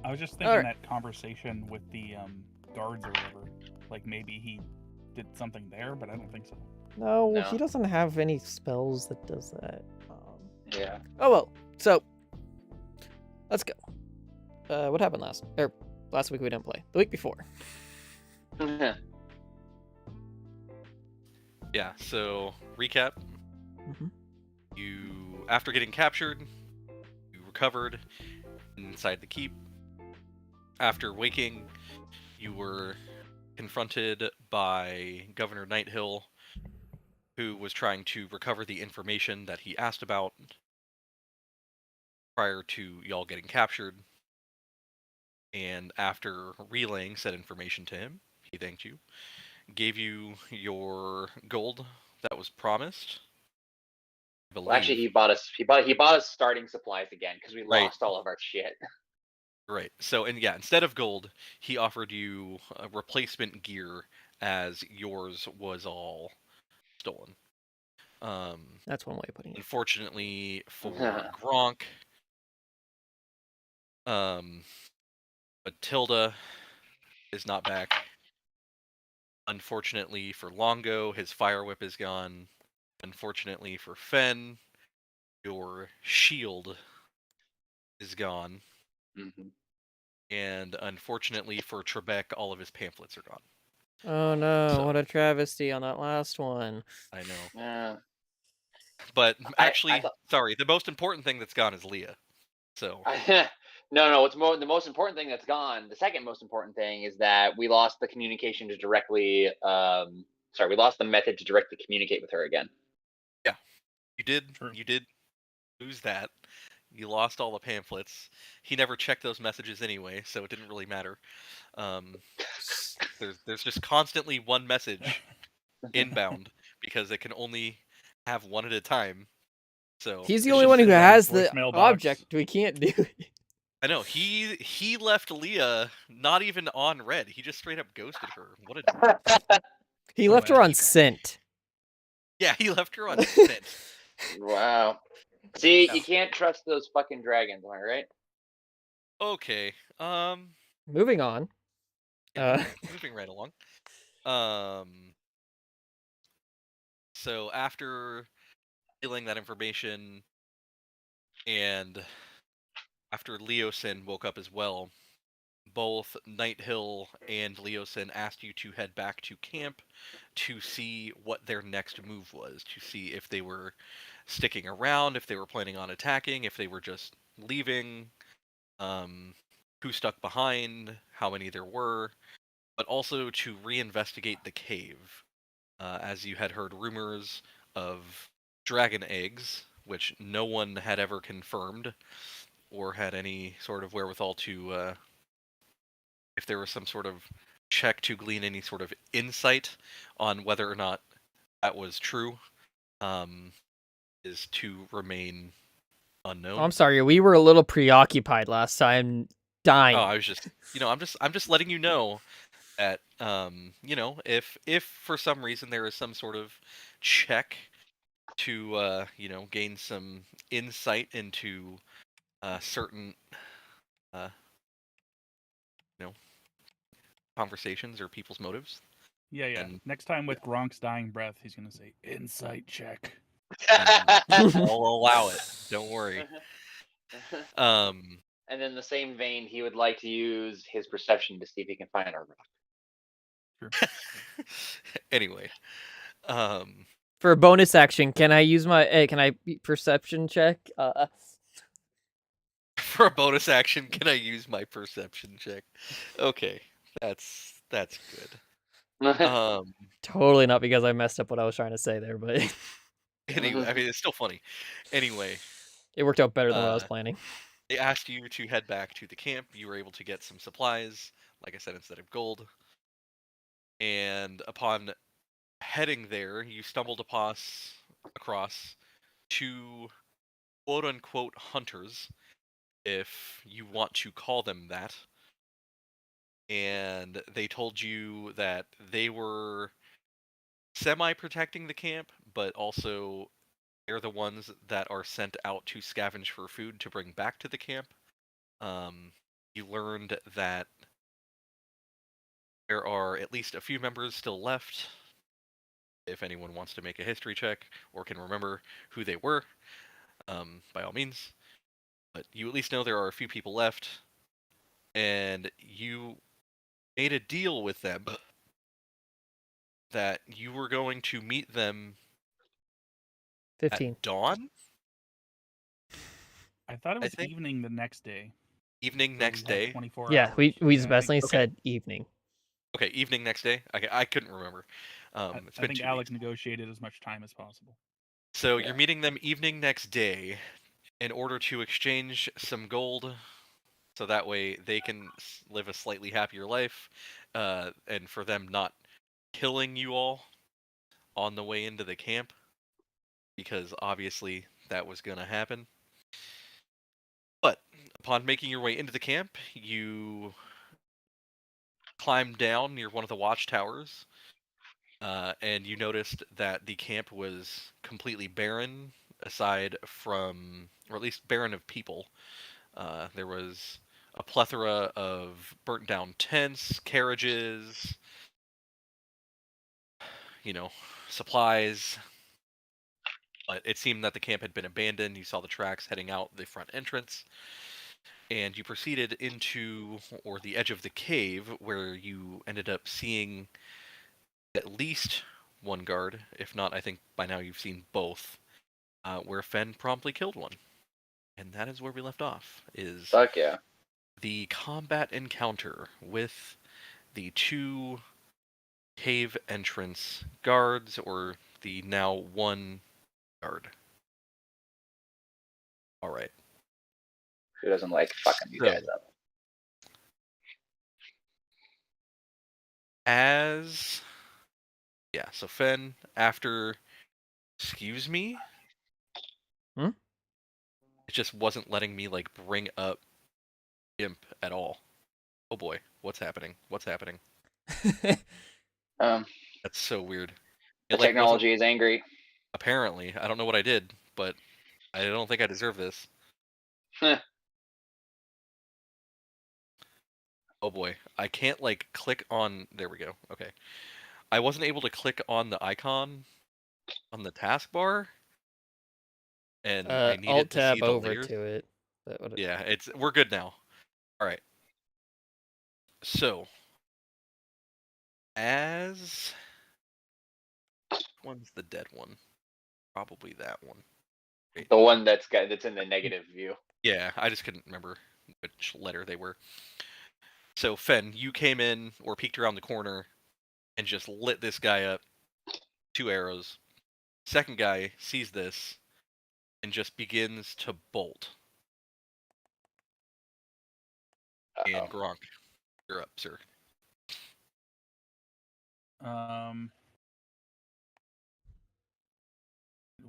I was just All thinking right. that conversation with the guards or whatever. Like maybe he did something there, but I don't think so. No, No. he doesn't have any spells that does that. Yeah. Oh well. So let's go. What happened last week we didn't play. The week before. Yeah, so recap. Mhm. You, after getting captured, you recovered inside the keep. After waking, you were confronted by Governor Nighthill, who was trying to recover the information that he asked about prior to y'all getting captured. And after relaying said information to him, he thanked you, gave you your gold that was promised. I Well, actually, believe. he bought us starting supplies again because we Right. lost all of our shit. Right. So, and yeah, instead of gold, he offered you a replacement gear as yours was all stolen. That's one way of putting it. Unfortunately for Gronk, Matilda is not back. Unfortunately for Longo, his fire whip is gone. Unfortunately for Fen, your shield is gone. Mhm. And unfortunately for Trebek, all of his pamphlets are gone. Oh no, So- what a travesty on that last one. I know. Yeah. But I actually, thought sorry, the most important thing that's gone is Leah. So, no. The most important thing that's gone? The second most important thing is that we lost the communication to directly. We lost the method to directly communicate with her again. yeah, you did. True. You did lose that. You lost all the pamphlets. He never checked those messages anyway, so it didn't really matter. There's just constantly one message inbound because it can only have one at a time. So He's the it's only just one who sitting on there. his has the voicemail box. object. We can't do it. I know he left Leah not even on red. He just straight up ghosted her. What a He Oh, left her wow. on scent. yeah, he left her on scent. Wow. See, Yeah. you can't trust those fucking dragons, am I right? Okay. Moving on. Moving right along. So after stealing that information, and after Leosin woke up as well, both Nighthill and Leosin asked you to head back to camp to see what their next move was, to see if they were sticking around, if they were planning on attacking, if they were just leaving, who stuck behind, how many there were, but also to reinvestigate the cave, as you had heard rumors of dragon eggs, which no one had ever confirmed or had any sort of wherewithal to, if there was some sort of check to glean any sort of insight on whether or not that was true, is to remain unknown. I'm sorry, we were a little preoccupied last time. Dying. Oh, I was just, I'm just letting you know that, if for some reason there is some sort of check to, gain some insight into certain, uh, conversations or people's motives. Yeah. And Next time with Gronk's dying breath, he's gonna say insight check. I'll allow it. Don't worry. And in the same vein, he would like to use his perception to see if he can find our rock. Anyway, For a bonus action, can I use my can I perception check? for a bonus action, can I use my perception check? Okay, that's good. Totally not because I messed up what I was trying to say there, but Anyway, I mean it's still funny. Anyway, it worked out better than what I was planning. they asked you to head back to the camp. You were able to get some supplies, like I said, instead of gold. And upon heading there, you stumbled across two quote-unquote hunters, if you want to call them that. And they told you that they were semi-protecting the camp, but also they're the ones that are sent out to scavenge for food to bring back to the camp. you learned that there are at least a few members still left. If anyone wants to make a history check or can remember who they were, by all means. But you at least know there are a few people left, and you made a deal with them that you were going to meet them 15. at dawn, I thought it I was think. evening the next day. Evening So next we had day. 24 Yeah, hours. we Yeah, I definitely think, said evening. Okay, evening next day. I couldn't remember. It's I been think 2 Alex weeks. negotiated as much time as possible. So Yeah. you're meeting them evening next day in order to exchange some gold, so that way they can live a slightly happier life, and for them not killing you all on the way into the camp, because obviously that was going to happen. But upon making your way into the camp, you climbed down near one of the watchtowers, and you noticed that the camp was completely barren, aside from, or at least barren of people. There was a plethora of burnt down tents, carriages, supplies. But it seemed that the camp had been abandoned. You saw the tracks heading out the front entrance, and you proceeded into, or the edge of the cave, where you ended up seeing at least one guard. If not, I think by now you've seen both, where Fen promptly killed one. And that is where we left off, is Fuck yeah. the combat encounter with the two cave entrance guards, or the now one guard. All right. Who doesn't like fucking these So, guys up? so Fen, after, excuse me? Hmm? It just wasn't letting me, bring up Imp at all. Oh boy, what's happening? What's happening? Um, That's so weird. the It, wasn't, technology is angry. apparently, I don't know what I did, but I don't think I deserve this. Oh boy, I can't, click on, there we go, okay. I wasn't able to click on the icon on the taskbar, and I needed Alt to see tab the over layers. to it. That would Yeah, we're good now. All right. So, as one's the dead one? Probably that one. Wait. The one that's in the negative view. Yeah, I just couldn't remember which letter they were. So, Fen, you came in or peeked around the corner and just lit this guy up. 2 arrows. Second guy sees this and just begins to bolt. And Gronk, you're up, sir.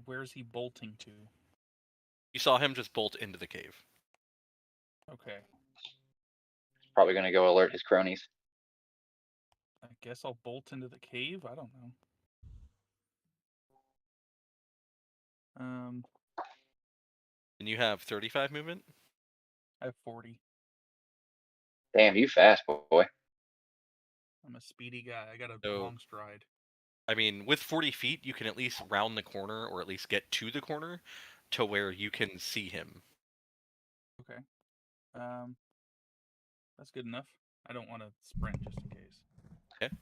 Where's he bolting to? You saw him just bolt into the cave. Okay. Probably gonna go alert his cronies. I guess I'll bolt into the cave. I don't know. And you have 35 movement? I have 40. Damn, you fast, boy. I'm a speedy guy. I got a So- long stride. I mean, with 40 feet, you can at least round the corner, or at least get to the corner, to where you can see him. Okay. That's good enough. I don't want to sprint just in case. Okay.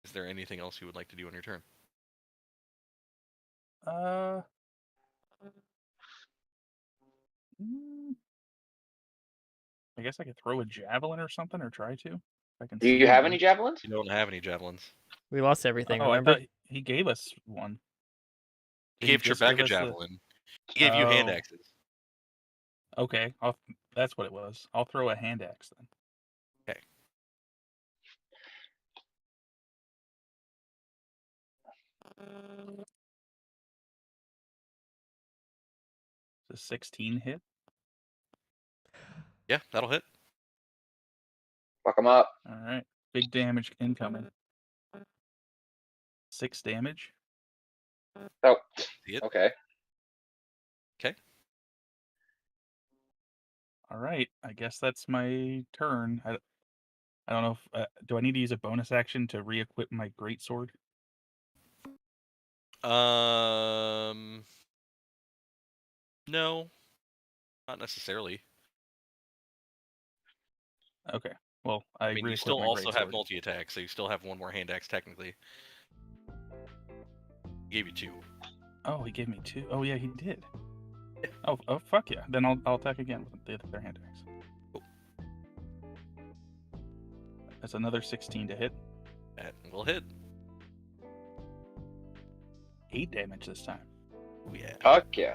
Is there anything else you would like to do on your turn? I guess I could throw a javelin or something, or try to. If I can Do see you have anyone. any javelins? You don't have any javelins. We lost everything, Oh, remember? I thought he gave us one. He Did gave just Trebek give a us the- javelin. He gave you hand Oh. axes. Okay, that's what it was. I'll throw a hand axe then. Okay. Does 16 hit? Yeah, that'll hit. Fuck them up. All right. Big damage incoming. 6 damage. Oh, See it? okay. Okay. All right, I guess that's my turn. I don't know if do I need to use a bonus action to re-equip my greatsword? No, not necessarily. Okay. Well, I I mean, you re-equip still my also have greatsword. multi-attack, so you still have one more hand axe technically. He gave you 2. Oh, he gave me 2. Oh yeah, he did. Oh fuck yeah. Then I'll attack again with the other hand axe. Cool. That's another 16 to hit. That will hit. 8 damage this time. Oh yeah. Fuck yeah.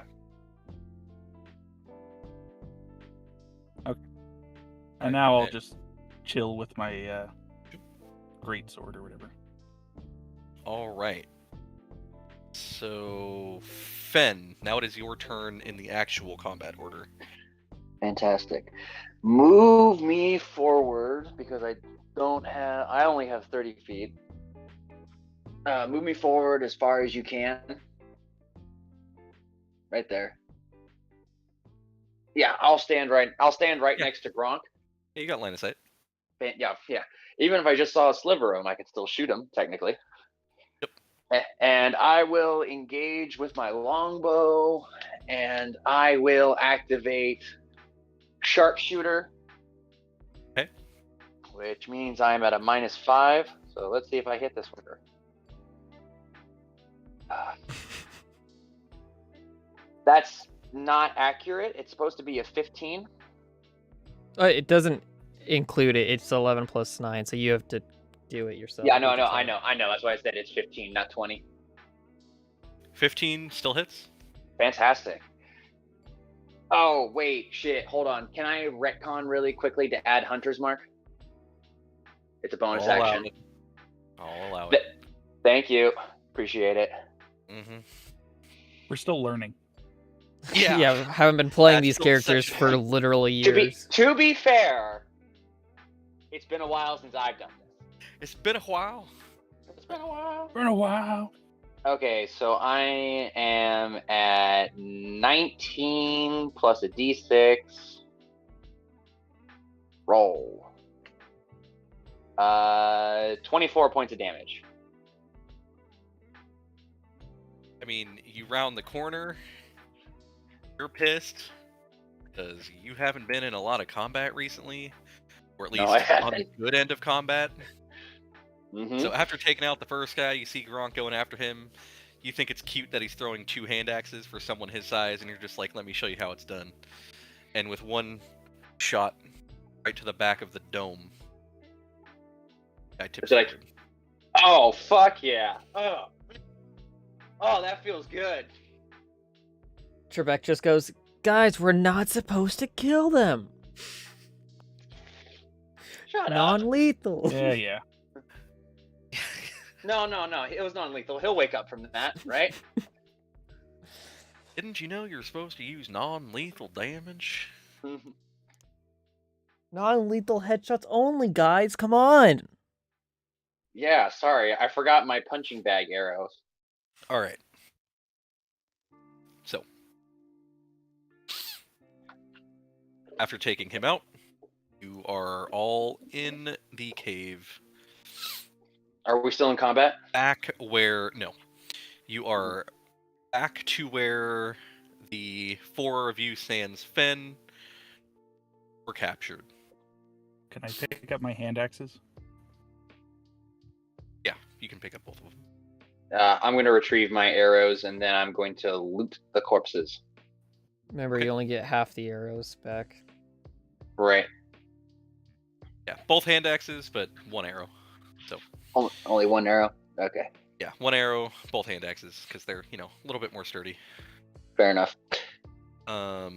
And now I'll Alright. just chill with my greatsword or whatever. All right. So, Fen, now it is your turn in the actual combat order. Fantastic. Move me forward because I only have 30 feet. Move me forward as far as you can. Right there. Yeah, I'll stand right Yeah. next to Gronk. Yeah, you got line of sight. Yeah. Even if I just saw a sliver of him, I could still shoot him, technically. Yep. And I will engage with my longbow, and I will activate Sharpshooter. Okay. Which means I'm at a -5. So let's see if I hit this one. That's not accurate. It's supposed to be a 15. It doesn't include it. It's 11 plus 9, so you have to do it yourself. Yeah, I know. That's why I said it's 15, not 20. 15 still hits. Fantastic. Oh, wait, shit. Hold on. Can I retcon really quickly to add Hunter's Mark? It's a bonus I'll allow action. it. I'll allow it. Thank you. Appreciate it. Mm-hmm. We're still learning. Yeah. Yeah, I haven't been playing That's these still characters section for one. literally years. To be fair, it's been a while since I've done this. It's been a while. It's been a while. For a while. Okay, so I am at 19 plus a d6. Roll. 24 points of damage. I mean, you round the corner. You're pissed because you haven't been in a lot of combat recently, or at least No, I on the haven't. good end of combat. Mm-hmm. So after taking out the first guy, you see Gronk going after him. You think it's cute that he's throwing 2 hand axes for someone his size, and you're just like, let me show you how it's done. And with one shot right to the back of the dome, guy tips Is it like- forward. Oh, fuck yeah. Oh, that feels good. Trebek just goes, guys, we're not supposed to kill them. Shut up. Non-lethal. Yeah. No. It was non-lethal. He'll wake up from that, right? Didn't you know you're supposed to use non-lethal damage? Non-lethal headshots only, guys. Come on. Yeah, sorry. I forgot my punching bag arrows. All right. So, after taking him out, you are all in the cave. Are we still in combat? Back where... No. You are back to where the 4 of you sans Fen were captured. Can I pick up my hand axes? Yeah, you can pick up both of them. I'm going to retrieve my arrows, and then I'm going to loot the corpses. Remember, Okay. you only get half the arrows back. Right. Yeah, both hand axes, but 1 arrow. So, Only 1 arrow? Okay. yeah, 1 arrow, both hand axes, because they're, a little bit more sturdy. Fair enough. All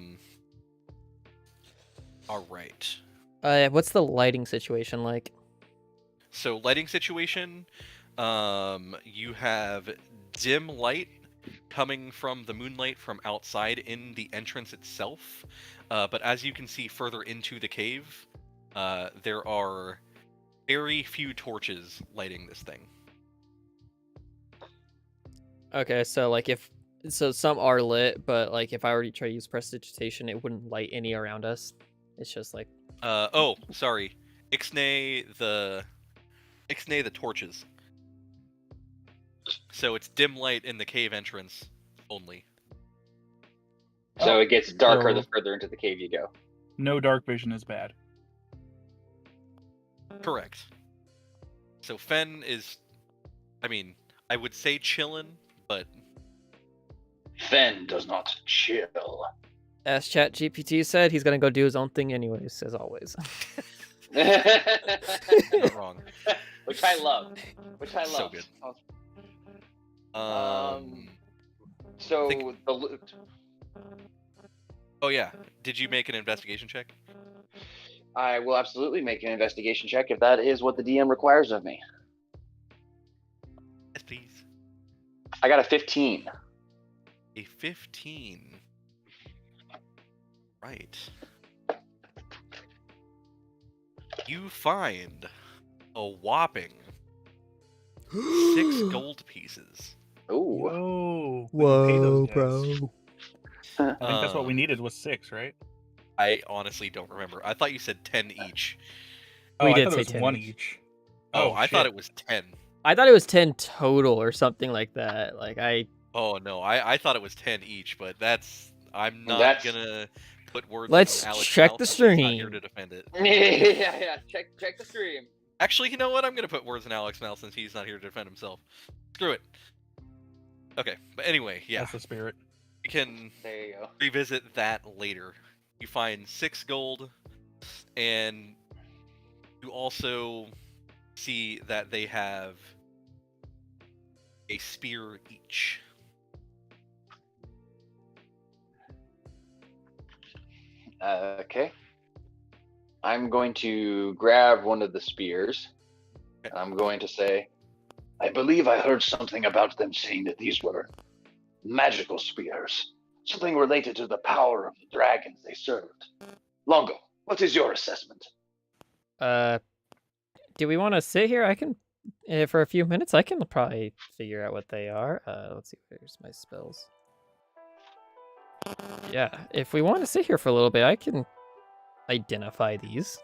right. What's the lighting situation like? So lighting situation, you have dim light coming from the moonlight from outside in the entrance itself. But as you can see further into the cave, there are very few torches lighting this thing. Okay, so like so some are lit, but like if I were to try to use prestidigitation, it wouldn't light any around us. It's just like Oh, sorry. Ixnay the torches. So it's dim light in the cave entrance only. So it gets darker the so- further into the cave you go. No dark vision is bad. Correct. So Fen is, I mean, I would say chillin', but Fen does not chill. as ChatGPT said, he's gonna go do his own thing anyways, as always. not wrong. Which I love. So love. good. So think- the loot. Oh yeah. Did you make an investigation check? I will absolutely make an investigation check if that is what the DM requires of me. Yes, please. I got a 15. A 15. Right. You find a whopping 6 gold pieces. Ooh. Whoa. we can pay those guys. I think that's what we Um, needed was 6, right? I honestly don't remember. I thought you said 10 each. Oh, We I did thought say it was 10 1 each. each. Oh, I thought shit. it was 10. I thought it was 10 total or something like that. Like Oh no, I thought it was 10 each, but I'm not That's- gonna put words Let's in Alex's check mouth the since he's not here stream. to defend it. yeah. Check the stream. Actually, you know what? I'm gonna put words in Alex's mouth since he's not here to defend himself. Screw it. Okay, but anyway, yeah, That's the spirit. we can There you go. revisit that later. You find 6 gold, and you also see that they have a spear each. Okay. I'm going to grab one of the spears. And I'm going to say, I believe I heard something about them saying that these were magical spears. Something related to the power of the dragons they served. Longo, what is your assessment? do we want to sit here? I can for a few minutes. I can probably figure out what they are. Let's see. Where's my spells? Yeah, if we want to sit here for a little bit, I can identify these.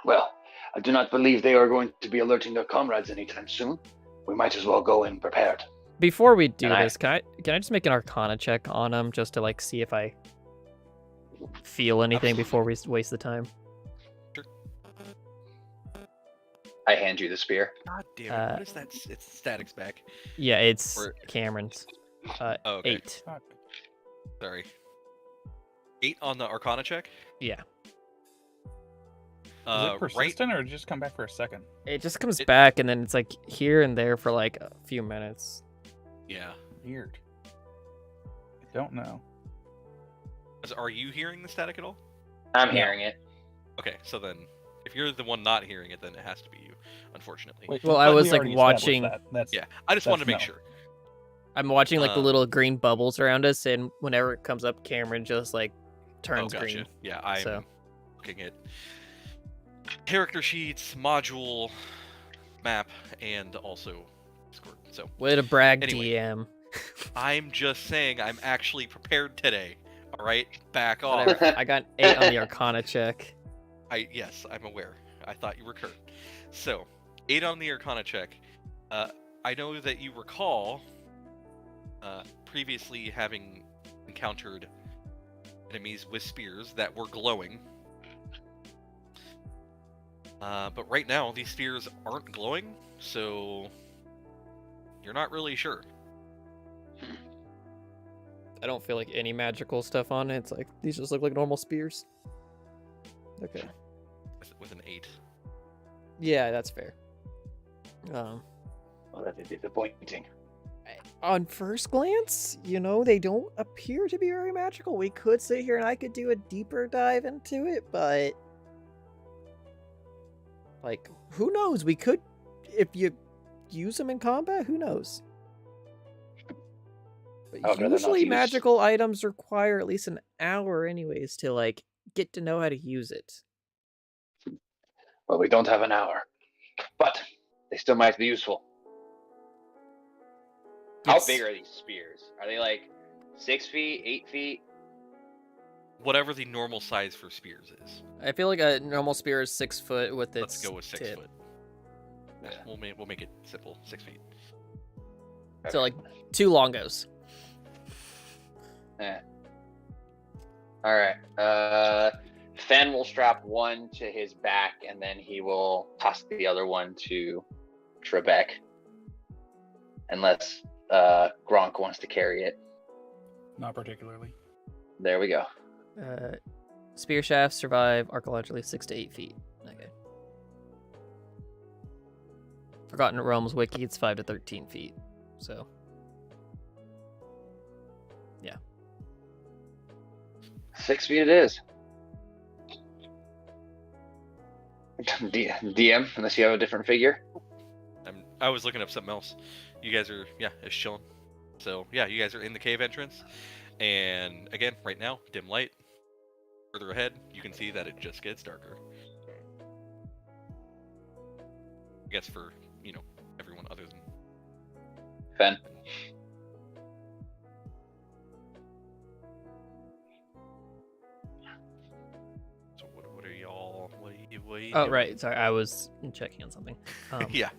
Well, I do not believe they are going to be alerting their comrades anytime soon. We might as well go in prepared. Before we do And this, can I just make an Arcana check on them just to like see if I feel anything before we waste the time? I hand you the spear. God damn it! What is that? It's statics back. Yeah, it's Or- Cameron's. Oh, okay. 8. Fuck. Sorry. 8 on the Arcana check. Yeah, Is it Right. persistent or did it just come back for a second? it just comes It- back and then it's like here and there for like a few minutes. Yeah. Weird. I don't know. Are you hearing the static at all? I'm No. hearing it. Okay, so then if you're the one not hearing it, then it has to be you, unfortunately. Wait, Well, I but we was, like, already established watching- that. That's Yeah, I just wanted to make That's no. sure. I'm watching like the Um, little green bubbles around us, and whenever it comes up, Cameron just like Oh, turns gotcha. green. Yeah, I'm So- looking at character sheets, module, map, and also Discord. So Way to brag, Anyway. DM. I'm just saying I'm actually prepared today. All right, back off. Whatever. I got 8 on the Arcana check. Yes, I'm aware. I thought you were Kurt. So, 8 on the Arcana check. I know that you recall previously having encountered enemies with spears that were glowing. But right now, these spears aren't glowing, so you're not really sure. I don't feel like any magical stuff on it. It's like these just look like normal spears. Okay. With an 8. Yeah, that's fair. Well, that is disappointing. On first glance, they don't appear to be very magical. We could sit here and I could do a deeper dive into it, but like, who knows? We could, if you use them in combat, who knows? But I would rather not usually use- magical items require at least an hour anyways to like get to know how to use it. Well, we don't have an hour, but they still might be useful. How Yes. big are these spears? Are they like 6 feet, 8 feet? whatever the normal size for spears is. I feel like a normal spear is 6 foot with its Let's go with 6 tip. foot. Yeah, we'll make it simple. 6 feet. So like 2 longos. Yeah. All right. Fen will strap one to his back, and then he will toss the other one to Trebek, unless Gronk wants to carry it. Not particularly. There we go. Spear shafts survive archaeologically 6 to 8 feet. Okay. Forgotten Realms wiki, it's 5 to 13 feet. So. Yeah. 6 feet it is. DM, unless you have a different figure. I was looking up something else. You guys are, it's chilling. So, yeah, you guys are in the cave entrance. And, again, right now, dim light. Further ahead, you can see that it just gets darker. I guess for, everyone other than... Fen. So what are y'all... What are you Oh, doing? right. Sorry, I was checking on something. Yeah.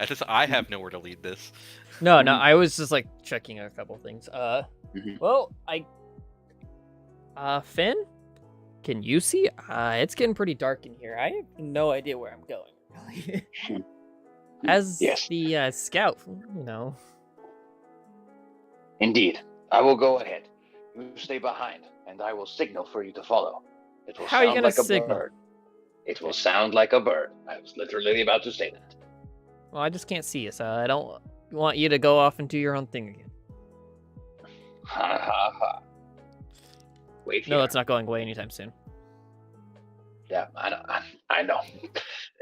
At this, I have nowhere to lead this. No, I was just like checking a couple things. Well, Finn, can you see? It's getting pretty dark in here. I have no idea where I'm going. As Yes. the scout, Indeed. I will go ahead. You stay behind, and I will signal for you to follow. It will How are you sound gonna like a signal? bird. It will sound like a bird. I was literally about to say that. Well, I just can't see you, so I don't want you to go off and do your own thing again. Ha ha ha. Wait here. No, it's not going away anytime soon. Yeah, I know.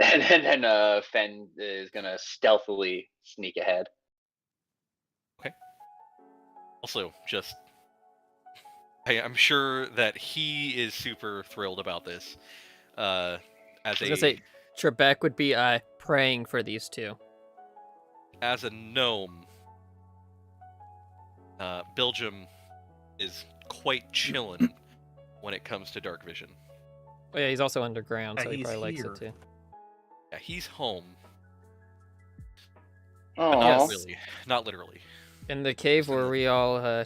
And then Fen is gonna stealthily sneak ahead. Also, just... I'm sure that he is super thrilled about this. I was gonna say, Trebek would be praying for these two. As a gnome, Belgium is quite chillin' when it comes to dark vision. Oh, yeah, he's also underground, so he He's probably likes here. it too. Yeah, he's home, Oh, but not Yes. really, not literally. In the cave where we all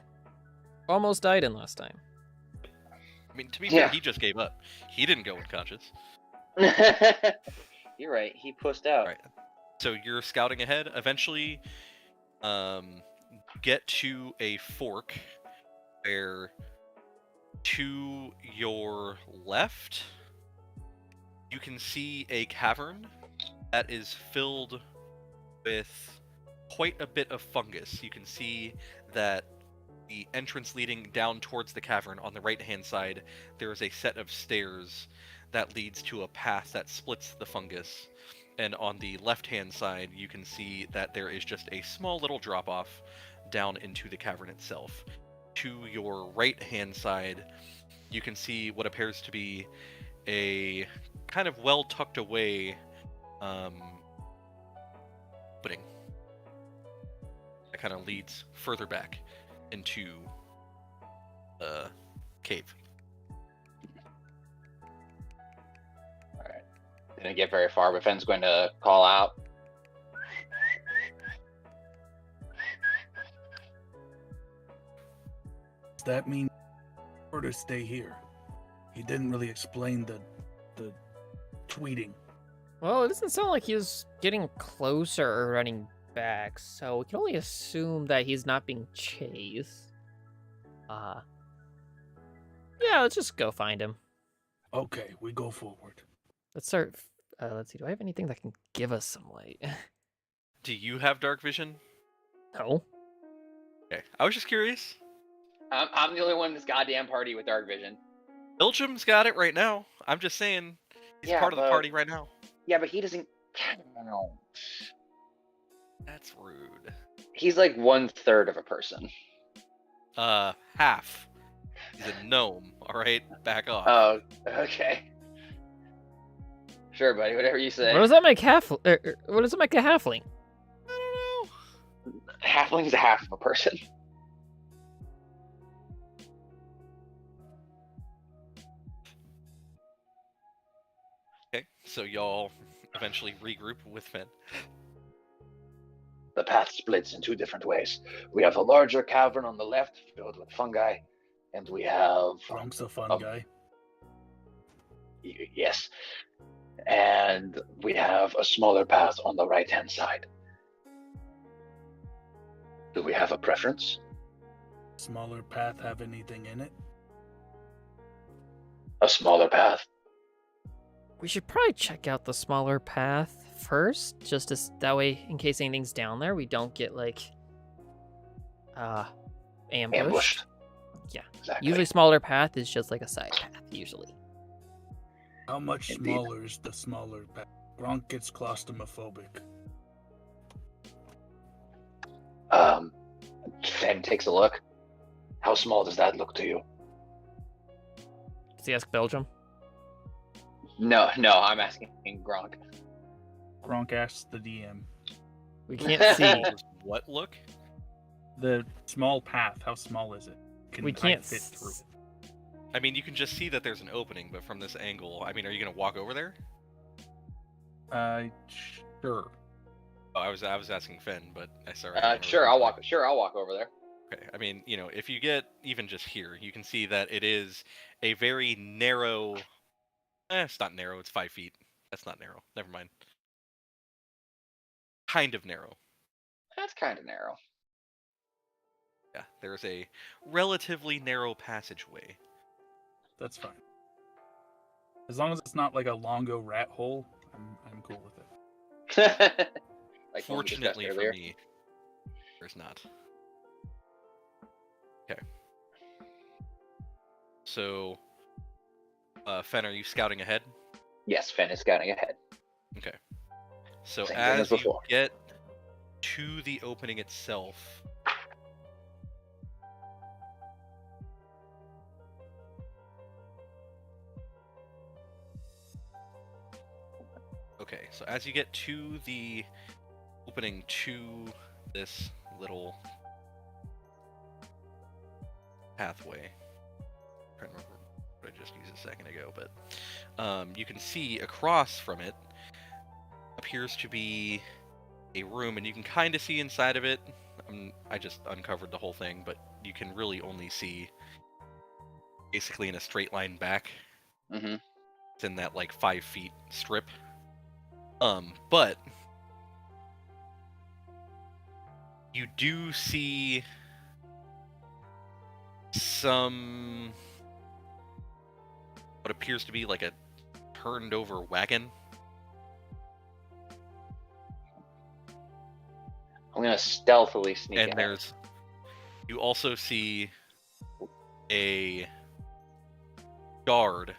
almost died in last time. I mean, to be Yeah. fair, he just gave up. He didn't go unconscious. You're right. He pushed out. Right. So you're scouting ahead. Eventually, get to a fork where to your left, you can see a cavern that is filled with quite a bit of fungus. You can see that the entrance leading down towards the cavern on the right-hand side, there is a set of stairs that leads to a path that splits the fungus. And on the left-hand side, you can see that there is just a small little drop-off down into the cavern itself. To your right-hand side, you can see what appears to be a kind of well-tucked away opening that kind of leads further back into the cave. Alright. Didn't get very far, but Fen's going to call out. Does that mean or to stay here? He didn't really explain the tweeting. Well, it doesn't sound like he's getting closer or running back, so we can only assume that he's not being chased. Yeah, let's just go find him. Okay, we go forward. Let's start. Let's see. Do I have anything that can give us some light? Do you have dark vision? No. Okay, I was just curious. I'm the only one in this goddamn party with dark vision. Belgium's got it right now. I'm just saying, he's Yeah, part of the but- party right now. Yeah, but he doesn't count. That's rude. He's like 1/3 of a person. Half. He's a gnome. All right, back off. Oh, okay. Sure, buddy. Whatever you say. What does that make what does it make a halfling? I don't know. Halfling's a half of a person. Okay, so y'all eventually regroup with Finn. The path splits in two different ways. We have a larger cavern on the left filled with fungi, and we have Grunk's a fun Um, guy. yes, and we have a smaller path on the right-hand side. Do we have a preference? Smaller path have anything in it? A smaller path. We should probably check out the smaller path first, just as that way, in case anything's down there, we don't get like ambushed. Yeah. Exactly. Usually, smaller path is just like a side path. Usually. How much Indeed. smaller is the smaller path? Grunk gets claustrophobic. Fen takes a look. How small does that look to you? Does he ask Belgium? No, I'm asking Gronk. Gronk asks the DM. We can't see. Does what look? The small path, how small is it? Can We can't I fit through it? I mean, you can just see that there's an opening, but from this angle, I mean, are you gonna walk over there? Sure. Oh, I was asking Finn, but sorry. Sure, I'll walk over there. Okay, I mean, if you get even just here, you can see that it is a very narrow. It's not narrow. It's 5 feet. That's not narrow. Never mind. Kind of narrow. That's kind of narrow. Yeah, there's a relatively narrow passageway. That's fine. As long as it's not like a longo rat hole, I'm cool with it. Like one we discussed Fortunately for earlier. me, there's not. Okay. So, Fen, are you scouting ahead? Yes, Fen is scouting ahead. Okay. So Same thing as as you before. get to the opening itself, okay, so as you get to the opening to this little pathway, I'm trying to remember what I just used a second ago, but you can see across from it appears to be a room, and you can kind of see inside of it. I just uncovered the whole thing, but you can really only see basically in a straight line back. Mm-hmm. It's in that like 5 feet strip. But you do see some what appears to be like a turned over wagon. I'm gonna stealthily sneak And ahead. you also see a guard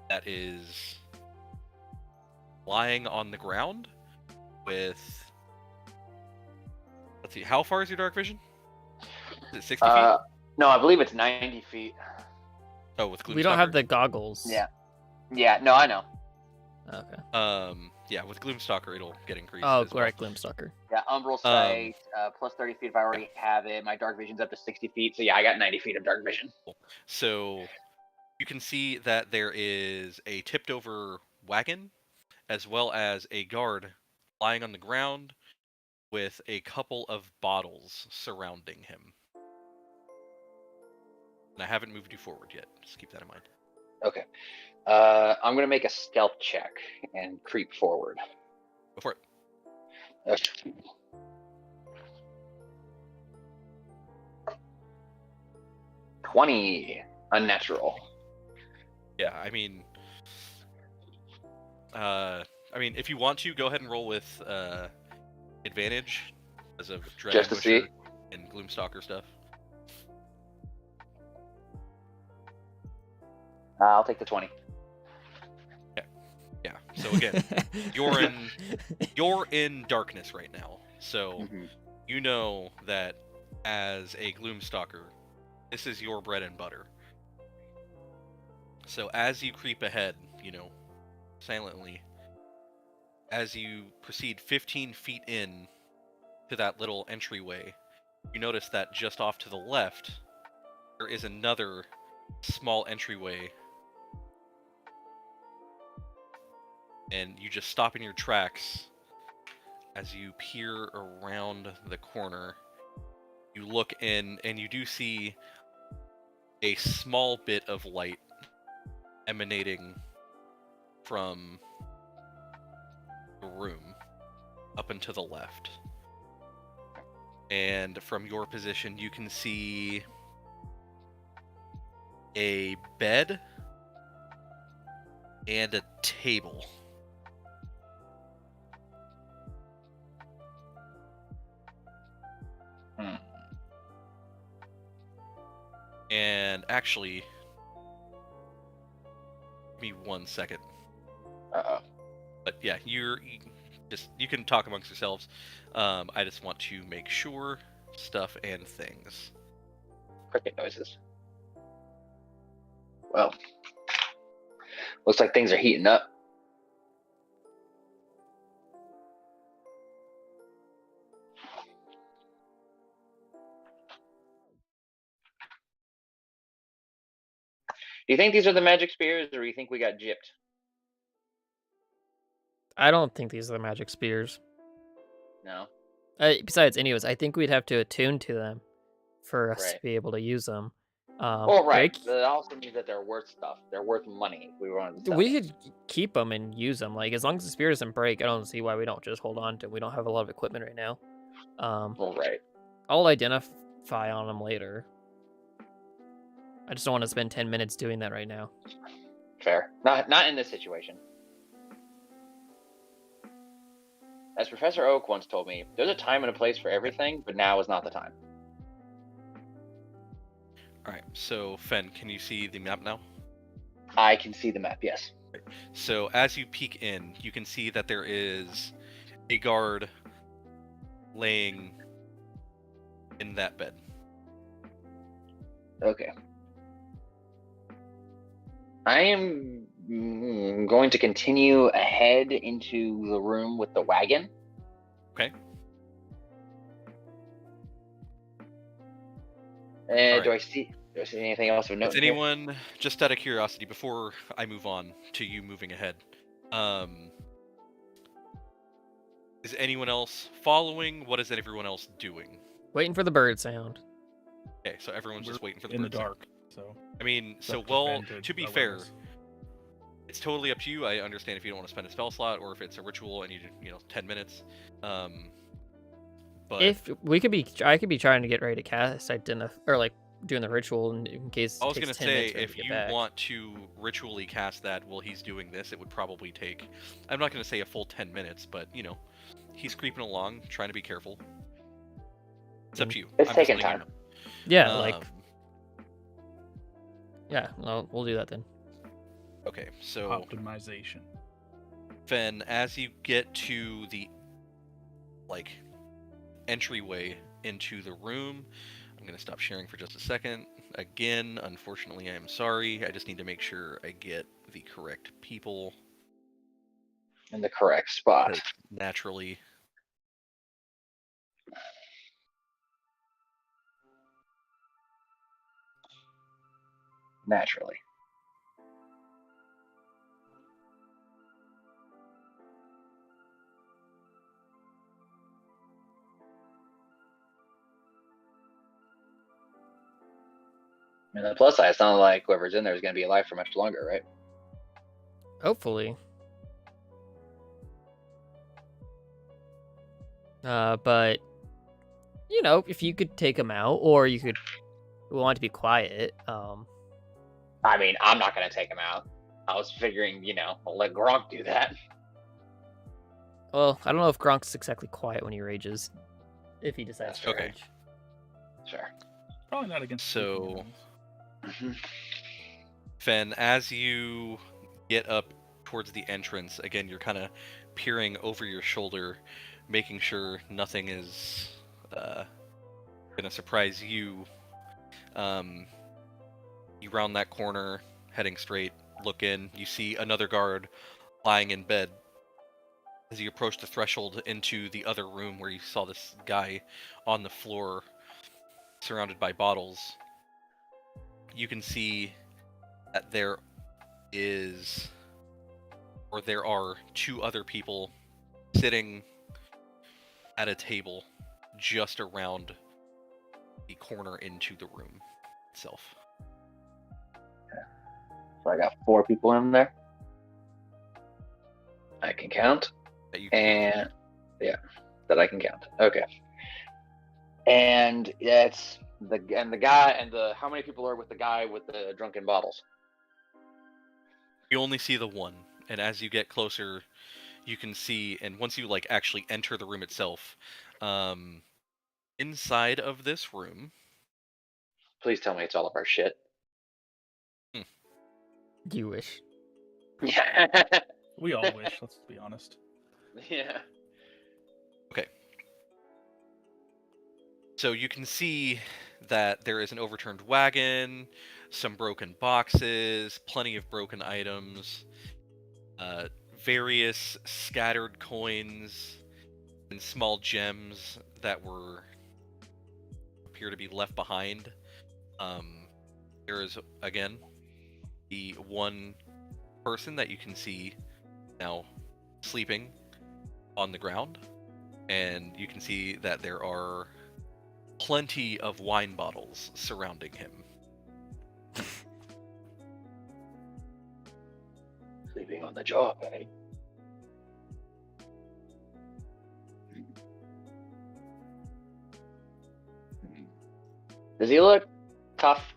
that is lying on the ground with, let's see, how far is your dark vision? Is it 60 feet? No, I believe it's 90 feet. Oh, with Gloomstalker. We don't have the goggles. Yeah, no, I know. Okay. Yeah, with Gloomstalker it'll get increased. Oh, as well. right, Gloomstalker. Yeah, Umbral Sight, plus 30 feet if I already have it. My dark vision's up to 60 feet, so yeah, I got 90 feet of dark vision. So you can see that there is a tipped over wagon, as well as a guard lying on the ground with a couple of bottles surrounding him. And I haven't moved you forward yet. Just keep that in mind. Okay. I'm gonna make a stealth check and creep forward. Go for it. Okay. $20 unnatural. Yeah, I mean, if you want to, go ahead and roll with advantage as of Dread Just to see? Ambusher and Gloomstalker stuff. I'll take the 20. Yeah. So again, you're in darkness right now. So Mhm. you know that as a Gloomstalker, this is your bread and butter. So as you creep ahead, silently, as you proceed 15 feet in to that little entryway, you notice that just off to the left, there is another small entryway and you just stop in your tracks as you peer around the corner. You look in, and you do see a small bit of light emanating from the room up and to the left. And from your position, you can see a bed and a table. And actually, give me 1 second. Uh-oh. But yeah, you can talk amongst yourselves. I just want to make sure stuff and things. Cricket noises. Well, looks like things are heating up. Do you think these are the magic spears, or do you think we got gypped? I don't think these are the magic spears. No. Besides, anyways, I think we'd have to attune to them for us Right. to be able to use them. Well, right. That also means that they're worth stuff. They're worth money if we wanted to sell We them. could keep them and use them. Like, as long as the spear doesn't break, I don't see why we don't just hold on to them. We don't have a lot of equipment right now. Well, right. I'll identify on them later. I just don't want to spend 10 minutes doing that right now. Fair. Not in this situation. As Professor Oak once told me, there's a time and a place for everything, but now is not the time. Alright, so Fen, can you see the map now? I can see the map, yes. So as you peek in, you can see that there is a guard laying in that bed. Okay. I am going to continue ahead into the room with the wagon. Okay. And do I see anything else of note? Is anyone, just out of curiosity, before I move on to you moving ahead, is anyone else following? What is everyone else doing? Waiting for the bird sound. Okay, so everyone's just waiting for the in the bird sound. dark. So I mean, it's up to be fair, it's totally up to you. I understand if you don't want to spend a spell slot, or if it's a ritual and you 10 minutes. But If we could be, I could be trying to get ready to cast. Or like doing the ritual in case. I was going gonna say, if you want to ritually cast that while he's doing this, it would probably take. I'm not gonna say a full 10 minutes, but he's creeping along, trying to be careful. It's up to you. It's taking time. Yeah, yeah, we'll do that then. Okay, so optimization. Fen, as you get to the entryway into the room, I'm gonna stop sharing for just a second. Again, unfortunately, I am sorry. I just need to make sure I get the correct people in the correct spot. Naturally. I mean, the plus side, it's not like whoever's in there is going to be alive for much longer, right? Hopefully. But, if you could take them out, or you could want to be quiet. I mean, I'm not going to take him out. I was figuring, I'll let Gronk do that. Well, I don't know if Gronk's exactly quiet when he rages. If he decides to rage. Sure. Probably not against. So, Fen, as you get up towards the entrance, again, you're kind of peering over your shoulder, making sure nothing is going to surprise you. You round that corner, heading straight, look in, you see another guard lying in bed. As you approach the threshold into the other room where you saw this guy on the floor, surrounded by bottles, you can see that there is or there are 2 other people sitting at a table just around the corner into the room itself. So I got 4 people in there. I can count. That you can count. That I can count. Okay. And it's the guy and the how many people are with the guy with the drunken bottles? You only see the one, and as you get closer, you can see, and once you like actually enter the room itself, inside of this room. Please tell me it's all of our shit. Do you wish? Yeah. We all wish, let's be honest. Yeah. Okay. So you can see that there is an overturned wagon, some broken boxes, plenty of broken items, various scattered coins and small gems that appear to be left behind. There is, again, the one person that you can see now sleeping on the ground, and you can see that there are plenty of wine bottles surrounding him. Sleeping on the job, eh? Does he look tough?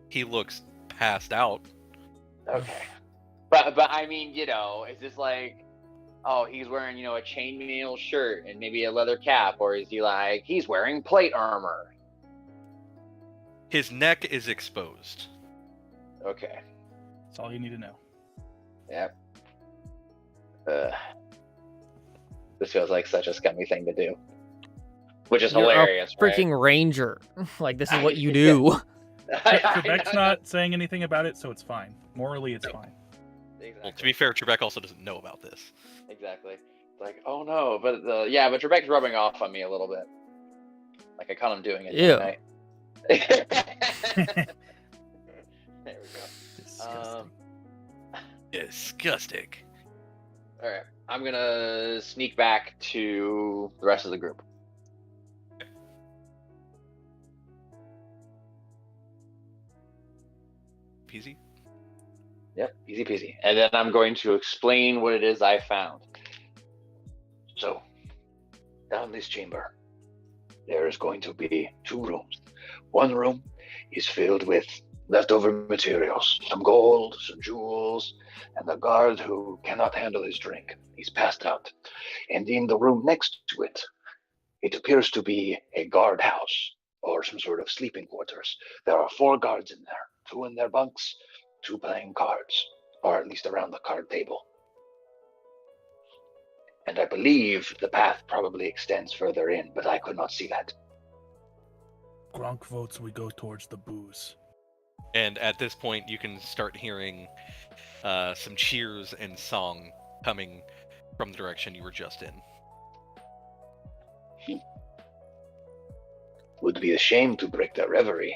He looks passed out. Okay. But I mean, is this like, oh, he's wearing, a chainmail shirt and maybe a leather cap, or is he like, he's wearing plate armor? His neck is exposed. Okay. That's all you need to know. Yep. This feels like such a scummy thing to do. Which is You're hilarious, a freaking ranger. Like, this is what you do. Trebek's not saying anything about it, so it's fine. Morally, it's fine. Exactly. Well, to be fair, Trebek also doesn't know about this. Exactly. It's like, oh no, but but Trebek's rubbing off on me a little bit. Like I caught him doing it tonight. There we go. Disgusting. All right, I'm gonna sneak back to the rest of the group. Peasy? Yep, easy peasy. And then I'm going to explain what it is I found. So, down this chamber, there is going to be 2 rooms. One room is filled with leftover materials, some gold, some jewels, and a guard who cannot handle his drink. He's passed out. And in the room next to it, it appears to be a guard house or some sort of sleeping quarters. There are 4 guards in there, 2 in their bunks, 2 playing cards, or at least around the card table. And I believe the path probably extends further in, but I could not see that. Gronk votes we go towards the booze. And at this point, you can start hearing some cheers and song coming from the direction you were just in. Would be a shame to break their reverie.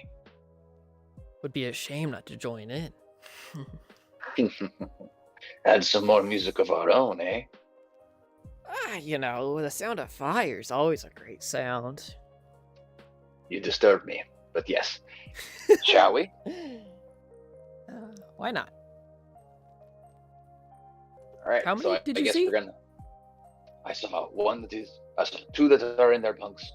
Would be a shame not to join in. Add some more music of our own, eh? The sound of fire is always a great sound. You disturb me, but yes. Shall we? Why not? All right. How many did you see? I saw 2 that are in their bunks,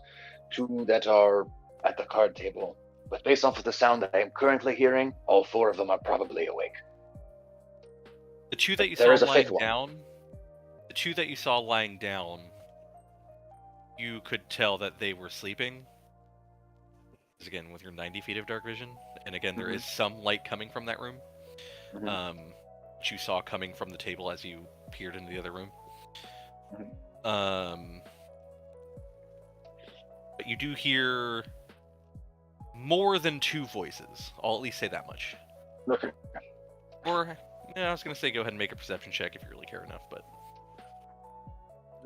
2 that are at the card table. But based off of the sound that I am currently hearing, all 4 of them are probably awake. The 2 that you There is saw a lying 5th one. down, the 2 that you saw lying down, you could tell that they were sleeping. Because again, with your 90 feet of dark vision, and again, there is some light coming from that room. Which you saw coming from the table as you peered into the other room. But you do hear more than 2 voices. I'll at least say that much. Okay. Or, I was going to say go ahead and make a perception check if you really care enough, but...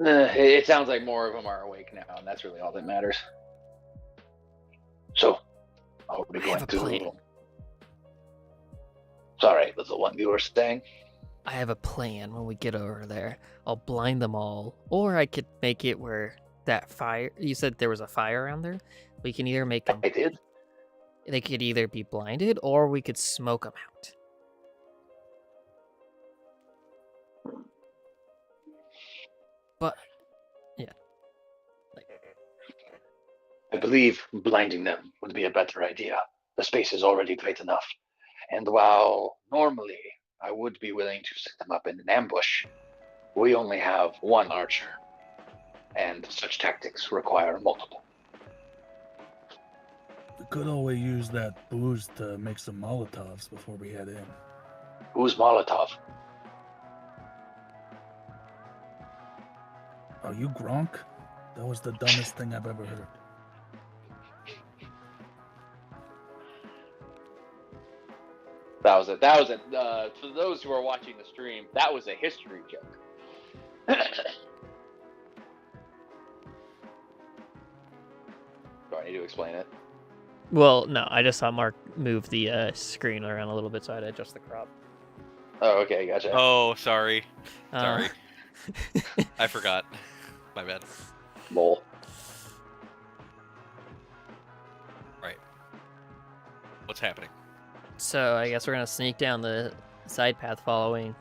It sounds like more of them are awake now, and that's really all that matters. So, are we going to... Sorry, little one, you were saying? I have a plan when we get over there. I'll blind them all, or I could make it where that fire. You said there was a fire around there. We can either make them. I did. They could either be blinded, or we could smoke them out. But yeah, I believe blinding them would be a better idea. The space is already great enough. And while normally I would be willing to set them up in an ambush, we only have one archer, and such tactics require multiple. We could always use that booze to make some Molotovs before we head in. Who's Molotov? Are you Gronk? That was the dumbest thing I've ever heard. That was it. For those who are watching the stream, that was a history joke. Do I need to explain it? well, no, I just saw Mark move the screen around a little bit, so I had to adjust the crop. Oh, okay, gotcha. Oh, sorry. Uh, Sorry. I forgot. My bad. Lol. Right. What's happening? So I guess we're gonna sneak down the side path following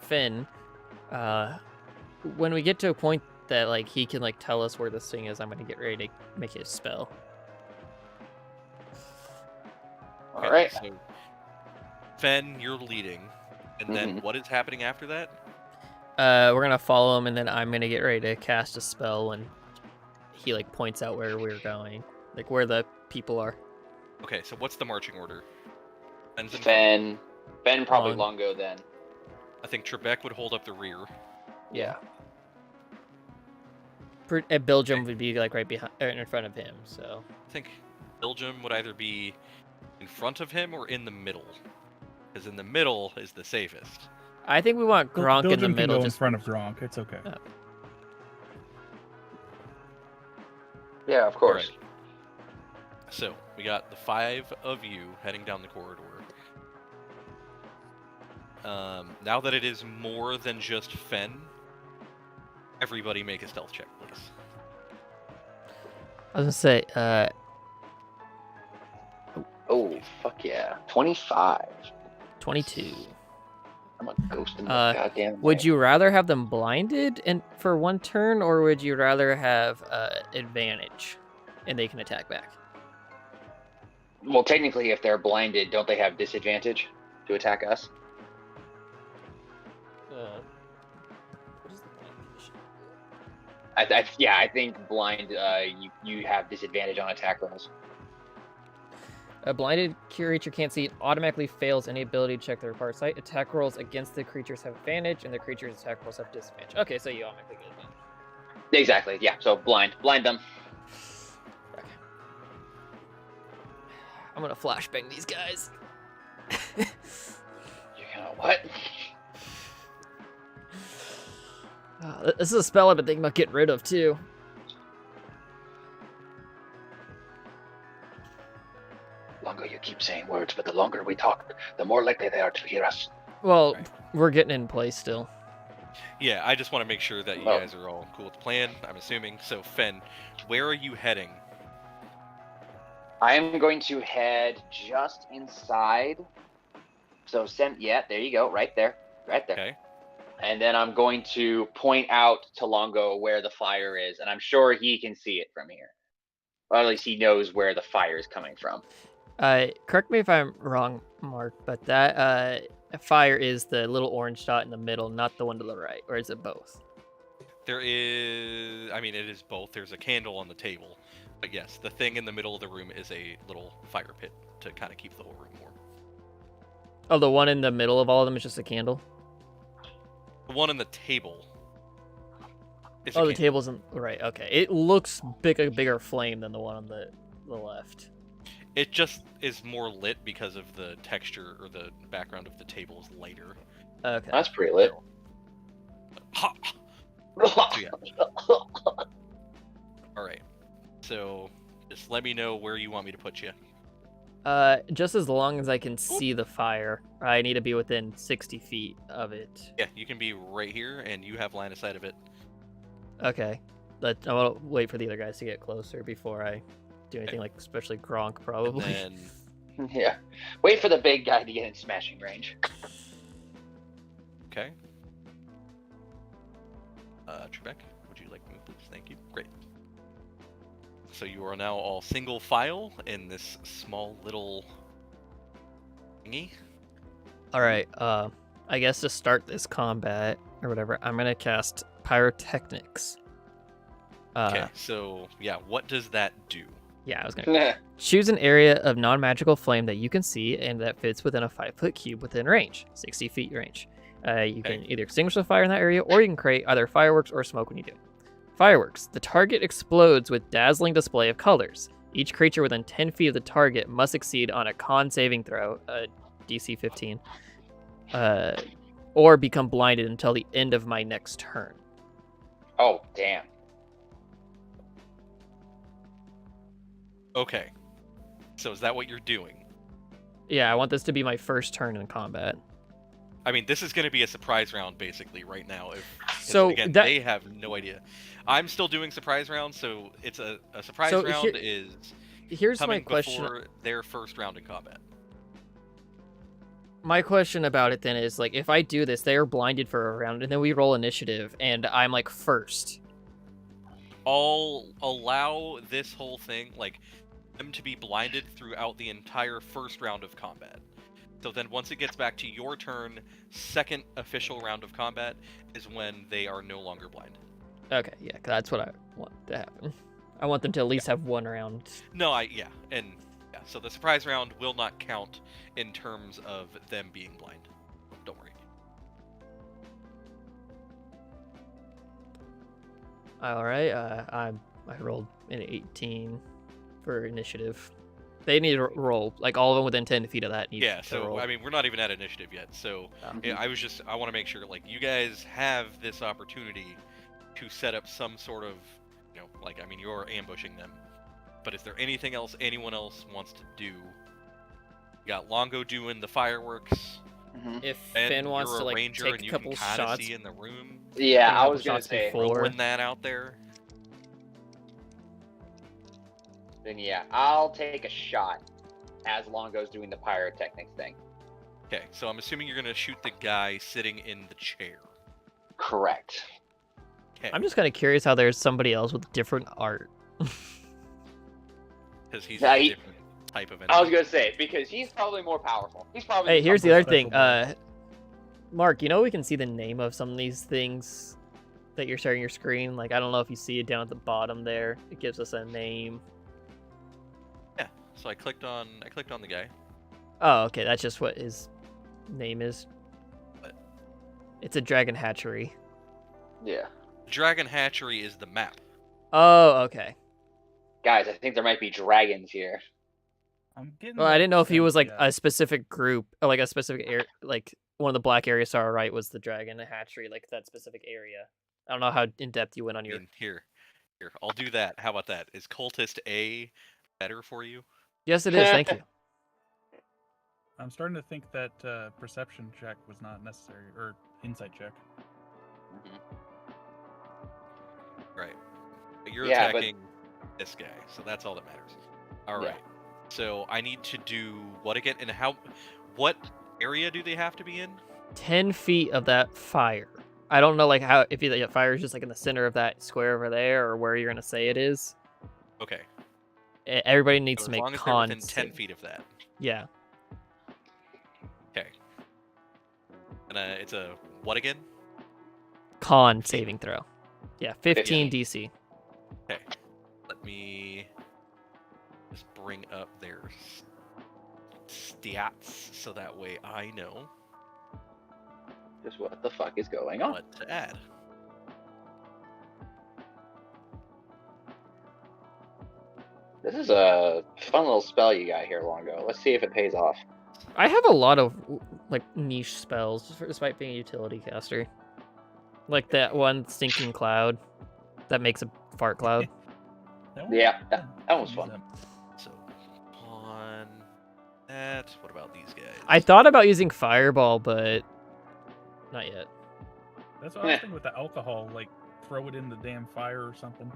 Finn. When we get to a point that like he can like tell us where this thing is, I'm gonna get ready to make his spell. All right. So, Fen, you're leading. And then what is happening after that? We're gonna follow him, and then I'm gonna get ready to cast a spell when he like points out where we're going, like where the people are. Okay, so what's the marching order? Fen's in front. Ben probably Long. Longo then. I think Trebek would hold up the rear. Yeah. Belgium would be like right behind, in front of him. So I think Belgium would either be in front of him or in the middle. Because in the middle is the safest. I think we want Gronk in the Belgium can middle, go in just front of Gronk. It's okay. Oh. Yeah, of course. Alright. So, we got the 5 of you heading down the corridor. Now that it is more than just Fen, everybody make a stealth check, please. I was gonna say, Oh, fuck yeah. 25. 22. I'm a ghost in the goddamn Would night. you rather have them blinded and for one turn, or would you rather have advantage and they can attack back? Well, technically, if they're blinded, don't they have disadvantage to attack us? What is the blind condition? I think blind, you have disadvantage on attack rolls. A blinded creature can't see, automatically fails any ability to check their required sight. Attack rolls against the creatures have advantage, and the creature's attack rolls have disadvantage. Okay, so you automatically get advantage. Exactly, yeah. So blind them. Okay. I'm gonna flashbang these guys. You're gonna what? This is a spell I've been thinking about getting rid of too. Longo, you keep saying words, but the longer we talk, the more likely they are to hear us. Well, Right. we're getting in place still. Yeah, I just want to make sure that you guys are all cool with the plan, I'm assuming. So, Fen, where are you heading? I am going to head just inside. So yeah, there you go, right there. Okay. And then I'm going to point out to Longo where the fire is, and I'm sure he can see it from here. Or at least he knows where the fire is coming from. Correct me if I'm wrong, Mark, but that fire is the little orange dot in the middle, not the one to the right, or is it both? There is... I mean, it is both. There's a candle on the table. But yes, the thing in the middle of the room is a little fire pit to kind of keep the whole room warm. Oh, the one in the middle of all of them is just a candle? The one on the table is a Oh, the candle. table's in... Right, okay. It looks a bigger flame than the one on the left. It just is more lit because of the texture or the background of the table is lighter. Okay. That's pretty lit. Ha! So, yeah. Alright. So, just let me know where you want me to put you. Just as long as I can see the fire, I need to be within 60 feet of it. Yeah, you can be right here, and you have line of sight of it. Okay. I want to wait for the other guys to get closer before I do anything, like especially Gronk, probably. And then, Yeah. Wait for the big guy to get in smashing range. okay. Trebek, would you like to move, please? Thank you. Great. So you are now all single file in this small little thingy. All right. I guess to start this combat or whatever, I'm gonna cast Pyrotechnics. Okay. So yeah, what does that do? Yeah, I was gonna choose an area of non-magical flame that you can see and that fits within a 5-foot cube within range, 60 feet range. You can either extinguish the fire in that area, or you can create either fireworks or smoke when you do. Fireworks. The target explodes with dazzling display of colors. Each creature within 10 feet of the target must succeed on a con saving throw, DC 15, or become blinded until the end of my next turn. Oh, damn. Okay. So is that what you're doing? Yeah, I want this to be my first turn in combat. I mean, this is going to be a surprise round, basically, right now. So again, that... they have no idea. I'm still doing surprise rounds, so it's a surprise round is here's coming my question. before their first round in combat. My question about it then is, like, if I do this, they are blinded for a round, and then we roll initiative, and I'm, like, first. I'll allow this whole thing, like, them to be blinded throughout the entire first round of combat. So then once it gets back to your turn, second official round of combat is when they are no longer blind. Okay, yeah, 'cause that's what I want to happen. I want them to at least have one round. No, so the surprise round will not count in terms of them being blind. Don't worry. All right, I rolled an 18 for initiative. They need to roll, like, all of them within 10 feet of that. So I mean, we're not even at initiative yet. So I want to make sure, like, you guys have this opportunity to set up some sort of, like, I mean, you're ambushing them. But is there anything else anyone else wants to do? You got Longo doing the fireworks. Mm-hmm. If Finn wants to, like, take a couple shots see in the room. Yeah, I was gonna say throwing that out there. Then yeah, I'll take a shot as Longo's doing the pyrotechnics thing. Okay, so I'm assuming you're gonna shoot the guy sitting in the chair. Correct. Okay. I'm just kind of curious how there's somebody else with different art. Because he's a different type of enemy. I was gonna say, because he's probably more powerful. He's probably. Hey, here's the other thing. Mark, we can see the name of some of these things that you're sharing your screen. Like, I don't know if you see it down at the bottom there. It gives us a name. Yeah. So I clicked on the guy. Oh, okay. That's just what his name is. What? It's a dragon hatchery. Yeah. Dragon hatchery is the map. Oh, okay. Guys, I think there might be dragons here. Well, I didn't know if he was like a specific group, or like a specific area, like one of the black areas to our right was the dragon hatchery, like that specific area. I don't know how in depth you went on your. Here, I'll do that. How about that? Is cultist A better for you? Yes, it is. Thank you. I'm starting to think that perception check was not necessary, or insight check. Right. But you're attacking this guy, so that's all that matters. All right. So I need to do what again? And what area do they have to be in? 10 feet of that fire. I don't know, like, how if the fire is just like in the center of that square over there, or where you're gonna say it is. Okay. Everybody needs to make as long con. As they're within 10 feet of that. Yeah. Okay. And it's a what again? Con saving throw. Yeah, 15 DC. Okay. Let me just bring up their stats so that way I know just what the fuck is going on. What to add. This is a fun little spell you got here, Longo. Let's see if it pays off. I have a lot of like niche spells, despite being a utility caster. Like that one stinking cloud that makes a fart cloud. Yeah, that was fun. So, pawn. I thought about using fireball, but not yet. That's what I was thinking with the alcohol. Like, throw it in the damn fire or something,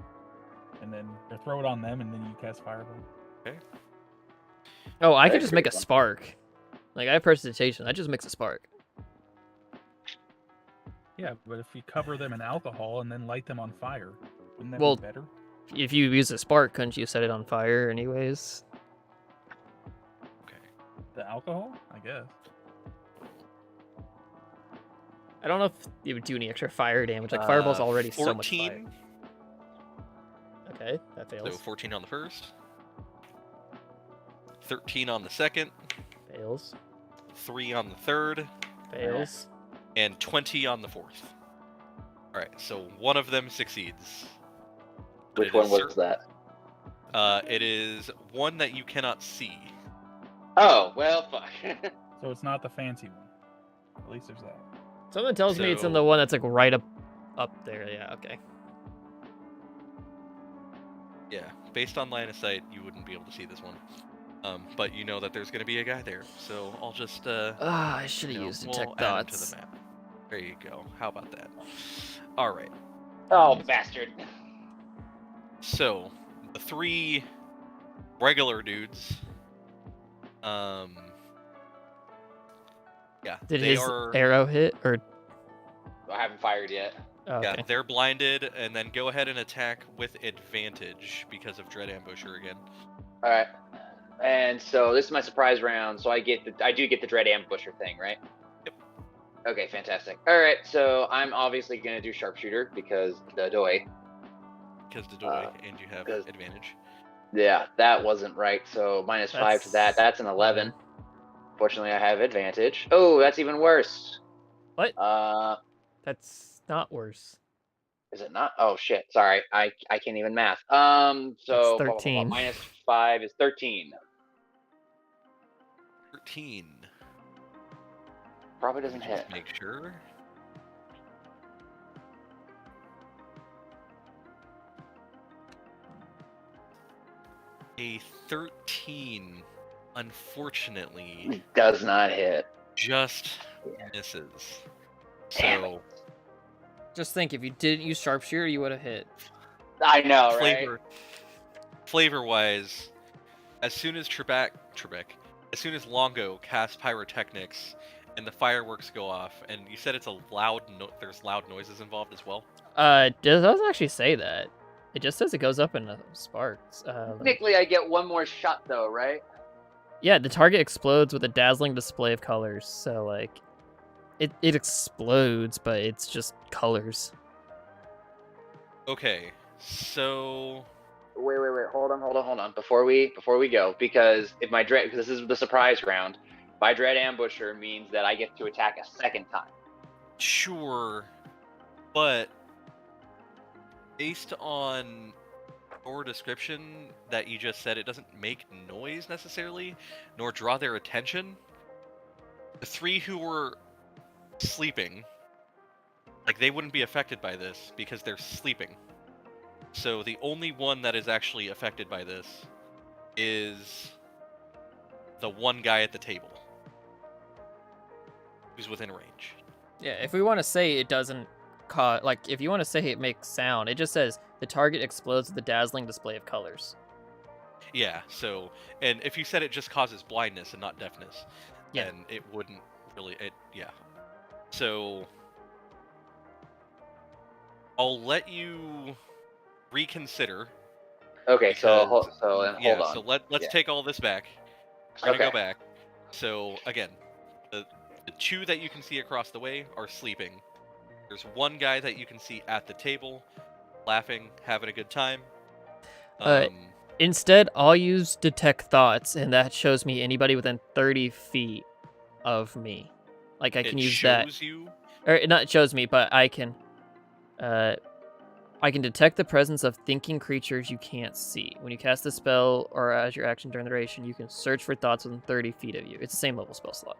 and then or throw it on them, and then you cast fireball. Okay. Oh, I could That's just make a pretty fun. spark. Like, I have prestidigitation. That just makes a spark. Yeah, but if you cover them in alcohol and then light them on fire, wouldn't that Well, be better? If you use a spark, couldn't you set it on fire anyways? Okay. The alcohol, I guess. I don't know if it would do any extra fire damage. Like, fireball's already 14, so much fire. Okay, that So fails. 14 on the first. 13 on the second. Fails. 3 on the third. Fails. And 20 on the fourth. Alright, so one of them succeeds. But Which it one is was that? It is one that you cannot see. Oh, well, fuck. So it's not the fancy one. At least there's that. Someone tells me it's in So- the one that's like right up there. Yeah, okay. Yeah, based on line of sight, you wouldn't be able to see this one. But you know that there's going to be a guy there, so I'll just I should have you know, used we'll detect add him to thoughts. the map. There you go. How about that? All right. Oh, bastard. So the 3 regular dudes. Yeah, Did they his are. arrow hit or? I haven't fired yet. Oh, okay. Yeah, they're blinded, and then go ahead and attack with advantage because of Dread Ambusher again. All right. And so this is my surprise round. So I do get the Dread Ambusher thing, right? Yep. Okay, fantastic. All right, so I'm obviously gonna do Sharpshooter because the doy. Because the doy, and you have 'cause- advantage. Yeah, that wasn't right. So -5 to that. That's an 11. Fortunately, I have advantage. Oh, that's even worse. What? Is That's not worse. it not? Oh shit. Sorry, I can't even math. So That's 13. -5 is 13. 13. Probably doesn't Let me just hit. make sure. A 13, unfortunately, Does not hit. just Yeah. misses. Damn So Just think, if you didn't use sharpshooter, you would have hit. I know, right? flavor-wise, as soon as as soon as Longo casts pyrotechnics and the fireworks go off, and you said it's a there's loud noises involved as well. It doesn't actually say that. It just says it goes up in sparks. Technically, I get one more shot though, right? Yeah, the target explodes with a dazzling display of colors. So like, it explodes, but it's just colors. Okay, so Wait. Hold on. Before we go, because if my dread, because this is the surprise round, my Dread Ambusher means that I get to attack a second time. sure, but based on your description that you just said, it doesn't make noise necessarily, nor draw their attention. The 3 who were sleeping, like, they wouldn't be affected by this because they're sleeping. So the only one that is actually affected by this is the one guy at the table who's within range. Yeah, if we want to say it doesn't cause, like, if you want to say it makes sound, it just says the target explodes with a dazzling display of colors. Yeah, so, and if you said it just causes blindness and not deafness, Yeah. then it wouldn't really, yeah. So, I'll let you reconsider. Okay, so hold because- on. So let's Yeah. take all this back. We're gonna Okay. go back. So again, the 2 that you can see across the way are sleeping. There's one guy that you can see at the table, laughing, having a good time. Instead, I'll use detect thoughts, and that shows me anybody within 30 feet of me. Like, I can use that. shows you. Or not shows me, but I can detect the presence of thinking creatures you can't see. When you cast a spell or as your action during the duration, you can search for thoughts within 30 feet of you. It's the same level spell slot.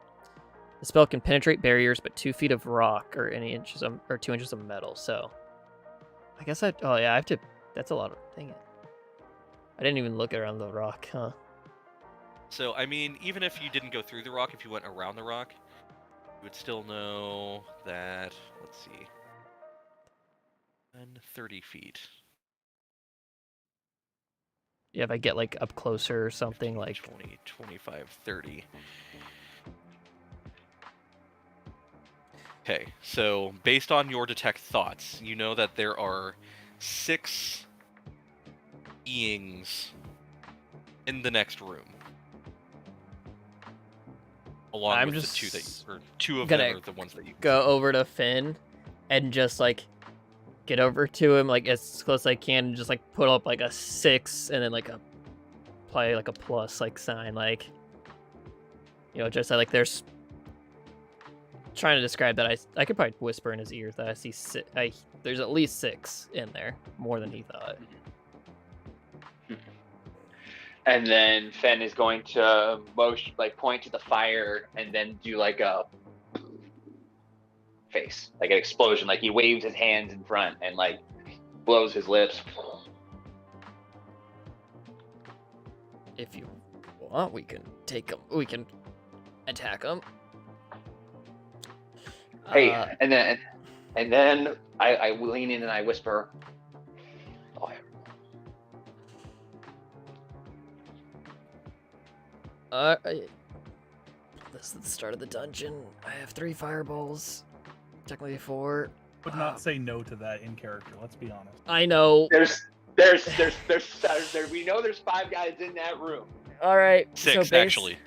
The spell can penetrate barriers, but 2 feet of rock or 2 inches of metal. So, I guess I have to. That's a lot of. Dang it! I didn't even look around the rock, huh? So, I mean, even if you didn't go through the rock, if you went around the rock, you would still know that, let's see, 30 feet. Yeah, if I get like up closer or something 15, like 20, 25, 30. Okay, so based on your detect thoughts, you know that there are 6 beings in the next room. Along I'm with the just 2 that or 2 of gonna them are the ones that you go over to Finn and just like get over to him like as close as I can and just like put up like a 6 and then like a play like a plus like sign, like, you know, just like trying to describe that I could probably whisper in his ears that I see there's at least 6 in there, more than he thought. And then Fen is going to point to the fire and then do like a face, like an explosion. Like he waves his hands in front and like blows his lips. If you want, we can take him. We can attack him. Hey, and then I lean in and I whisper, this is the start of the dungeon. I have 3 fireballs. Technically 4. Would not say no to that in character. Let's be honest. I know. There's we know there's 5 guys in that room. All right. 6 actually.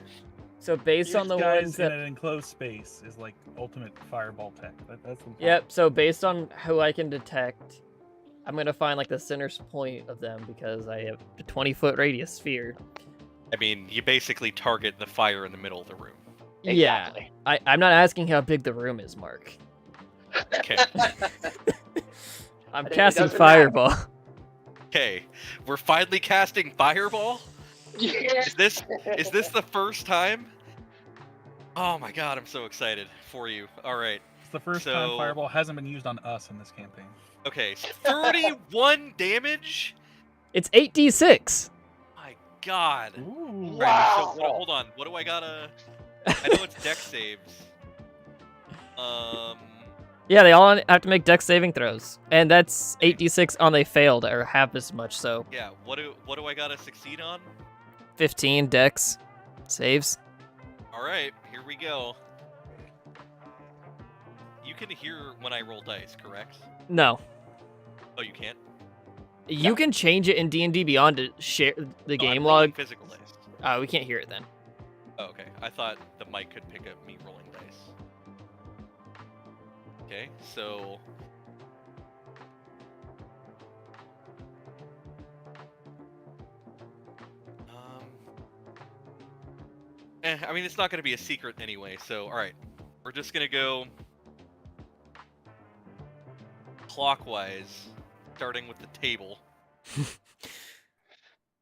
So based on the guys ones in that an enclosed space is like ultimate fireball tech. That's the Yep, so based on who I can detect, I'm going to find like the center point of them because I have a 20-foot radius sphere. I mean, you basically target the fire in the middle of the room. Exactly. Yeah, I'm not asking how big the room is, Mark. Okay. I'm casting fireball. Okay, we're finally casting fireball? Yeah. Is this the first time? Oh my god, I'm so excited for you. All right. It's the first time fireball hasn't been used on us in this campaign. Okay, so 31 damage? It's 8d6. My god. Ooh. Wow. So, hold on. What do I gotta... I know it's dex saves. Yeah, they all have to make dex saving throws. And that's 8d6 on they failed or half as much, so... Yeah, what do I gotta succeed on? 15 dex saves. Alright, here we go. You can hear when I roll dice, correct? No. Oh, you can't? You can change it in D&D Beyond to share the game I'm rolling log. Physical dice. We can't hear it then. Oh, okay. I thought the mic could pick up me rolling dice. Okay, so... I mean, it's not going to be a secret anyway, so alright. We're just going to go clockwise, starting with the table.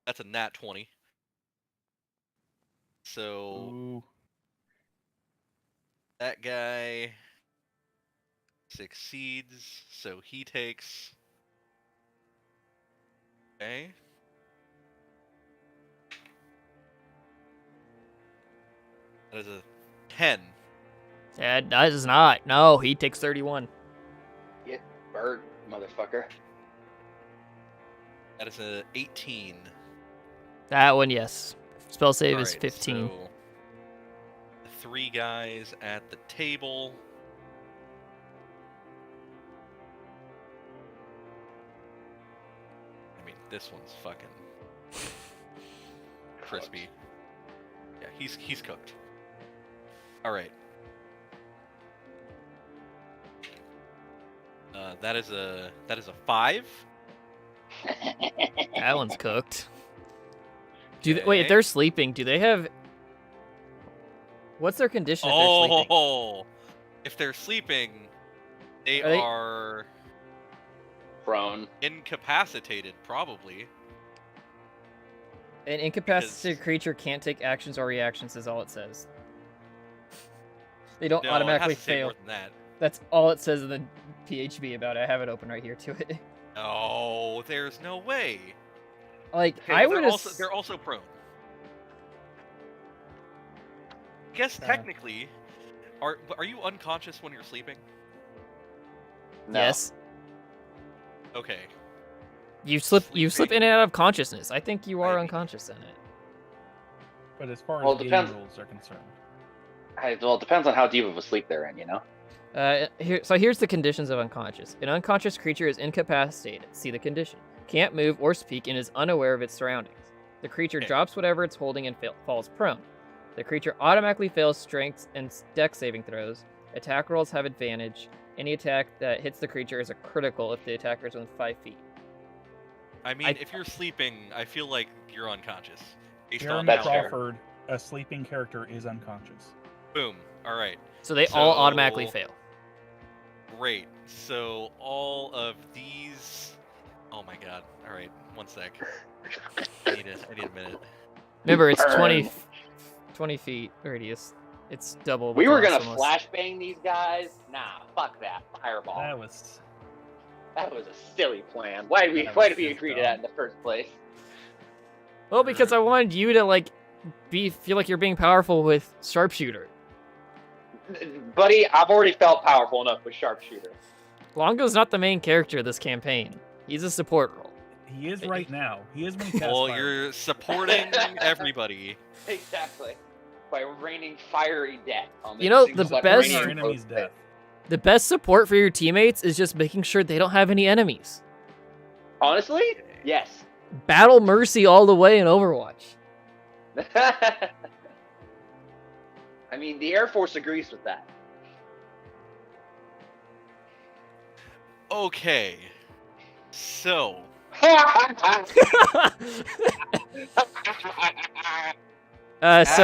That's a nat 20. So... Ooh. That guy succeeds, so he takes... Okay. That is a 10. Yeah, it does not. No, he takes 31. Get bird, motherfucker. That is a 18. That one, yes. Spell save is Alright, 15. So 3 guys at the table. I mean, this one's fucking crispy. Yeah, he's cooked. All right. That is a 5. That one's cooked. Wait, if they're sleeping, do they have... What's their condition if they're sleeping? Oh, if they're sleeping, they are prone, incapacitated, probably. An incapacitated creature can't take actions or reactions is all it says. They don't automatically it has to say fail. more than that. That's all it says in the PHB about it. I have it open right here to it. No, there's no way. Like, Okay, I would they're also prone. guess technically, are you unconscious when you're sleeping? No. Yes. Okay. You slip in and out of consciousnness. I think you are unconscious in it. But as far Well, as it game depends. rules are concerned, Well, it depends on how deep of a sleep they're in, you know? Here's the conditions of unconscious. An unconscious creature is incapacitated. See the condition. Can't move or speak and is unaware of its surroundings. The creature drops whatever it's holding and falls prone. The creature automatically fails strength and dex saving throws. Attack rolls have advantage. Any attack that hits the creature is a critical if the attacker is within 5 feet. I mean, if you're sleeping, I feel like you're unconscious. Jeremy Crawford, a sleeping character, is unconscious. Boom. All right. So they all automatically fail. Great. So all of these. Oh my god. All right. 1 sec. I need a minute. Remember, it's 20 feet radius. It's double. We were gonna flashbang these guys. Nah, fuck that. Fireball. That was a silly plan. Why did we agree to that in the first place? Well, because I wanted you to feel like you're being powerful with sharpshooter. Buddy, I've already felt powerful enough with sharpshooter. Longo's not the main character of this campaign. He's a support role. He is right now. He is when he casts Well, fire. you're supporting everybody. Exactly. By raining fiery death on the our enemy's death. The best support for your teammates is just making sure they don't have any enemies. Honestly, yes. Battle Mercy all the way in Overwatch. I mean, the Air Force agrees with that. Okay. So. So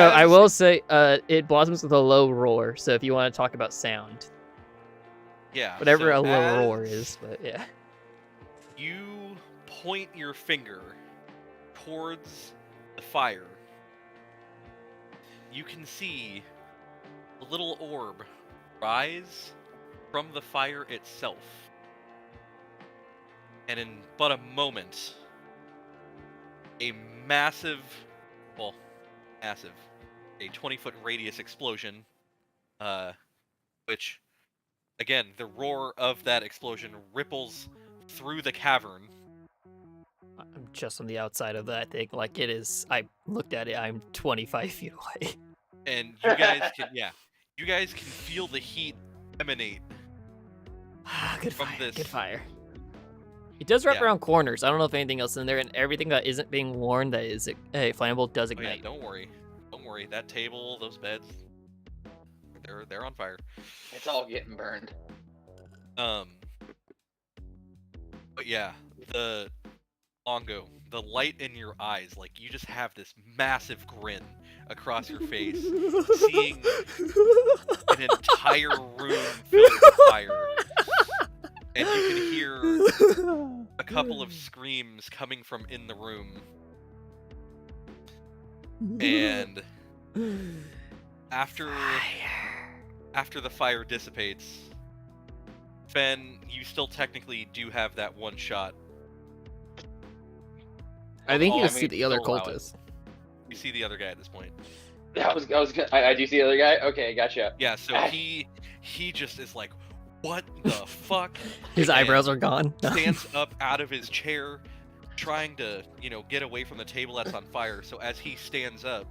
I will say, it blossoms with a low roar. So if you want to talk about sound, yeah, whatever so a low roar is, but yeah. You point your finger towards the fire. You can see a little orb rise from the fire itself. And in but a moment, a massive, a 20-foot radius explosion, which, again, the roar of that explosion ripples through the cavern. I'm just on the outside of that thing. Like it is, I looked at it, I'm 25 feet away. And you guys you guys can feel the heat emanate Good from fire, this. good fire. It does wrap around corners. I don't know if anything else is in there, and everything that isn't being worn that is flammable does ignite. Yeah, don't worry. That table, those beds, they're on fire. It's all getting burned. But yeah, the Longo, the light in your eyes, like you just have this massive grin across your face, seeing an entire room filled with fire. And you can hear a couple of screams coming from in the room. And after the fire dissipates, Fen, you still technically do have that one shot. I think you see the other cultist. You see the other guy at this point. Yeah, I do see the other guy. Okay, gotcha. Yeah, so he just is like, what the fuck? His eyebrows are gone. Stands up out of his chair, trying to, get away from the table that's on fire. So as he stands up,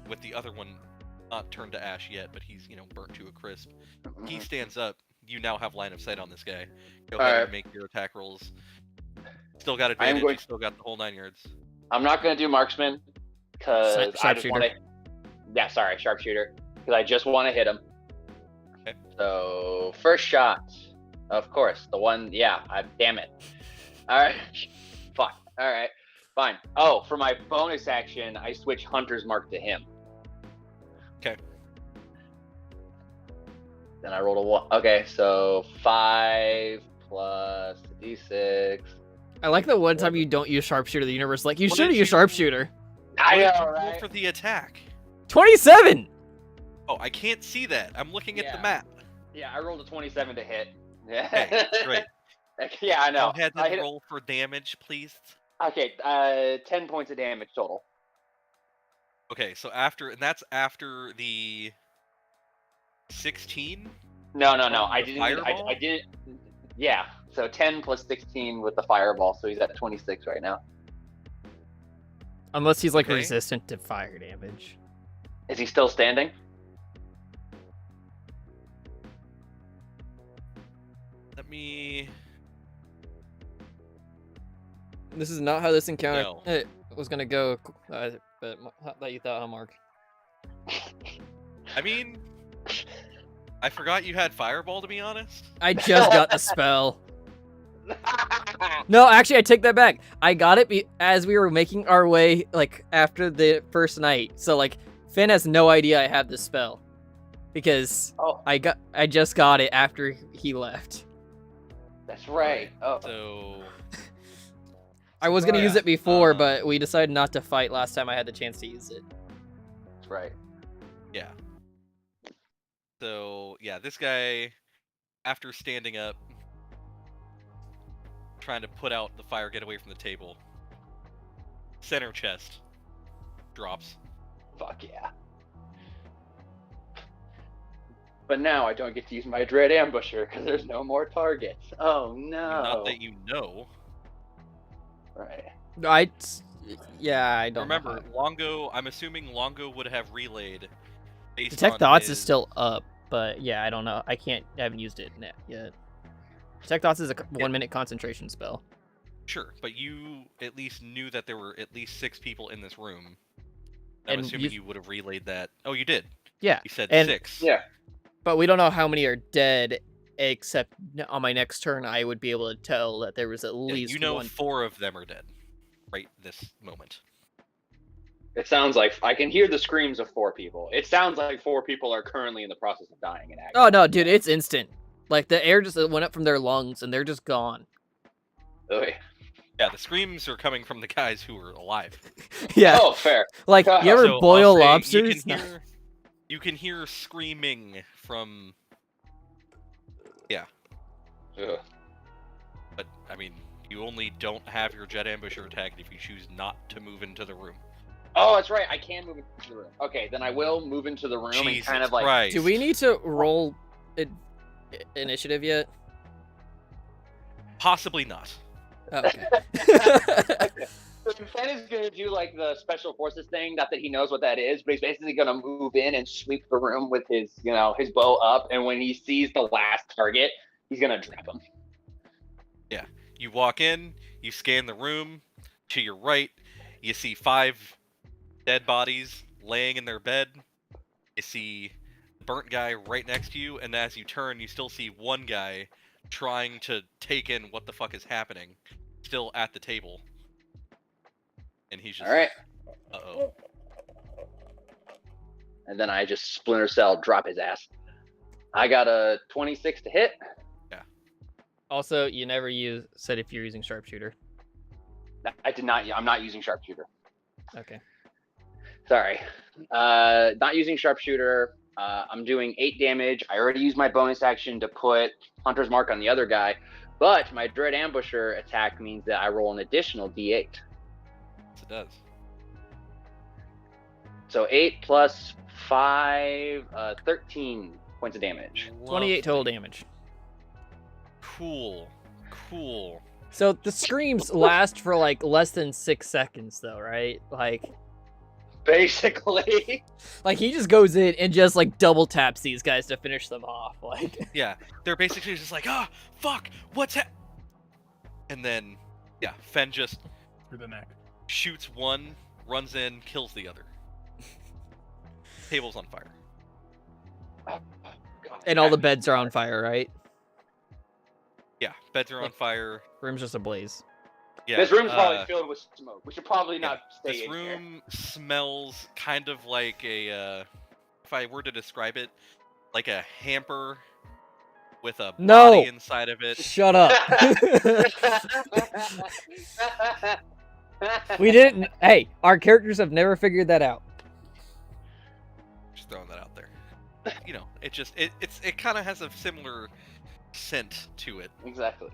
with the other one not turned to ash yet, but he's, burnt to a crisp. He stands up. You now have line of sight on this guy. Go ahead and make your attack rolls. Still got advantage. You still got the whole 9 yards. I'm not going to do marksman because I just want to. Yeah, sorry, sharpshooter, because I just want to hit him. Okay. So first shot, of course, the one. Yeah, damn it. All right, fuck. All right, fine. Oh, for my bonus action, I switch Hunter's Mark to him. Okay. Then I rolled a 1. Okay, so 5 plus D6. I like the one time you don't use sharpshooter. The universe is like, you should use sharpshooter. I know, roll right? for the attack. 27. Oh, I can't see that. I'm looking at the map. Yeah, I rolled a 27 to hit. Okay, great. Yeah, I know. Go ahead and roll for damage, please. Okay, 10 points of damage total. Okay, so that's after the 16. No. From I the didn't. fireball? I didn't. Yeah. So 10 plus 16 with the fireball, so he's at 26 right now. Unless he's like Okay. resistant to fire damage. Is he still standing? Let me. This is not how this encounter No. was gonna go, but that you thought, huh, Mark? I mean, I forgot you had fireball. To be honest. I just got the spell. No, actually, I take that back. I got it as we were making our way, like, after the first night. So, like, Finn has no idea I have this spell. Because I just got it after he left. That's right. Oh. So. I was gonna use it before, Yeah. but we decided not to fight last time I had the chance to use it. That's right. Yeah. So yeah, this guy, after standing up, trying to put out the fire, get away from the table. Center chest drops. Fuck yeah. But now I don't get to use my Dread Ambusher because there's no more targets. Oh no. Not that you know. Right. I don't Remember, Longo. I'm assuming Longo would have relayed. Based Detect on Thoughts his... is still up, but yeah, I don't know. I haven't used it yet. Detect Thoughts is a 1 minute concentration spell. Sure, but you at least knew that there were at least 6 people in this room. I'm And assuming you would have relayed that. Oh, you did. Yeah. You said and 6. Yeah. But we don't know how many are dead, except on my next turn, I would be able to tell that there was at Yeah, least you know one. 4 of them are dead. Right this moment. It sounds like I can hear the screams of 4 people. It sounds like 4 people are currently in the process of dying in agony. Oh no, dude, it's instant. Like the air just went up from their lungs and they're just gone. Okay. Yeah, the screams are coming from the guys who are alive. Yeah. Oh, fair. Like you ever So, I'll boil say lobsters? You can hear screaming from. Yeah. Ugh. But I mean, you only don't have your jet ambusher attack if you choose not to move into the room. Oh, that's right. I can move into the room. Okay, then I will move into the room and Jesus kind of like. Christ. Do we need to roll initiative yet? Possibly not. Oh, okay. So Fenn is gonna do like the special forces thing. Not that he knows what that is, but he's basically gonna move in and sweep the room with his, his bow up. And when he sees the last target, he's gonna drop him. Yeah. You walk in, you scan the room. To your right, you see 5 dead bodies laying in their bed. You see the burnt guy right next to you, and as you turn, you still see one guy trying to take in what the fuck is happening, still at the table. And he's just All right. uh-oh. And then I just Splinter Cell drop his ass. I got a 26 to hit. Also, you never said if you're using sharpshooter. I did not. I'm not using sharpshooter. Okay. Sorry. Not using sharpshooter. I'm doing 8 damage. I already used my bonus action to put Hunter's Mark on the other guy, but my Dread Ambusher attack means that I roll an additional D8. Yes, it does. So 8 plus 5, 13 points of damage. 28 total Lovely. damage. Cool. So the screams last for like less than 6 seconds, though, right? Like Basically. he just goes in and just like double taps these guys to finish them off. Like Yeah, they're basically just like, fuck, and then, yeah, Fen just Through the neck. shoots one, runs in, kills the other. Table's on fire. Oh, God. and all the beds are on fire, right? Yeah, beds are on fire. Room's just ablaze. Yeah, This room's probably filled with smoke. We should probably not stay this in here. room smells kind of like a, if I were to describe it, like a hamper with a body inside of it. Shut up. We didn't. Hey, our characters have never figured that out. Just throwing that out there. It just it kind of has a similar scent to it. Exactly.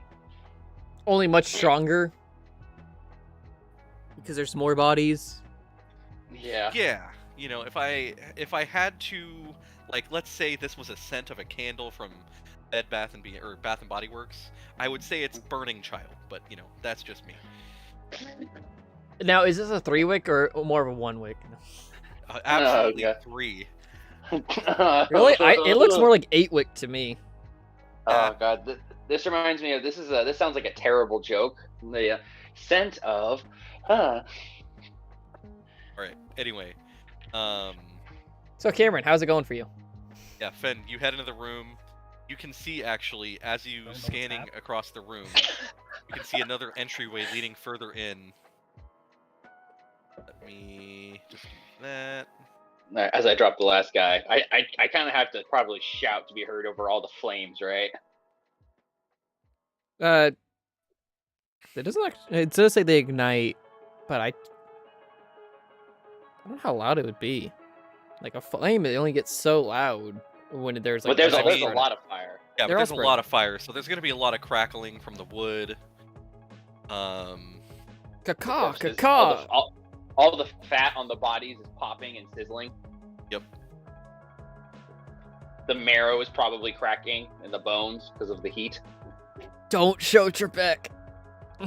Only much stronger. Because there's more bodies. Yeah. Yeah, you know, if I had to, like, let's say this was a scent of a candle from Bed Bath or Bath and Body Works, I would say it's Burning Child, but you know, that's just me. Now, is this a 3-wick or more of a 1-wick? Absolutely yeah. 3. Really? It looks more like 8-wick to me. Oh god, this reminds me of this sounds like a terrible joke. The scent of. All right. Anyway, So Cameron, how's it going for you? yeah, Fen, you head into the room. You can see actually as you scanning across the room, you can see another entryway leading further in. Let me just do that. As I drop the last guy, I kind of have to probably shout to be heard over all the flames, right? It doesn't actually. It does say they ignite, but I don't know how loud it would be. Like a flame, it only gets so loud when there's like. But there's a lot of fire. Yeah, but there's a lot of fire, so there's gonna be a lot of crackling from the wood. Caw. All the fat on the bodies is popping and sizzling. Yep. The marrow is probably cracking in the bones because of the heat. Don't show Trebek. No,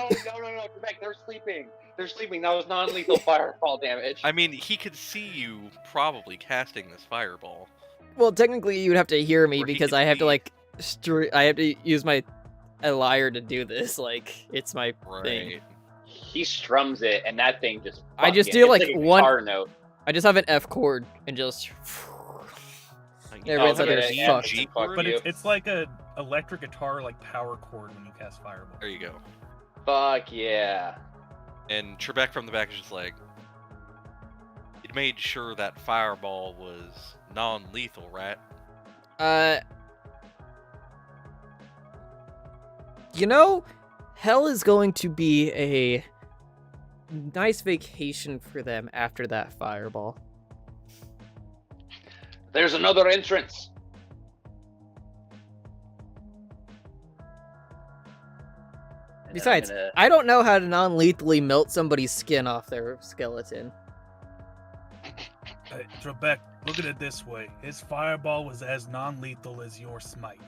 Trebek, they're sleeping. They're sleeping. That was non-lethal fireball damage. I mean, he could see you probably casting this fireball. Well, technically, you would have to hear me Or he because could I have to see. I have to use my lyre to do this. Like it's my thing. Right. He strums it, and that thing just. I just fucking- do it's like a one guitar note. I just have an F chord and just. Everyone's look like, at they're it, yeah, fucked. G fuck chord? But you. it's like a electric guitar like power chord when you cast fireball. There you go. Fuck yeah. And Trebek from the back is just like, it made sure that fireball was non-lethal, right? You know, hell is going to be a nice vacation for them after that fireball. There's another entrance. And Besides, I'm gonna- I don't know how to non-lethally melt somebody's skin off their skeleton. Hey, Trebek, look at it this way. His fireball was as non-lethal as your smite.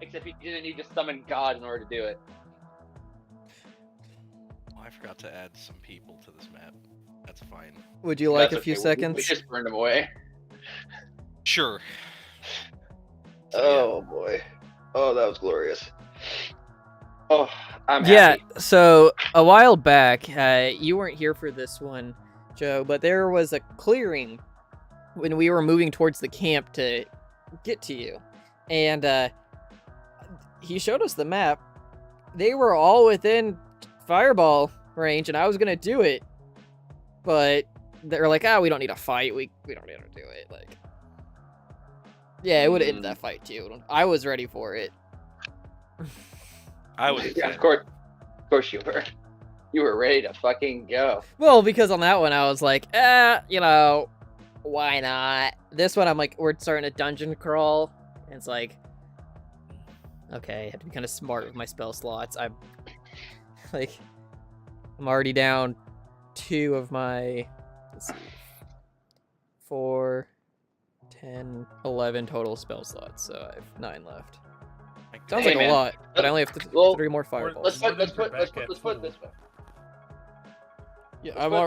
Except you didn't need to summon God in order to do it. Oh, I forgot to add some people to this map. That's fine. Would you like That's a few okay. seconds? We just burned him away. Sure. Oh boy. Oh, that was glorious. Oh, I'm Yeah, happy. so a while back, you weren't here for this one, Joe, but there was a clearing when we were moving towards the camp to get to you. And he showed us the map. They were all within fireball range, and I was going to do it. But they're like, we don't need a fight. We don't need to do it. Like, yeah, it would have ended that fight, too. I was ready for it. I was. Yeah, of course you were. You were ready to fucking go. Well, because on that one, I was like, why not? This one, I'm like, we're starting a dungeon crawl. And it's like, okay, I have to be kind of smart with my spell slots. I'm already down 2 of my, let's see, 4, 10, 11 total spell slots. So I have 9 left. Sounds like man. a lot, but I only have 3 more fireballs. Let's put it this way. Yeah, Let's put it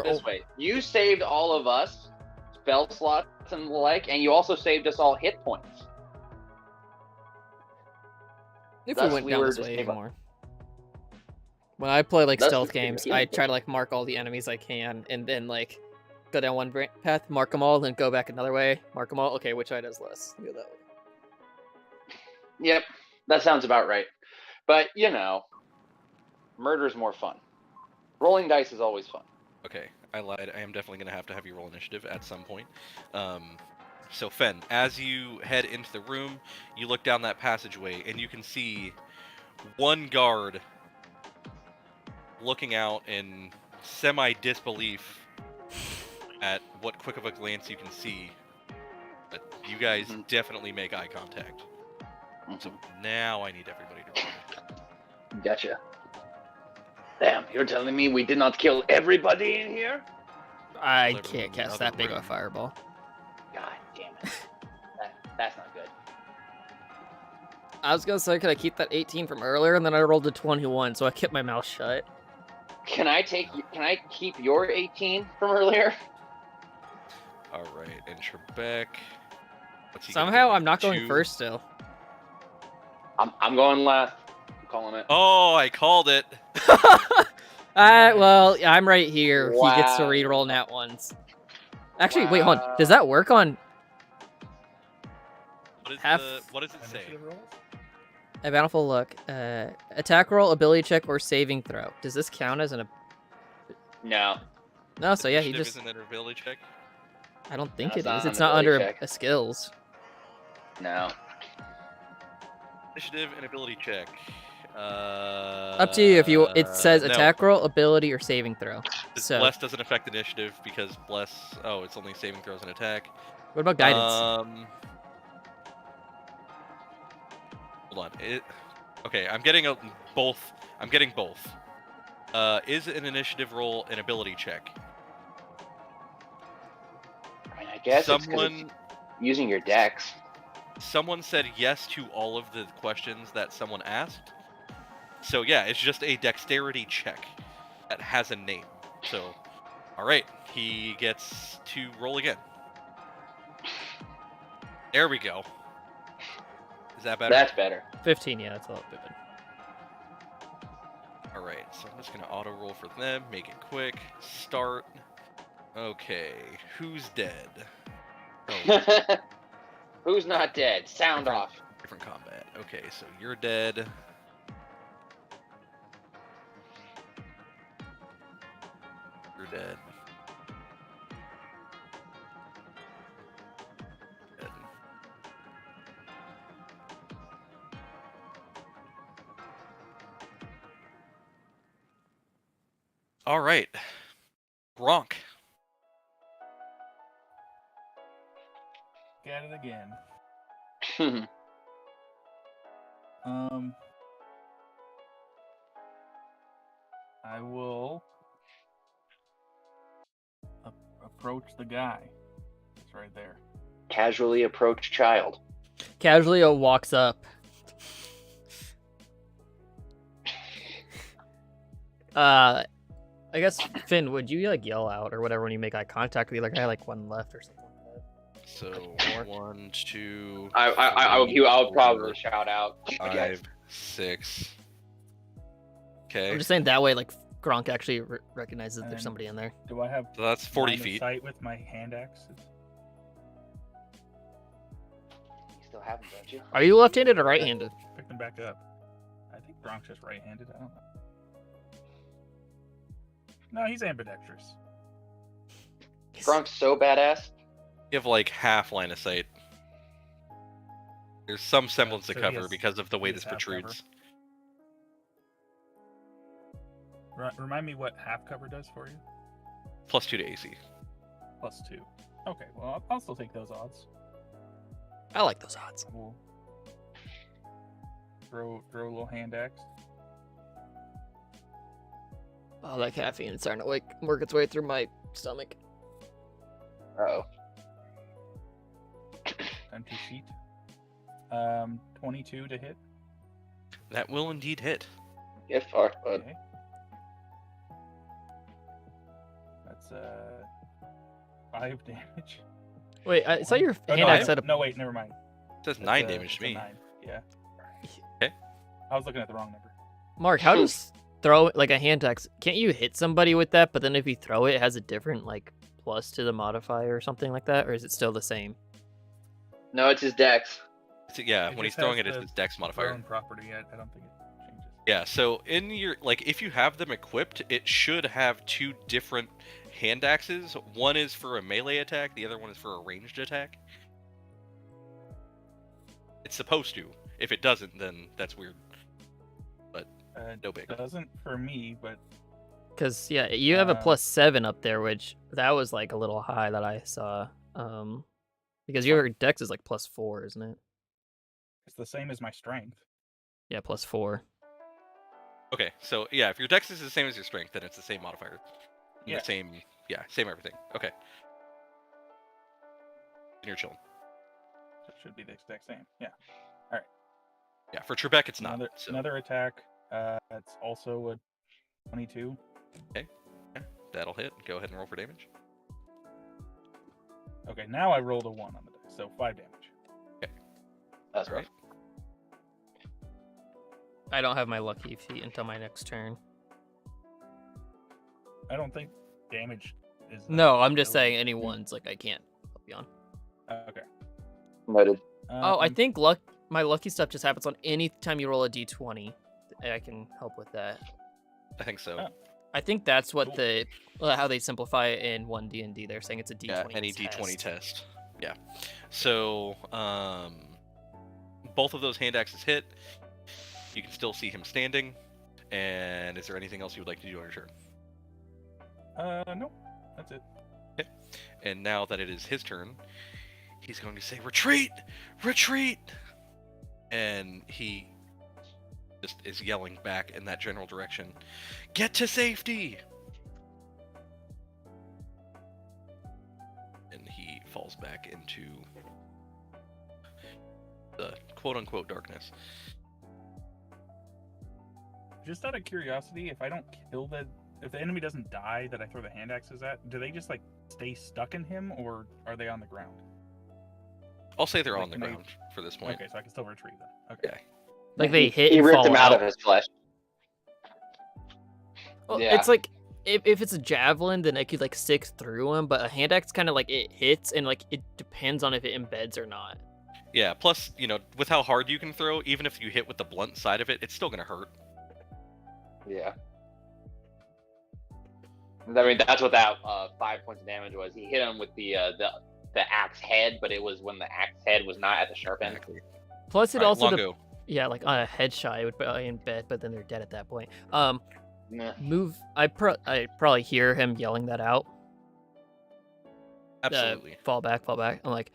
this way. You saved all of us spell slots and the like, and you also saved us all hit points. If Thus, we went we down were this just way able- more. When I play like Thus, stealth we were games, able I to- try to like mark all the enemies I can, and then like go down one path, mark them all, then go back another way, mark them all. Okay, which side does less? Go that way. Yep, that sounds about right. But you know, murder's more fun. Rolling dice is always fun. Okay, I lied. I am definitely going to have you roll initiative at some point. So, Fen, as you head into the room, you look down that passageway, and you can see one guard looking out in semi-disbelief at what quick of a glance you can see. But you guys definitely make eye contact. So now I need everybody Gotcha. Damn, you're telling me we did not kill everybody in here? I Literally can't the cast other that big of a room. fireball. God damn it. That's not good. I was gonna say, could I keep that 18 from earlier, and then I rolled a 21, so I kept my mouth shut. Can I keep your 18 from earlier? All right, and Trebek. What's he gonna Somehow, give me? I'm not going 2? first still. I'm going last. I'm calling it. Oh, I called it. Well, I'm right here. He gets to Wow. re-roll nat ones. Actually, wait, hold on. Does that work on half? What does it say? Initiative rolls? A bountiful look. Attack roll, ability check, or saving throw. Does this count as an? No. No. So yeah, he Initiative just. isn't an ability check. I don't think No, it it's not is. an It's not ability under check. a skills. No. Initiative and ability check. Up to you if you. It says no. attack roll, ability, or saving throw. So Bless doesn't affect initiative because Bless. Oh, it's only saving throws and attack. what about guidance? Hold on. Okay, I'm getting both. I'm getting both. Is an initiative roll an ability check? I mean, I guess it's 'cause it's using your dex. Someone said yes to all of the questions that someone asked. So yeah, it's just a dexterity check that has a name. So, all right, he gets to roll again. There we go. Is that better? That's better. 15. Yeah, that's a lot better. All right, so I'm just gonna auto roll for them. Make it quick. Start. Okay, who's dead? Oh, Who's not dead? Sound off. different combat. Okay, so you're dead. You're dead. Dead. All right, Gronk. Get it again. That's I will approach the guy. It's right there. Casually approach child. Casually walks up. I guess Finn, would you like yell out or whatever when you make eye contact with the other guy, like one left or something like that? So 1, 2. I would 4, probably shout out. 5, 6. Okay, I'm just saying that way, like Gronk actually recognizes that And there's somebody in there. Do I have so that's 40 line of feet. sight with my hand axes? You still have them, don't you? Are you left-handed or right-handed? Pick them back up. I think Gronk's just right-handed. I don't know. No, he's ambidextrous. Gronk's so badass. You have like half line of sight. There's some semblance so of he cover has- because of the way he this has half cover. protrudes. Remind me what half cover does for you? +2 to AC. +2. Okay, well, I'll still take those odds. I like those odds. We'll throw a little hand axe. Oh, that caffeine is starting to work its way through my stomach. Oh. 10 feet. 22 to hit. That will indeed hit. Get fucked, bud. Okay. That's 5 damage. Wait, I saw your Oh, hand no, axe set up. no, wait, never mind. It says That's 9 damage it's to me. 9. Yeah. Okay. I was looking at the wrong number. Mark, how does throw like a hand axe? Can't you hit somebody with that? But then if you throw it, it has a different like plus to the modifier or something like that, or is it still the same? No, it's his dex. So, yeah, It when he's just throwing has it, it's the his dex modifier. Thrown property. I don't think it changes. Yeah, so in your if you have them equipped, it should have 2 different hand axes. One is for a melee attack, the other one is for a ranged attack. It's supposed to. If it doesn't, then that's weird. But no big. Doesn't for me, but Because yeah, you have a +7 up there, which that was like a little high that I saw. Because your dex is like +4, isn't it? it's the same as my strength. Yeah, +4. Okay, so yeah, if your dex is the same as your strength, then it's the same modifier. And Yeah. the same, same everything. Okay. And you're chilling. So it should be the exact same. Yeah. Yeah, for Trebek, it's not. Another So. another attack. It's also a 22. Okay. Yeah, that'll hit. Go ahead and roll for damage. Okay, now I rolled a 1 on the dice, so 5 damage. Okay. That's All right. I don't have my lucky feat until my next turn. I don't think damage is. No, I'm just ability. saying anyone's like I can't help you on. Okay. Noted. Oh, I think my lucky stuff just happens on any time you roll a d20. I can help with that. I think so. Oh. I think that's what Cool. how they simplify it in 1D&D. They're saying it's a d20 Yeah, any d20 test. Yeah. So, both of those hand axes hit. You can still see him standing. And is there anything else you would like to do on your turn? No, that's it. Okay. And now that it is his turn, he's going to say, "Retreat! Retreat!" And he just is yelling back in that general direction, "Get to safety!" And he falls back into the quote-unquote darkness. Just out of curiosity, if I don't kill if the enemy doesn't die that I throw the hand axes at, do they just like stay stuck in him, or are they on the ground? I'll say they're Like, on the can I- ground for this point. Okay, so I can still retrieve them. Okay. Yeah. Like they hit He and ripped fall him out out. of his flesh. Well, Yeah. it's like if it's a javelin, then it could like stick through him. But a hand axe kind of like it hits, and like it depends on if it embeds or not. Yeah, plus, with how hard you can throw, even if you hit with the blunt side of it, it's still going to hurt. Yeah. I mean, that's what that 5 points of damage was. He hit him with the axe head, but it was when the axe head was not at the sharp end. Exactly. Plus, it Alright, also Longo. yeah, like on a headshot, it would probably embed, but then they're dead at that point. Nah. Move. I probably hear him yelling that out. Absolutely. Fall back, fall back. I'm like,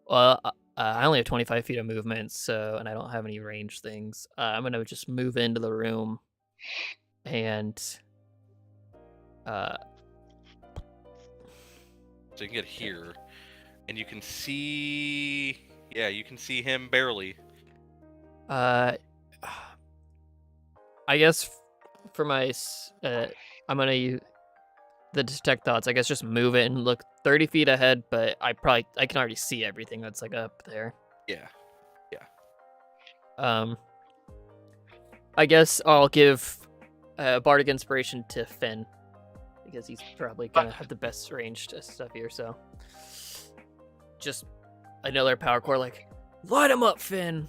well, I only have 25 feet of movement, and I don't have any range things. I'm gonna just move into the room, and So you can get here, and you can see... Yeah, you can see him barely. I guess for my I'm gonna use the detect thoughts. I guess just move it and look 30 feet ahead, but I can already see everything that's like up there. Yeah. I guess I'll give Bardic Inspiration to Finn because he's probably gonna have the best ranged stuff here. So just another power core, like light him up, Finn.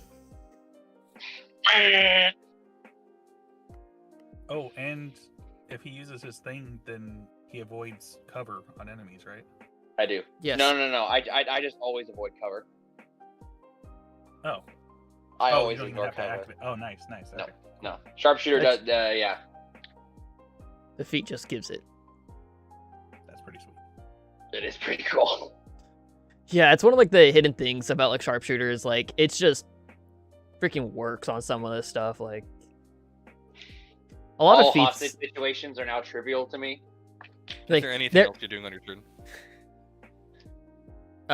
Oh, and if he uses his thing, then he avoids cover on enemies, right? I do. Yes. No. I just always avoid cover. Oh. I Oh, always you don't even ignore have to cover. activate. Oh, nice. No. Okay. No. Sharpshooter does. Yeah. The feat just gives it. That's pretty sweet. It is pretty cool. Yeah, it's one of like the hidden things about like sharpshooters. Like it's just freaking works on some of this stuff. Like a lot All of feats. hostage situations are now trivial to me. Like, Is there anything they're- else you're doing on your turn?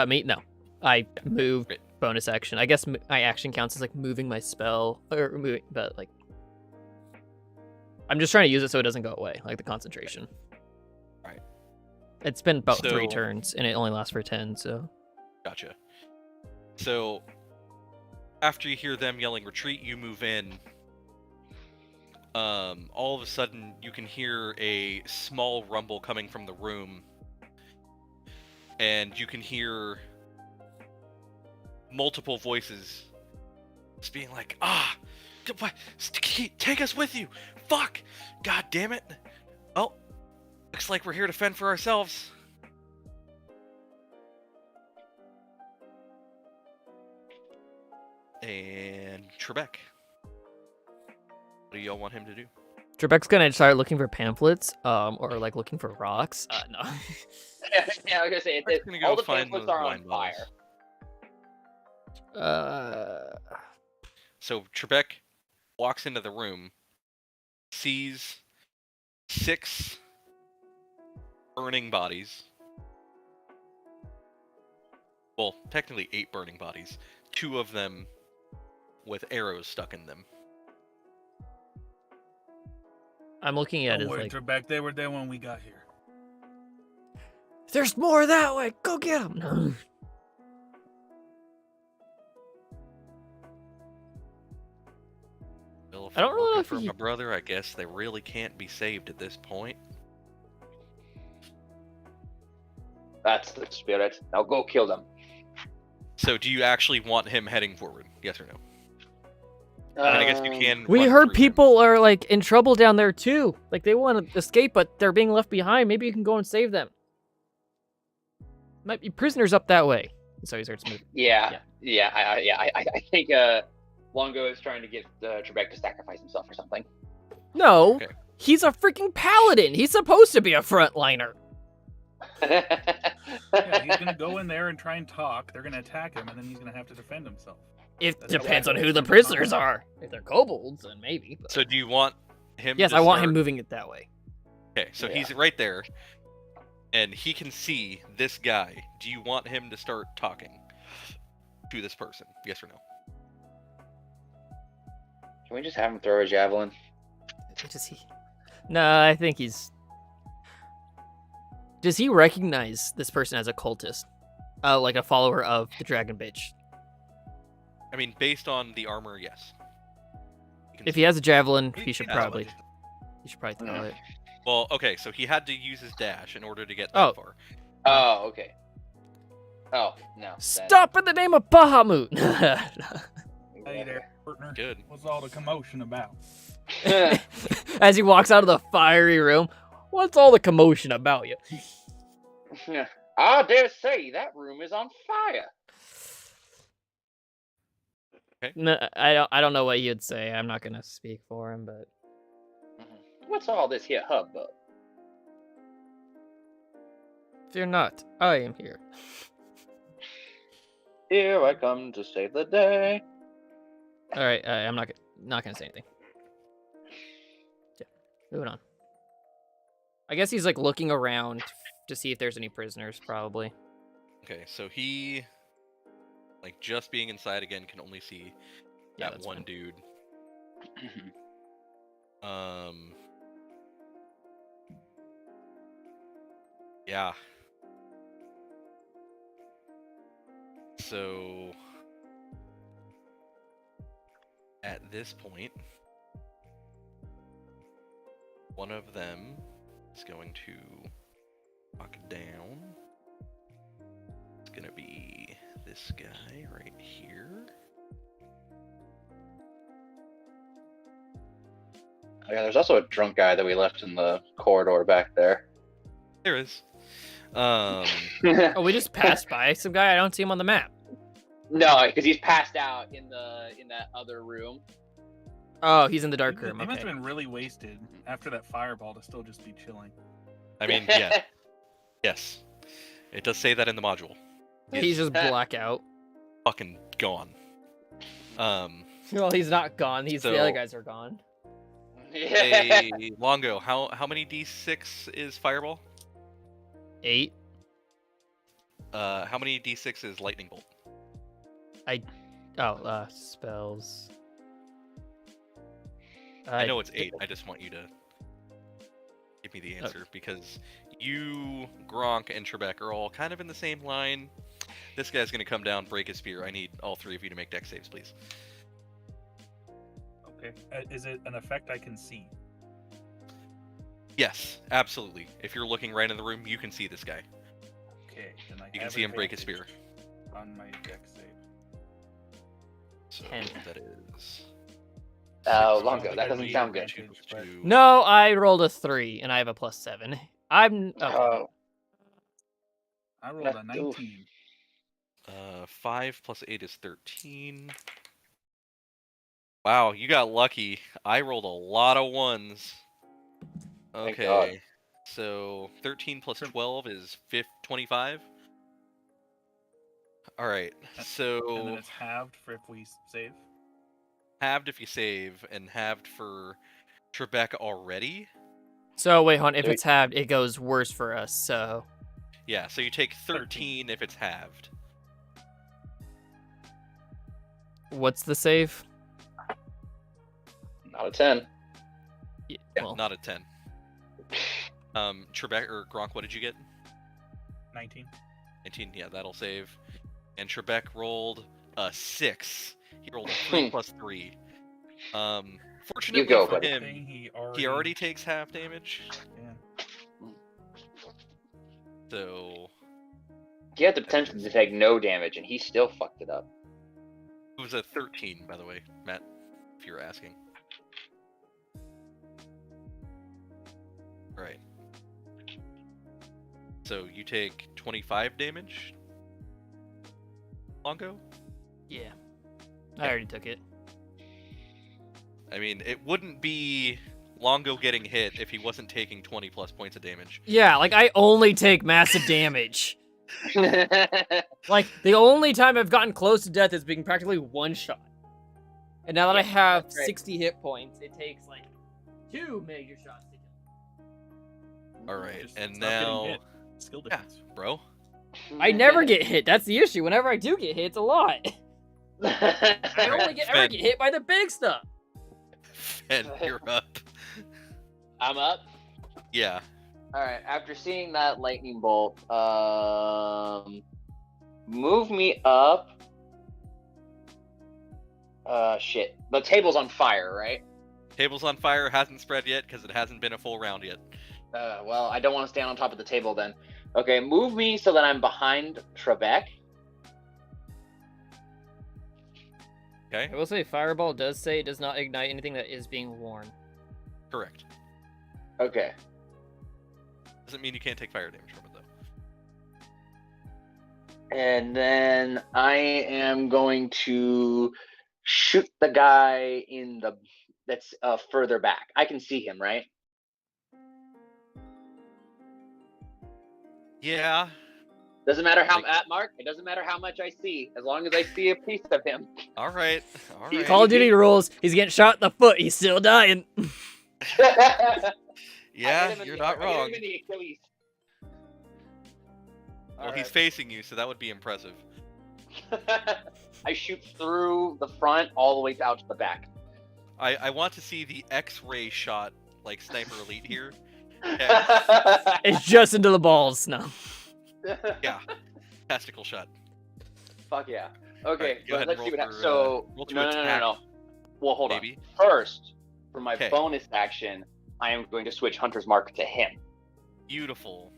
Me? No. I move Great. bonus action. I guess my action counts as like moving my spell or moving, but like I'm just trying to use it so it doesn't go away, like the concentration. Right. It's been about 3 So- turns and it only lasts for 10, so Gotcha. So, after you hear them yelling retreat, you move in. All of a sudden, you can hear a small rumble coming from the room. And you can hear multiple voices just being like, take us with you! Fuck! God damn it! Oh, looks like we're here to fend for ourselves. And Trebek. What do y'all want him to do? Trebek's gonna start looking for pamphlets, or like looking for rocks. No. Yeah, I was gonna say I'm just gonna go all the find pamphlets those are wine on bottles. fire. Uh, So Trebek walks into the room sees 6 burning bodies. Well, technically 8 burning bodies. 2 of them with arrows stuck in them. I'm looking at Don't it worry, like, Trebek, they were there when we got here. there's more that way. Go get them. Well, if I don't they're really know working if for he- my brother, I guess they really can't be saved at this point. That's the spirit. Now go kill them. So, do you actually want him heading forward? Yes or no? I mean, I guess you can. We run heard through them. people are like in trouble down there too. Like they want to escape, but they're being left behind. Maybe you can go and save them. Might be prisoners up that way. So he starts moving. Yeah. I think Longo is trying to get Trebek to sacrifice himself or something. No, Okay. he's a freaking paladin. He's supposed to be a frontliner. Yeah, he's gonna go in there and try and talk. They're gonna attack him, and then he's gonna have to defend himself. It That's depends on exactly who the what prisoners I'm are. If they're kobolds, then maybe. But... So, do you want him? yes, to I want him start- moving it that way. Okay, so Yeah. he's right there, and he can see this guy. Do you want him to start talking to this person? Yes or no? Can we just have him throw a javelin? Does he? No, I think he's. Does he recognize this person as a cultist, like a follower of the Dragon Bitch? I mean, based on the armor, yes. You can If see- he has a javelin, he He should has probably. one. He should probably throw it. Well, okay, so he had to use his dash in order to get that Oh. far. Oh, okay. Oh, no. then- Stop in the name of Bahamut! Hey there, partner. Good. What's all the commotion about? As he walks out of the fiery room, what's all the commotion about you? I dare say that room is on fire. No, I don't know what you'd say. I'm not gonna speak for him, but What's all this here hubbub? fear not, I am here. Here I come to save the day. All right, I'm not gonna say anything. Yeah, moving on. I guess he's like looking around to see if there's any prisoners, probably. Okay, so he, like, just being inside again, can only see Yeah, that that's one fine. dude. Yeah. So at this point, one of them is going to walk down. It's gonna be this guy right here. Oh, yeah, there's also a drunk guy that we left in the corridor back there. There is. Oh, we just passed by some guy. I don't see him on the map. No, because he's passed out in that other room. Oh, he's in the dark room. He must Okay. have been really wasted after that fireball to still just be chilling. I mean, yeah, yes. It does say that in the module. He's just blackout. Fucking gone. Well, he's not gone. The So- other guys are gone. Yeah. Hey, Longo, how many d6 is Fireball? 8. How many d6 is Lightning Bolt? Spells. I know it's 8. I just want you to give me the answer because you, Gronk, and Trebek are all kind of in the same line. This guy's gonna come down, break his spear. I need all 3 of you to make dex saves, please. Okay. Is it an effect I can see? Yes, absolutely. If you're looking right in the room, you can see this guy. Okay. Then I You can have see him break his advantage spear. on my dex save. So 10. that is. Oh, six, Longo, five, that doesn't eight, sound good. two, two. No, I rolled a 3 and I have a +7. I'm okay. Oh, I rolled a Oof. 19. 5 plus 8 is 13. Wow, you got lucky. I rolled a lot of ones. Thank God. Okay, so 13 plus 12 is 25. All right, And then so it's halved for if we save. halved if you save, and halved for Trebek already. So wait, hon. If it's halved, it goes worse for us. So Yeah, so you take 13 if it's halved. what's the save? Not a 10. Yeah, Yeah, well, not a 10. Trebek or Gronk, what did you get? 19. 19, yeah, that'll save. And Trebek rolled a 6. He rolled a 3 plus 3. Fortunately You go, for buddy. him, He he already takes half damage. Yeah. So He had the potential to take no damage, and he still fucked it up. it was a 13, by the way, Matt, if you're asking. Right. So you take 25 damage, Longo? yeah. I already took it. I mean, it wouldn't be Longo getting hit if he wasn't taking 20 plus points of damage. Yeah, like I only take massive damage. Like the only time I've gotten close to death is being practically one shot. And now that I have that's right. 60 hit points, it takes like 2 major shots to kill. Alright, Just and stop getting now... hit. Skill Yeah, difference. bro. I never get hit. That's the issue. Whenever I do get hit, it's a lot. I only ever get hit by the big stuff. And you're up. I'm up. Yeah. All right. After seeing that lightning bolt, move me up. Shit. The table's on fire, right? Table's on fire, hasn't spread yet because it hasn't been a full round yet. Well, I don't want to stand on top of the table then. Okay, move me so that I'm behind Trebek. Okay? I will say Fireball does say it does not ignite anything that is being worn. Correct. Okay. Doesn't mean you can't take fire damage from it, though. And then I am going to shoot the guy that's further back. I can see him, right? Yeah. Doesn't matter how Mark. It doesn't matter how much I see, as long as I see a piece of him. Alright. Alright. Call of Duty rules. He's getting shot in the foot. He's still dying. Yeah, you're not wrong. Well, he's facing you, so that would be impressive. I shoot through the front all the way out to the back. I want to see the X-ray shot, like Sniper Elite here. Okay. It's just into the balls now. Yeah. Testicle shot. Fuck yeah. Okay, Right, go ahead and let's roll see what happens. for, So, roll to no. attack, Well, hold maybe. on. First, for my Okay. bonus action, I am going to switch Hunter's Mark to him. Beautiful.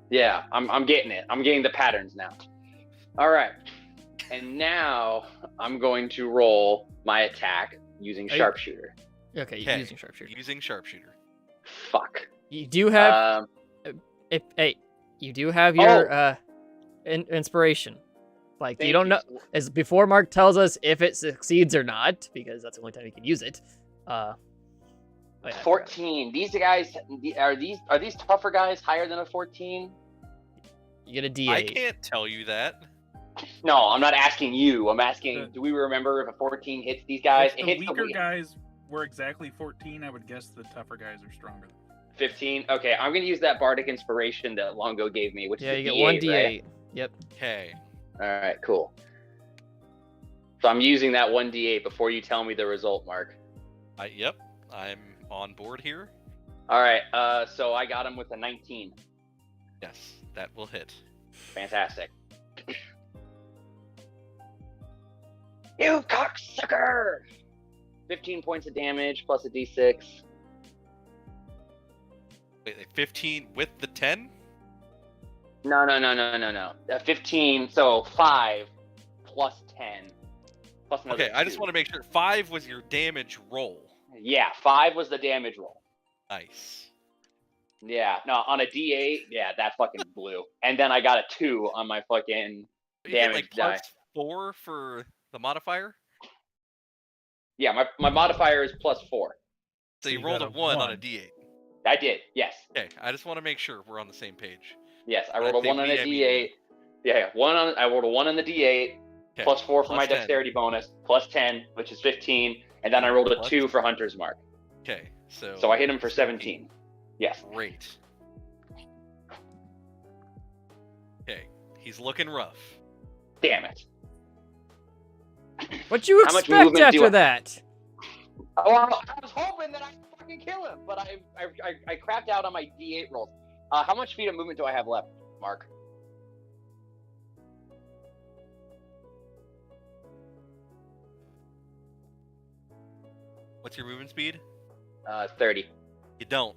Yeah, I'm getting it. I'm getting the patterns now. All right. And now I'm going to roll my attack using Are you- Sharpshooter. Okay, Okay. using sharpshooter. Using Sharpshooter. Fuck. You do have you do have your inspiration. Like Thank you don't know as before Mark tells us if it succeeds or not because that's the only time you can use it. Oh, yeah, I forgot. 14. These guys are these tougher guys higher than a 14? You get a D8. I can't tell you that. No, I'm not asking you. I'm asking, do we remember if a 14 hits these guys? If It the hits weaker the guys were exactly 14, I would guess the tougher guys are stronger. 15. Okay, I'm gonna use that bardic inspiration that Longo gave me, which Yeah, is you a get one D8, D8. right? Yep. Okay. All right, cool. So I'm using that 1d8 before you tell me the result, Mark. Yep. I'm on board here. All right, so I got him with a 19. Yes, that will hit. Fantastic. You cocksucker! 15 points of damage plus a d6. Wait, 15 with the 10? No. 15, so 5 plus 10. Plus another Okay, I just 2. want to make sure. 5 was your damage roll. Yeah, 5 was the damage roll. Nice. Yeah, no, on a d8, yeah, that fucking blew. And then I got a 2 on my fucking You get, damage like die. +4 for the modifier? Yeah, my modifier is +4. So you you rolled a got a 1 on a 1. d8. I did, yes. Okay, I just want to make sure we're on the same page. Yes, I When I rolled a say 1 on we, a I mean d8. Yeah, I rolled a 1 on the d8, Okay, +4 for my plus 10. dexterity bonus, +10, which is 15, and then I rolled a Plus- 2 for Hunter's Mark. Okay, So I hit him for 17. Yes. Great. Okay, he's looking rough. Damn it. What you How much expect movement do after I- that? Oh, I was hoping that I could fucking kill him, but I crapped out on my D8 rolls. How much feet of movement do I have left, Mark? What's your movement speed? 30. You don't.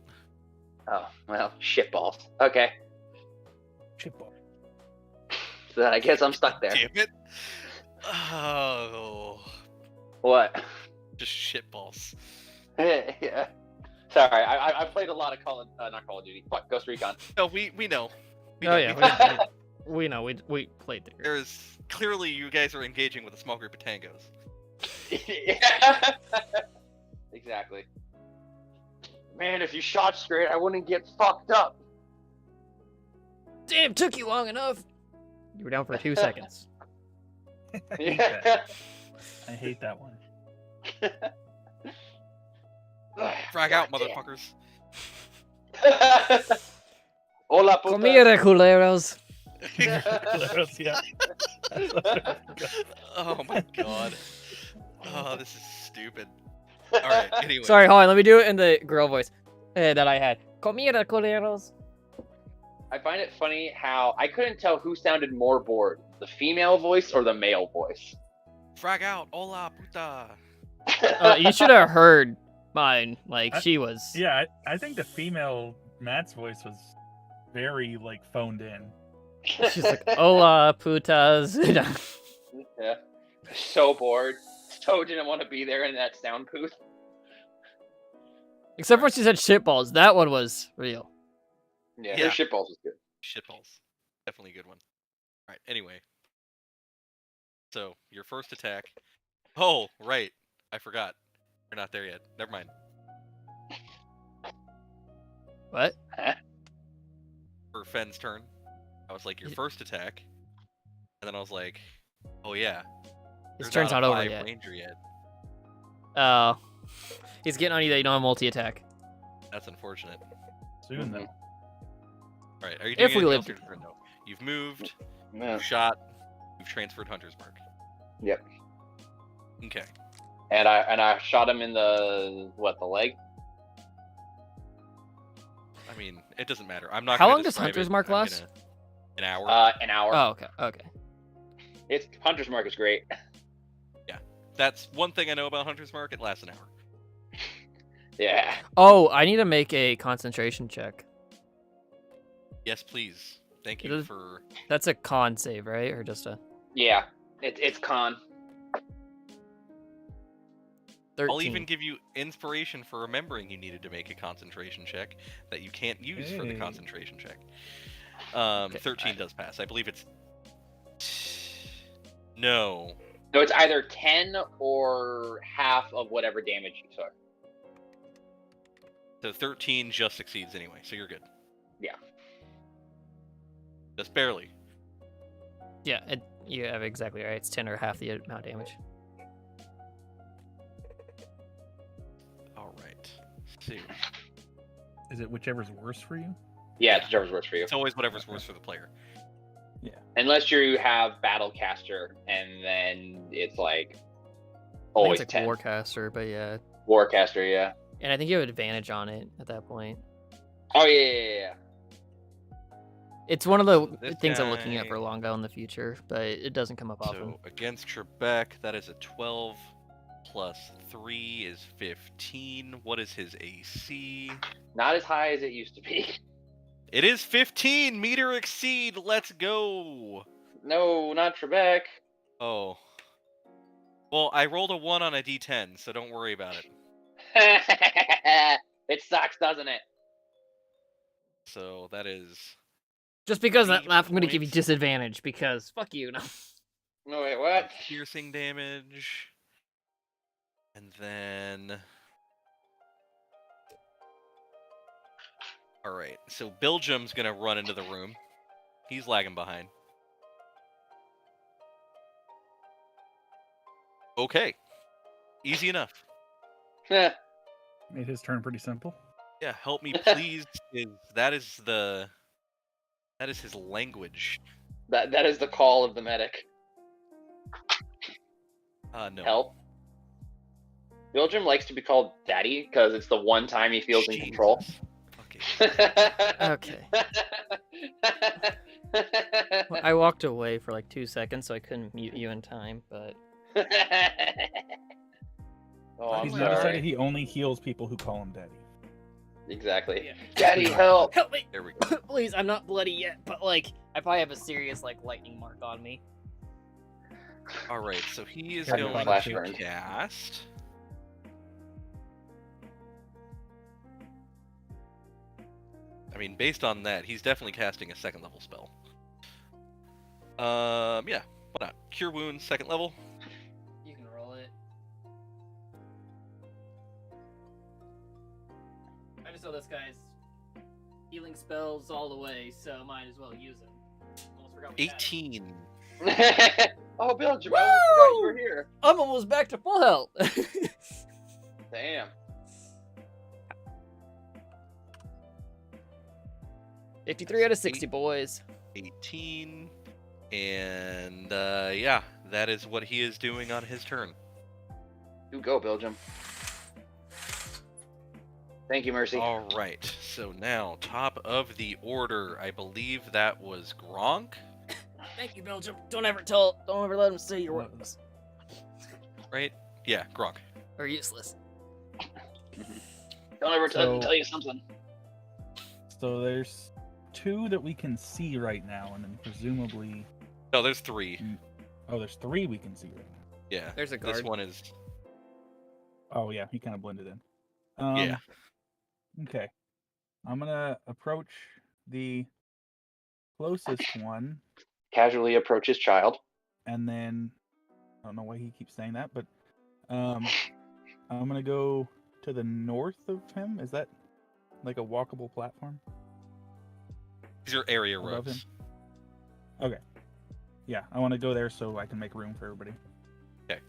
Oh, well, shitballs. Okay. Chipball. So then I guess I'm stuck there. Damn it. Oh, What? just shitballs. Yeah. Sorry, I played a lot of not Call of Duty. Fuck, Ghost Recon. No, we know. We Oh know. yeah, we know. We played there. There's clearly you guys are engaging with a small group of tangos. Yeah. Exactly. Man, if you shot straight, I wouldn't get fucked up. Damn, took you long enough. You were down for 2 seconds. I hate that. I hate that one. Frag out, God damn. motherfuckers. Hola, puta. Comida, culeros. Yeah. Oh my god. Oh, this is stupid. Alright, anyway. Sorry, hold on. Let me do it in the girl voice that I had. Comida, culeros. I find it funny how I couldn't tell who sounded more bored, the female voice or the male voice. Frag out, hola puta. You should have heard mine. Like, she was. Yeah, I think the female Matt's voice was very like phoned in. She's like, hola, putas. Yeah. So bored. So didn't want to be there in that sound booth. Except for when she said shitballs. That one was real. Yeah, Yeah. her shitballs was good. Shitballs. Definitely a good one. Alright, anyway. So, your first attack. Oh, right. I forgot. You're not there yet. Never mind. What? For Fenn's turn, I was like, your Yeah. first attack. And then I was like, oh yeah. His there's turn's not not a over 5 yet. Ranger yet. Oh. He's getting on you that you don't have multi-attack. That's unfortunate. Soon though. Alright, are you doing If we anything live else or together. no? You've moved, Yeah. you've shot, you've transferred Hunter's Mark. Yep. Okay. And I shot him in the leg? I mean, it doesn't matter. I'm not How gonna long does describe Hunter's it. Mark I'm last? An hour. An hour. Oh, okay. Okay. It's Hunter's Mark is great. That's one thing I know about Hunter's Mark. It lasts an hour. Yeah. Oh, I need to make a concentration check. Yes, please. Thank It you is- for. That's a con save, right? Or just a Yeah. It's con. 13? I'll even give you inspiration for remembering you needed to make a concentration check that you can't use for the Hey. concentration check. Okay, 13 does pass. I believe it's. No. No, it's either 10 or half of whatever damage you took. The 13 just succeeds anyway, so you're good. Yeah. Just barely. Yeah, you have exactly right. It's 10 or half the amount of damage. Alright. So, Is it whichever's worse for you? Yeah, it's whichever's worse for you. it's always whatever's worse for the player. Unless you have Battlecaster, and then it's like I think always it's like 10. Warcaster, but yeah. Warcaster, yeah. And I think you have advantage on it at that point. Oh, yeah. It's one of the So this things I'm looking at guy- for Longo in the future, but it doesn't come up often. So against Trebek, that is a 12 plus 3 is 15. What is his AC? Not as high as it used to be. It is 15 meter exceed. Let's go. No, not Trebek. Oh. Well, I rolled a 1 on a d10, so don't worry about it. It sucks, doesn't it? So that is Just because three that laugh, I'm going to give you points. disadvantage because fuck you. No. No, wait, what? piercing damage. And then... Alright, so Belgium's gonna run into the room. He's lagging behind. Okay. Easy enough. Made his turn pretty simple. Yeah, help me please. That is his language. That is the call of the medic. No. Help. Belgium likes to be called daddy because it's the one time he feels in control. Okay. Well, I walked away for like 2 seconds, so I couldn't mute you in time, but... Oh, I'm He's now sorry. decided he only heals people who call him daddy. Exactly. Yeah. Daddy, help! Help me! There we go. Please, I'm not bloody yet, but like, I probably have a serious like lightning mark on me. All right, so he is Here, going flash to burn. cast. I mean, based on that, he's definitely casting a 2nd level spell. Yeah, why not? Cure Wounds, 2nd level. You can roll it. I just know this guy's healing spells all the way, so might as well use them. Almost forgot we had it. 18. Oh, Belgium, I almost forgot you were here. I'm almost back to full health. Damn. 53 out of 60, boys. 18. And, yeah, that is what he is doing on his turn. You go, Belgium. Thank you, Mercy. All right, so now, top of the order, I believe that was Gronk, Thank you, Belgium. Don't ever let him say your words. right? Yeah, Gronk. Or useless. Don't ever So- tell you something. So there's 2 that we can see right now, and then presumably... No, there's 3. Oh, there's 3 we can see right now. Yeah, There's a this guard. one is... Oh, yeah, he kind of blended in. Yeah. Okay. I'm going to approach the closest one, Casually approach his child. and then... I don't know why he keeps saying that, but... I'm going to go to the north of him. Is that like a walkable platform? These are area Above roads. Okay. Yeah, I want to go there so I can make room for everybody. Okay.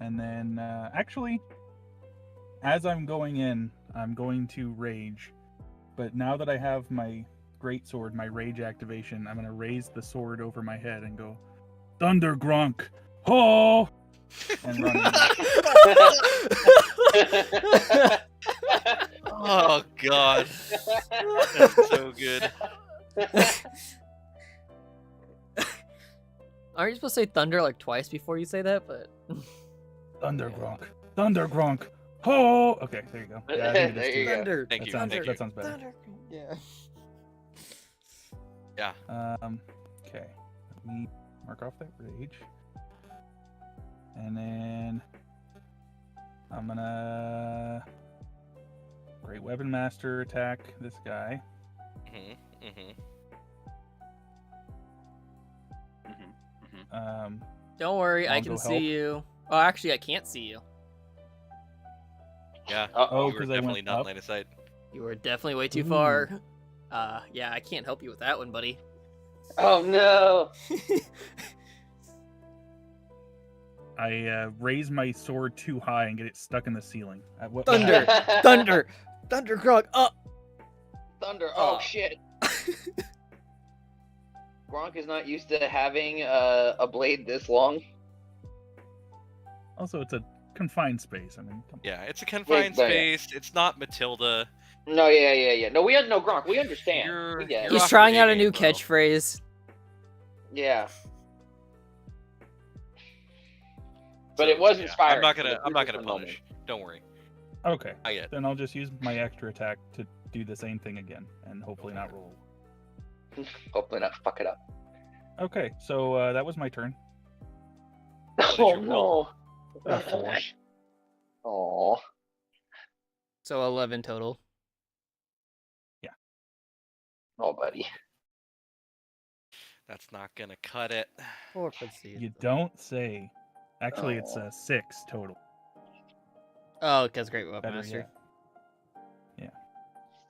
And then, actually, as I'm going in, I'm going to rage. But now that I have my greatsword, my rage activation, I'm going to raise the sword over my head and go, Thunder Gronk! Ho! And run in. Oh, God. That's so good. Aren't you supposed to say thunder like twice before you say that? But Thunder Gronk! Thunder Gronk! Ho! Okay, there you go. Yeah, I think it There is you too. go. thunder. Thank you, That thank that you. sounds better. Thunder. Yeah. Yeah. Okay. Let me mark off that rage. And then I'm gonna Great Weapon Master attack this guy. Mm-hmm, mm-hmm. Don't worry, I I'll can go see help. you. Oh, actually, I can't see you. Yeah, Uh-oh. you were 'cause I definitely went not up. line of sight. You were definitely way too Ooh. far. Yeah, I can't help you with that one, buddy. Oh no! I raise my sword too high and get it stuck in the ceiling. What Thunder. happened? Thunder Grog up. Thunder! Oh Oh. shit! Gronk is not used to having a blade this long. Also, it's a confined space. I mean, come Yeah, it's a confined no, yeah. space. It's not Matilda. No, yeah. No, no, Gronk. We understand. You're- We get it. you're He's off trying your out a new game, bro. catchphrase. Yeah. But it was Yeah, inspiring. I'm not for gonna. the I'm not brief gonna moment. punish. Don't worry. Okay, I get it. then I'll just use my extra attack to do the same thing again, and hopefully not roll. Hopefully not fuck it up. Okay, so that was my turn. is Oh your no. A 4. Oh. So 11 total. Oh, buddy. That's not gonna cut it. 4 proceed. You don't say. Actually, it's Oh. 6 total. Oh, because Great Weapon Better Master. yet.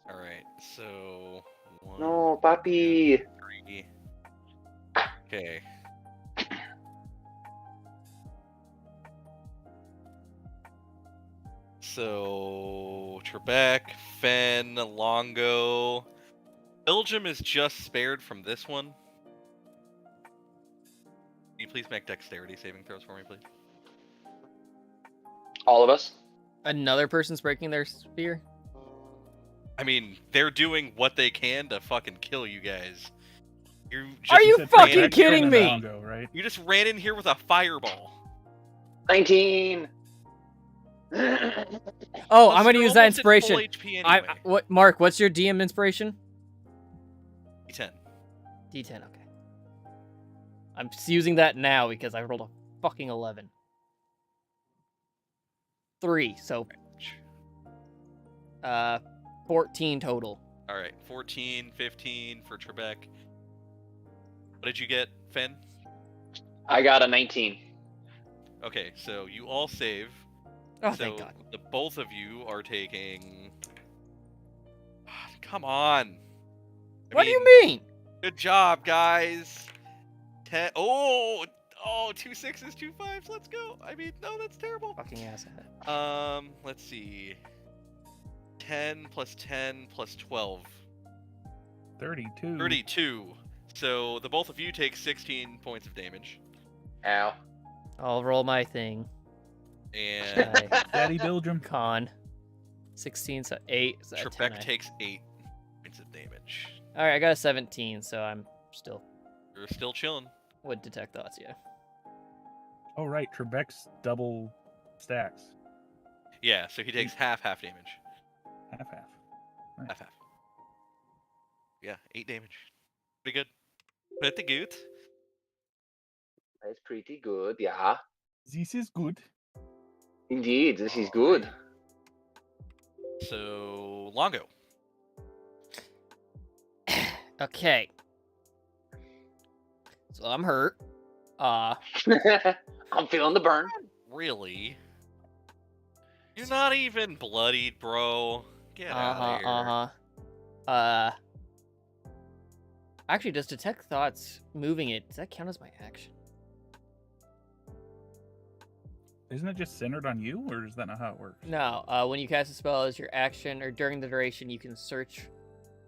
All right. So 1, No, papi. 3. Okay. So Trebek, Fen, Longo. Belgium is just spared from this one. Can you please make dexterity saving throws for me, please? All of us? Another person's breaking their spear? I mean, they're doing what they can to fucking kill you guys. You just Are you said fucking Trebek kidding and me? Longo, right? You just ran in here with a fireball. 19. Oh, Plus, I'm gonna you're use that almost at full inspiration. HP anyway. What, Mark? What's your DM inspiration? D10. D10. Okay. I'm using that now because I rolled a fucking 11. 3. So, 14 total. All right, 14, 15 for Trebek. What did you get, Fen? I got a 19. Okay, so you all save. Oh, so thank God. the both of you are taking. Come on. What do you mean? Good job, guys. 10. Oh, 2 6s, 2 5s. Let's go. I mean, no, that's terrible. Fucking asshat. Let's see. 10 plus 10 plus 12. 32. 32. So the both of you take 16 points of damage. Ow. I'll roll my thing. And Daddy Belgium. Con. 16, so 8. So Trebek takes 8 points of damage. Alright, I got a 17, so I'm still You're still chilling. would detect thoughts, yeah. Oh, right. Trebek's double stacks. Yeah, so he takes half damage. Half. Nice. Half. Yeah, 8 damage. Pretty good. Pretty good. That's pretty good, yeah. This is good. Indeed, this is good. So, Longo. Okay. So I'm hurt. I'm feeling the burn. Really? You're not even bloodied, bro. Get out of here. Actually, does detect thoughts moving it, does that count as my action? Isn't it just centered on you, or is that not how it works? No, when you cast a spell as your action or during the duration, you can search.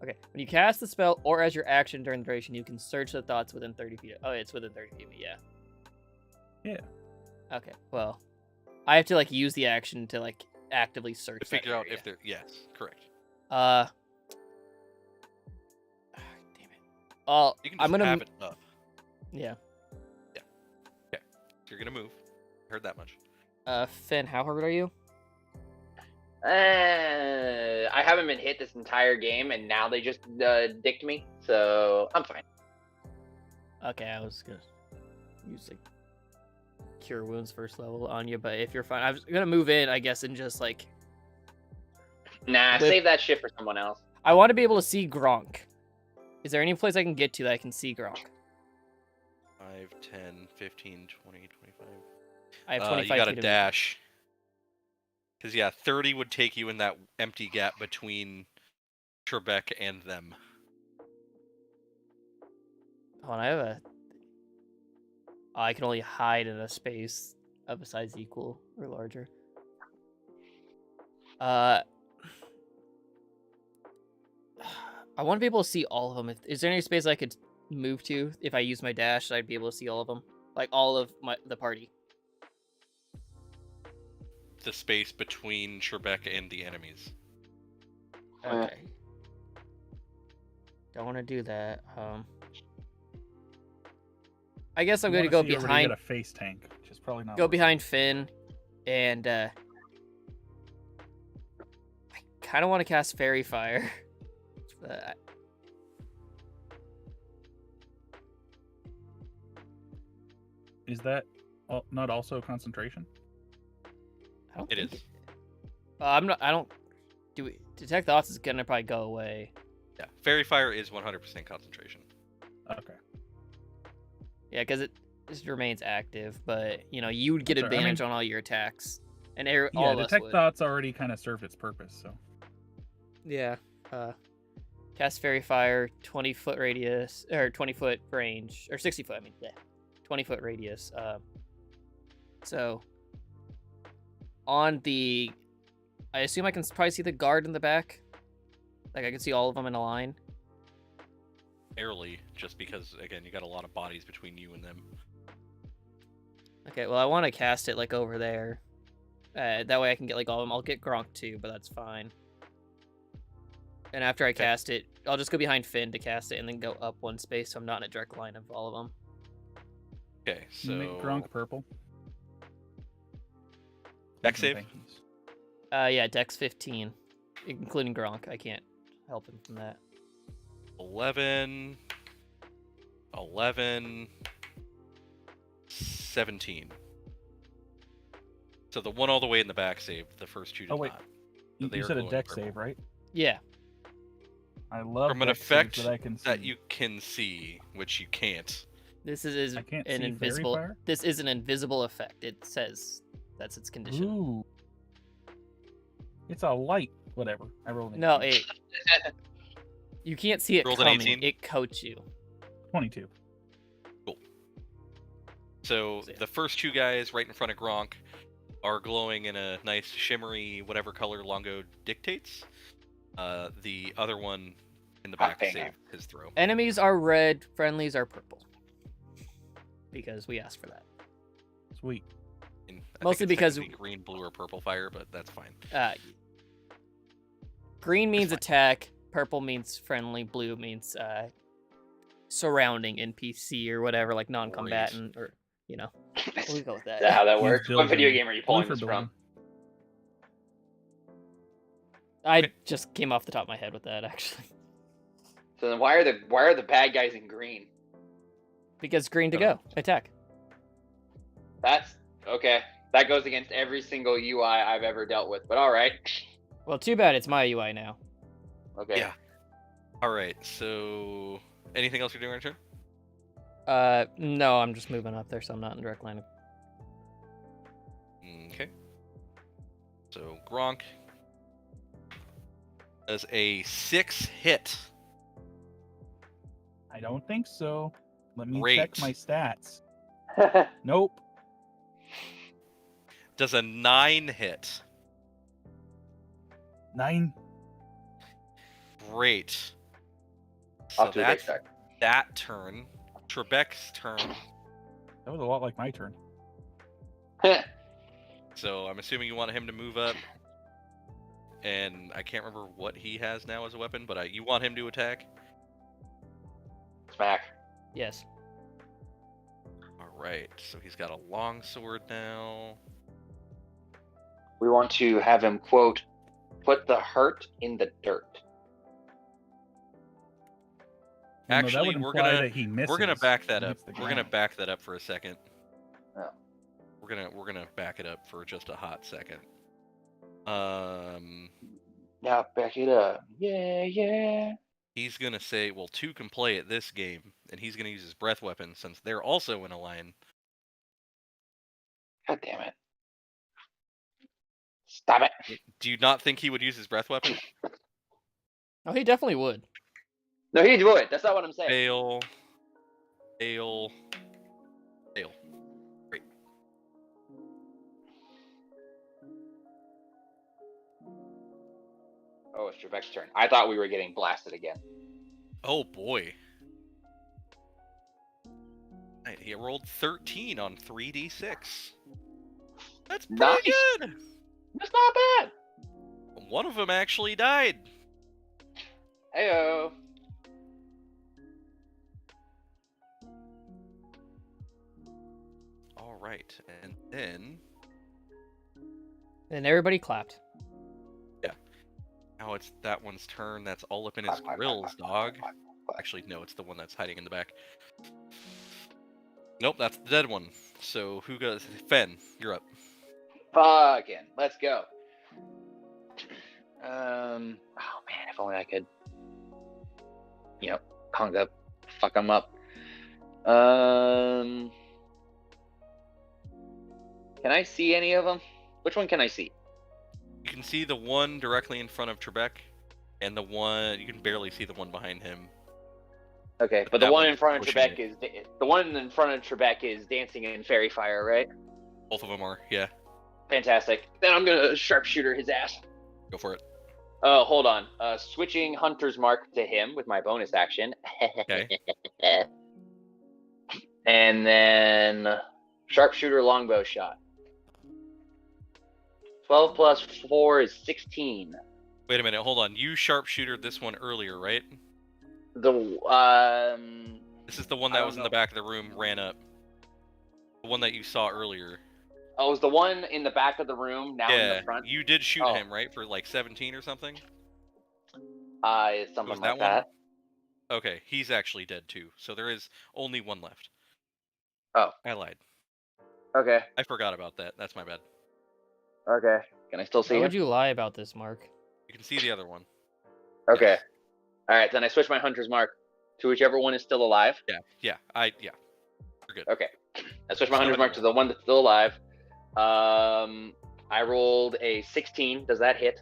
Okay, when you cast the spell or as your action during the duration, you can search the thoughts within 30 feet. Oh, it's within 30 feet of me, yeah. Yeah. Okay, well, I have to like use the action to like actively search. To figure out if they're yes, correct. Damn it. Oh, You can I'm just gonna. have it up. Yeah. Okay. So you're gonna move. Heard that much. Finn, how hurt are you? I haven't been hit this entire game, and now they just dicked me, so I'm fine. Okay, I was gonna use like cure wounds first level on you, but if you're fine, I was gonna move in, I guess, and just like. Nah, Whip. save that shit for someone else. I want to be able to see Gronk. Is there any place I can get to that I can see Gronk? 5, 10, 15, 20, 25. I have 25 You got feet a of dash. Because, yeah, 30 would take you in that empty gap between Trebek and them. Hold on, I have a. Oh, I can only hide in a space of a size equal or larger. I want to be able to see all of them. Is there any space I could move to if I use my dash? I'd be able to see all of them, like all of the party. The space between Trebek and the enemies. Okay. Don't want to do that. I guess I'm going to go behind. Get a face tank, which is probably not. Go behind Finn, and I kind of want to cast Fairy Fire. Is that not also concentration? I don't It think is. I'm not. I don't. Do we, detect thoughts is gonna probably go away. Yeah, Fairy Fire is 100% concentration. Okay. Yeah, because it just remains active, but you know you would get That's all right. advantage on all your attacks, and all Yeah, of us detect would. thoughts already kind of served its purpose, so. Yeah. Cast Fairy Fire, 20-foot radius, or 20-foot range, or 60-foot. I mean, yeah, 20-foot radius. So on the I assume I can probably see the guard in the back. Like I can see all of them in a line. Barely, just because again you got a lot of bodies between you and them. Okay, well I want to cast it like over there. That way I can get like all of them. I'll get Gronk too, but that's fine. And after I cast it, I'll just go behind Finn to cast it and then go up one space so I'm not in a direct line of all of them. Okay, so Make Gronk purple. Dex save? Yeah, Dex 15, including Gronk. I can't help him from that. 11, 17. So the one all the way in the back saved. The first two did wait. not. You, They you are said a glowing dex purple. save, right? Yeah. I love From an dex effect saves that I can see. that you can see, which you can't. This is I can't an see invisible. fairy fire? This is an invisible effect. It says that's its condition. Ooh. It's a light. Whatever. I rolled an No, 18. you can't see it Rolled an coming. 18? It coats you. 22. So So, yeah. the first two guys right in front of Gronk are glowing in a nice shimmery whatever color Longo dictates. The other one in the back Hot saved his throw. Enemies are red. Friendlies are purple. Because we asked for that. Sweet. And I Mostly think it's because- technically green, blue, or purple fire, but that's fine. Green means fine. attack. Purple means friendly. Blue means surrounding NPC or whatever, like non-combatant or we'll go with Is that that. how that He's works? What video building. game are you Blue pulling for this from? I just came off the top of my head with that actually. So then why are the bad guys in green? Because green to go. Attack. That's okay. That goes against every single UI I've ever dealt with. But all right. Well, too bad it's my UI now. Okay. Yeah. All right. So, anything else you're doing on your turn? No, I'm just moving up there, so I'm not in direct line of... Okay. So Gronk does a 6 hit. I don't think so. Let me Great. check my stats. Nope. Does a 9 hit. 9. Great. So Off to a great that's start. that turn. Trebek's turn. That was a lot like my turn. So I'm assuming you want him to move up. And I can't remember what he has now as a weapon, but you want him to attack? Smack. Yes. Alright, so he's got a long sword now. We want to have him quote, "Put the hurt in the dirt." Well, no, that Actually, would we're imply gonna that he misses. we're gonna back that He up. hits the We're gonna ground. back that up for a second. Oh. We're gonna back it up for just a hot second. Now back it up. Yeah, yeah. He's gonna say, well, 2 can play at this game, and he's gonna use his breath weapon since they're also in a line. God damn it. Stop it. Do you not think he would use his breath weapon? Oh, he definitely would. No, he would. That's not what I'm saying. Fail. Fail. Fail. Great. Oh, it's Trebek's turn. I thought we were getting blasted again. Oh boy. Right, he rolled 13 on 3d6. That's pretty Nice. good. That's not bad. One of them actually died. Heyo. All right, and then And everybody clapped. now it's that one's turn. That's all up in his Clap, clap, grills, clap, dog. clap, clap. Actually, no, it's the one that's hiding in the back. Nope, that's the dead one. So who goes? Fen, you're up. Fucking. Let's go. Oh man, if only I could, hung up, fuck them up. Can I see any of them? Which one can I see? You can see the one directly in front of Trebek, and the one you can barely see the one behind him. Okay, But but the that one one's in front of pushing Trebek is the one in front of Trebek is dancing in fairy fire, right? Both of them are, yeah. Fantastic. Then I'm gonna sharpshooter his ass. Go for it. Hold on. Switching Hunter's Mark to him with my bonus action. Okay. And then sharpshooter longbow shot. 12 plus 4 is 16. Wait a minute. Hold on. You sharpshootered this one earlier, right? This is the one that was in the back of the room, ran up. The one that you saw earlier. Oh, it was the one in the back of the room, now in the front? You did shoot him, right? For like 17 or something? Something that like that. Okay, he's actually dead too. So there is only one left. Oh. I lied. Okay. I forgot about that. That's my bad. Okay. Can I still see Why him? would you lie about this, Mark? You can see the other one. Okay. Yes. Alright, then I switch my Hunter's Mark to whichever one is still alive. Yeah. You're good. Okay. I switch my Hunter's Mark to the one that's still alive. I rolled a 16. Does that hit?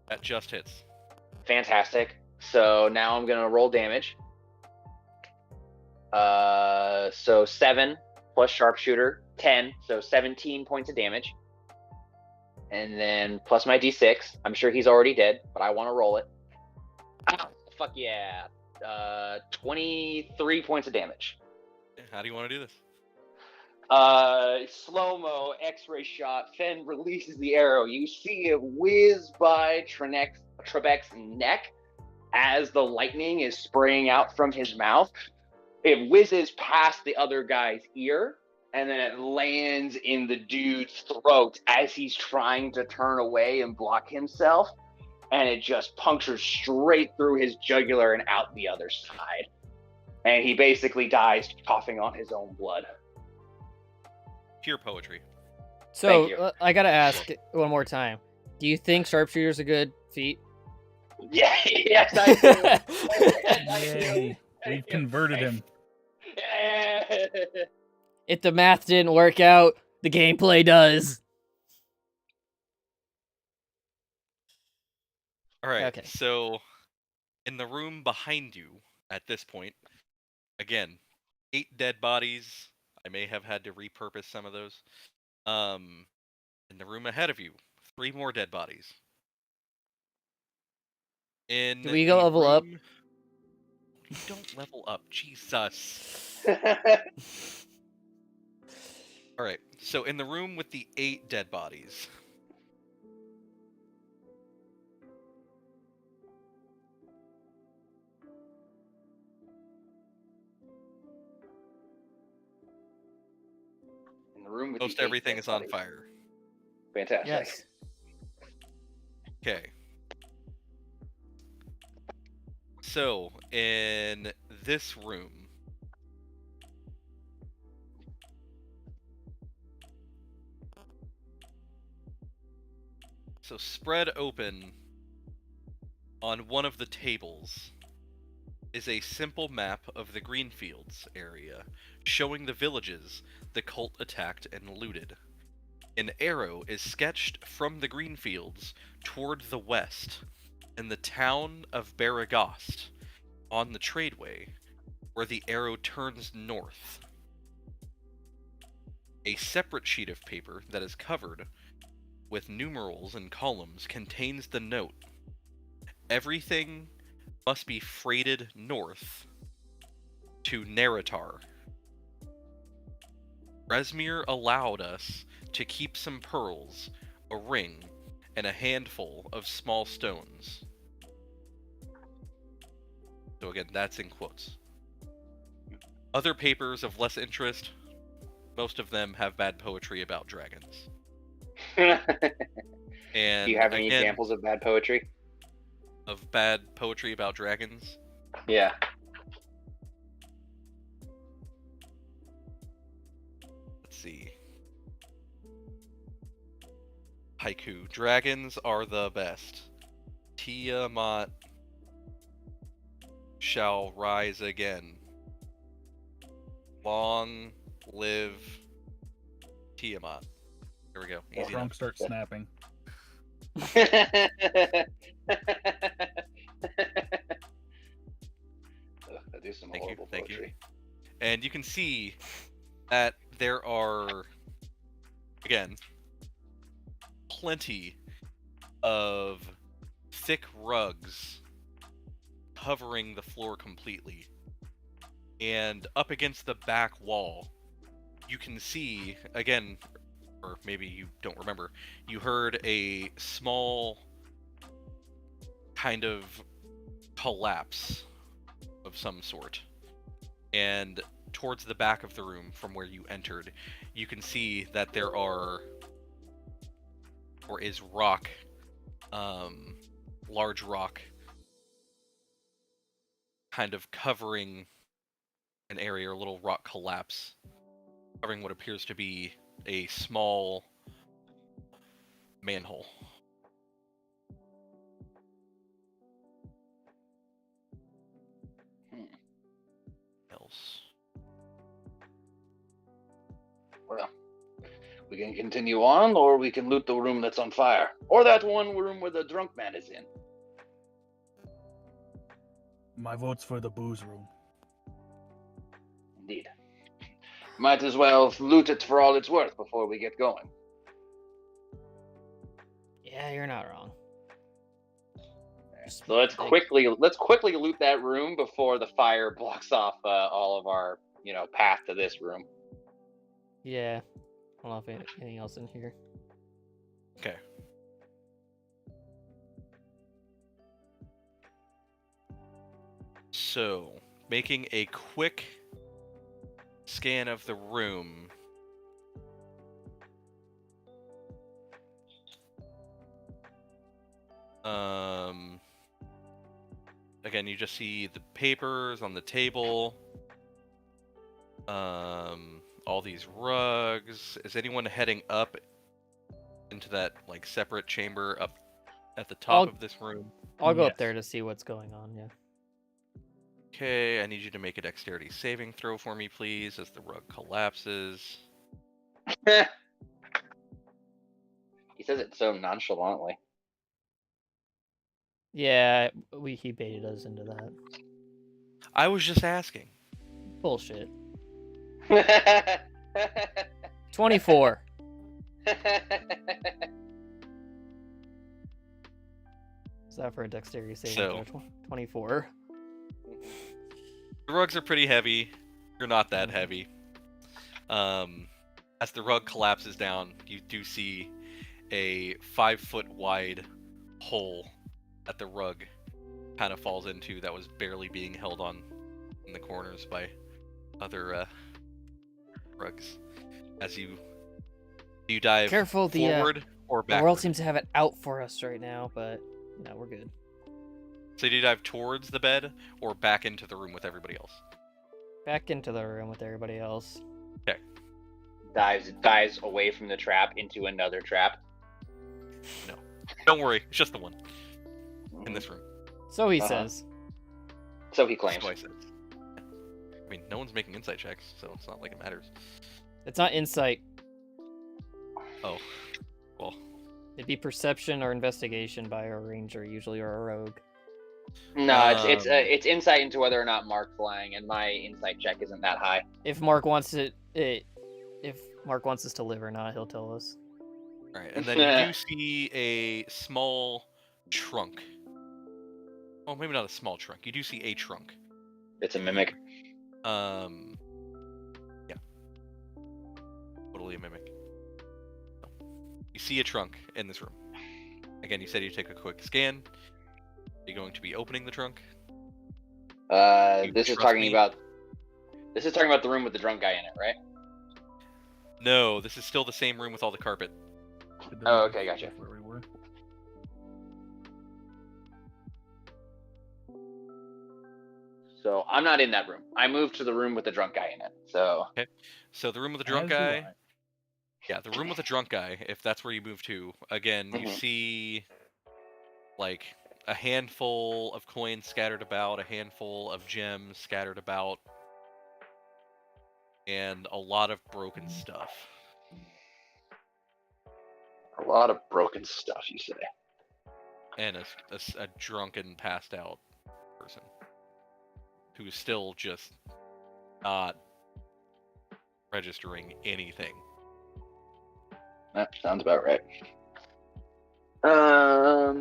That just hits. Fantastic. So now I'm going to roll damage. So 7 plus sharpshooter, 10. So 17 points of damage. And then plus my d6. I'm sure he's already dead, but I want to roll it. Ow, fuck yeah. 23 points of damage. How do you want to do this? Slow-mo, X-ray shot. Fen releases the arrow. You see it whiz by Trebek's neck as the lightning is spraying out from his mouth. It whizzes past the other guy's ear, and then it lands in the dude's throat as he's trying to turn away and block himself, and it just punctures straight through his jugular and out the other side. And he basically dies coughing on his own blood. Pure poetry. So, I gotta ask one more time. Do you think sharpshooter's a good feat? Yeah, yes, I do. Yay. We've converted him. If the math didn't work out, the gameplay does. Alright, Okay. so in the room behind you at this point, again, 8 dead bodies. I may have had to repurpose some of those. In the room ahead of you, 3 more dead bodies. Do we go level up? You don't level up, Jesus. Alright, so in the room with the 8 dead bodies. In the room with Most the everything dead is on bodies. fire. Fantastic. Yes. Okay. So, in this room, so spread open on one of the tables is a simple map of the Greenfields area, showing the villages the cult attacked and looted. An arrow is sketched from the Greenfields toward the west, in the town of Baragost, on the tradeway, where the arrow turns north. A separate sheet of paper that is covered with numerals and columns contains the note, "Everything must be freighted north to Neratar. Resmir allowed us to keep some pearls, a ring, and a handful of small stones." So again, that's in quotes. Other papers of less interest, most of them have bad poetry about dragons. And Do you have any again, examples of bad poetry? of bad poetry about dragons? Yeah. Let's see. Haiku. Dragons are the best. Tiamat shall rise again. Long live Tiamat. There we go. Easy Trunk enough. starts snapping. I do some Thank you, horrible thank you. poetry. And you can see that there are, again, plenty of thick rugs covering the floor completely. And up against the back wall, you can see, again, or maybe you don't remember, you heard a small kind of collapse of some sort. And towards the back of the room from where you entered, you can see that there is rock, large rock, kind of covering an area, or a little rock collapse, covering what appears to be a small manhole. Else. Well, we can continue on, or we can loot the room that's on fire. Or that one room where the drunk man is in. My vote's for the booze room. Indeed. Might as well loot it for all it's worth before we get going. Yeah, you're not wrong. So let's quickly loot that room before the fire blocks off all of our, path to this room. Yeah. I don't know if anything else in here. Okay. So, making a quick scan of the room. Again, you just see the papers on the table. All these rugs. Is anyone heading up into that separate chamber up at the top of this room? I'll go up Yes. there to see what's going on, yeah. Okay, I need you to make a dexterity saving throw for me, please, as the rug collapses. He says it so nonchalantly. Yeah, he baited us into that. I was just asking. Bullshit. 24. Is that for a dexterity saving throw? 24. The rugs are pretty heavy. You're not that heavy. As the rug collapses down, you do see a 5-foot wide hole that the rug kind of falls into that was barely being held on in the corners by other rugs. As you dive Careful, forward or the backward? world seems to have it out for us right now, but no, we're good. So do you dive towards the bed or back into the room with everybody else? Back into the room with everybody else. Okay. Dives away from the trap into another trap. No. Don't worry, it's just the one in this room. So he says. So he claims. That's what I said. I mean, no one's making insight checks, so it's not like it matters. It's not insight. Oh. Well. It'd be perception or investigation by a ranger, usually, or a rogue. No, it's insight into whether or not Mark's lying, and my insight check isn't that high. If Mark wants if Mark wants us to live or not, he'll tell us. All right, and then you do see a small trunk. Well, maybe not a small trunk. You do see a trunk. It's a mimic. Yeah. Totally a mimic. You see a trunk in this room. Again, you said you take a quick scan. Are you going to be opening the trunk? This is talking about the room with the drunk guy in it, right? No, this is still the same room with all the carpet. Oh, okay, gotcha. Where we were. So I'm not in that room. I moved to the room with the drunk guy in it. So Okay. So the room with the drunk As do guy. I. Yeah, the room with the drunk guy, if that's where you move to, again, you Mhm. see a handful of coins scattered about, a handful of gems scattered about, and a lot of broken stuff. a lot of broken stuff, you say. And a drunken, passed out person who is still just not registering anything. That sounds about right. I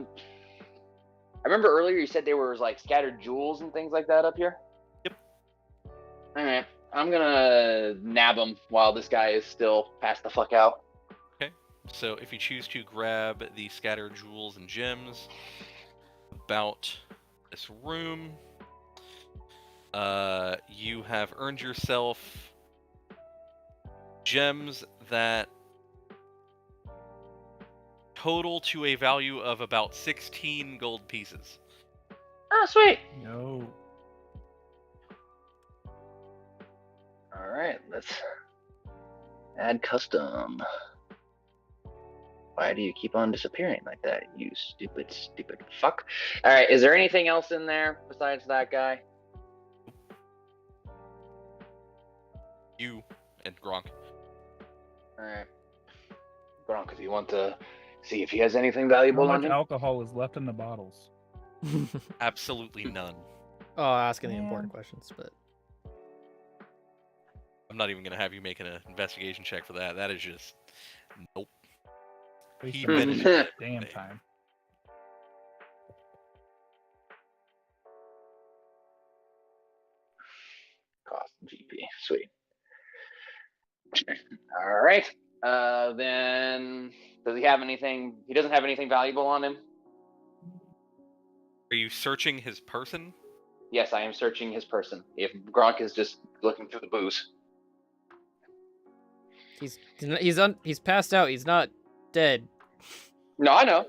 remember earlier you said there was like scattered jewels and things like that up here. Yep. All right, I'm gonna nab them while this guy is still passed the fuck out. Okay. So if you choose to grab the scattered jewels and gems about this room, you have earned yourself gems that total to a value of about 16 gold pieces. Oh, sweet. No. All right, let's add custom. Why do you keep on disappearing like that, you stupid fuck? All right, is there anything else in there besides that guy? You and Gronk. All right, Gronk, if you want to see if he has anything How valuable on much him. alcohol is left in the bottles? Absolutely none. Oh, asking the Man. important questions, but I'm not even going to have you make an investigation check for that. That is just... Nope. He Wasting finished my it. damn time. Cost GP, sweet. All right. Then does he have anything? He doesn't have anything valuable on him. Are you searching his person? Yes, I am searching his person. If Gronk is just looking through the booze. he's passed out. He's not dead. No, I know.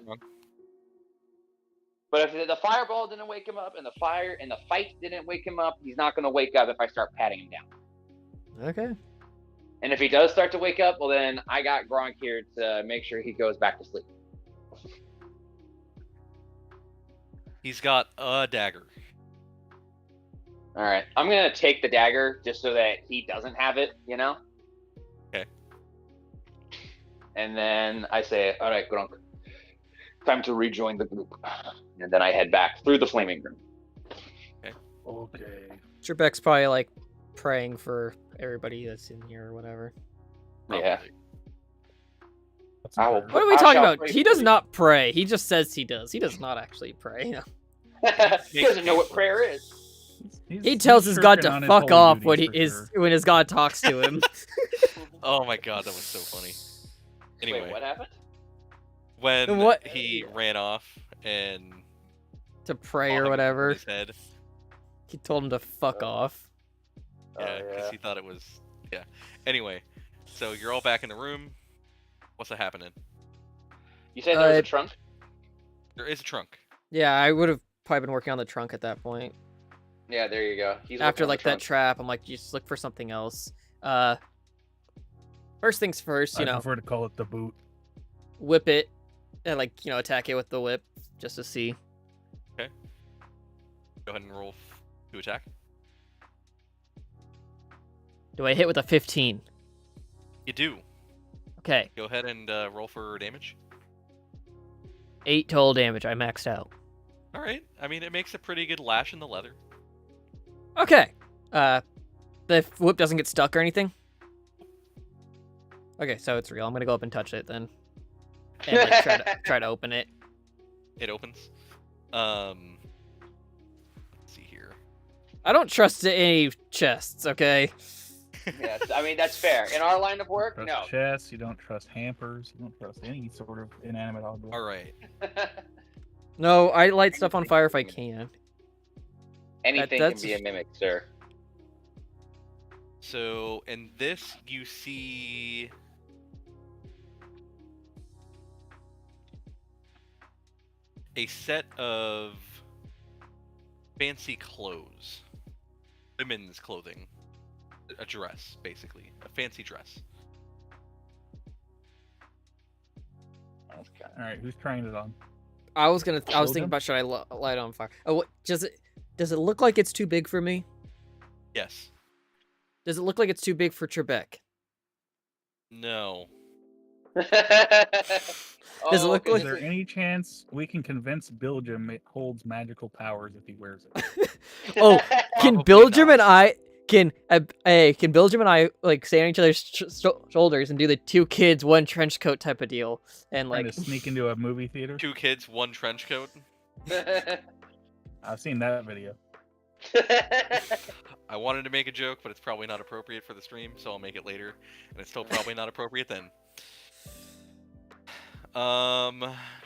But if the fireball didn't wake him up and the fight didn't wake him up, he's not going to wake up if I start patting him down. Okay. And if he does start to wake up, well then I got Gronk here to make sure he goes back to sleep. He's got a dagger. All right, I'm going to take the dagger just so that he doesn't have it, you know? Okay. And then I say, all right, Gronk, time to rejoin the group. And then I head back through the flaming room. Okay. Trebek's probably like praying for everybody that's in here or whatever. Yeah. Probably. That's I will encouraging. What are we I talking shall about? pray He for does you. not pray. He just says he does. He does not actually pray. He doesn't know what prayer is. He tells his god shirking to on his fuck holy off when duties for sure. when his god talks to him. Oh my god, that was so funny. Anyway, Wait, what happened? when What? he ran off and To pray saw or him whatever. in his head, He told him to fuck off. yeah, because he thought it was, yeah. Anyway, so you're all back in the room. What's happening? You said there was a trunk? There is a trunk. Yeah, I would have probably been working on the trunk at that point. Yeah, there you go. He's After looking on like the that trunk. trap, I'm like, just look for something else. First things first, I you know, prefer to call it the boot. whip it and like, you know, attack it with the whip just to see. Go ahead and roll to attack. Do I hit with a 15? You do. Okay, Go ahead and roll for damage. 8 total damage. I maxed out. All right. I mean, it makes a pretty good lash in the leather. Okay. The whip doesn't get stuck or anything? Okay, so it's real. I'm gonna go up and touch it then. And like, try to open it. It opens. Let's see here. I don't trust any chests, okay? Yes, I mean, that's fair. In our line of work, Trust no. chests, you don't trust hampers, you don't trust any sort of inanimate object. All right. No, I light stuff on fire if I can. Anything that's- can be a mimic, sir. So in this, you see a set of fancy clothes, women's clothing, a dress, basically, a fancy dress. All right, who's trying it on? I was thinking Children? about should I light it on fire? Oh, what does it look like it's too big for me? Yes. Does it look like it's too big for Trebek? No. Does it look okay, like- Is there any chance we can convince Bilgem it holds magical powers if he wears it? Oh, can Probably Bilgem not. and I Can Belgium and I like stand on each other's shoulders and do the 2 kids, 1 trench coat type of deal, and Trying like to sneak into a movie theater. 2 kids, 1 trench coat. I've seen that video. I wanted to make a joke, but it's probably not appropriate for the stream, so I'll make it later. And it's still probably not appropriate then.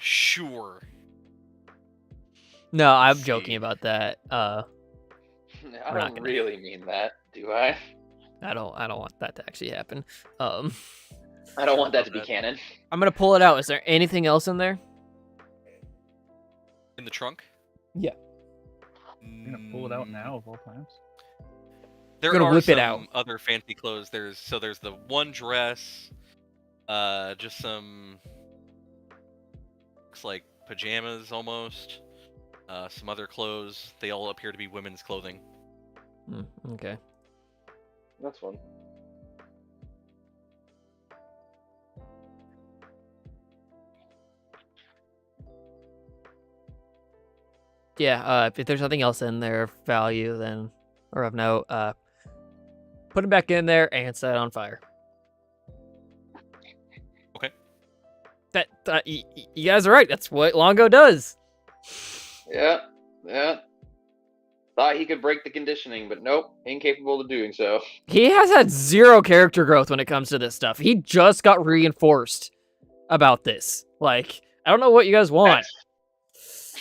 Sure. No, I'm see. joking about that. I We're not don't gonna- really mean that, do I? I don't want that to actually happen. I don't want that to be canon. I'm gonna pull it out. Is there anything else in there? In the trunk? Yeah. I'm gonna pull it out now of all times. There Gonna are whip it some out. other fancy clothes. There's the 1 dress, just some looks like pajamas almost. Some other clothes. They all appear to be women's clothing. Okay. That's fun. Yeah. If there's nothing else in there of value, then or of note, put it back in there and set it on fire. Okay. That you guys are right. That's what Longo does. Yeah. Thought he could break the conditioning, but nope, incapable of doing so. He has had 0 character growth when it comes to this stuff. He just got reinforced about this. Like, I don't know what you guys want.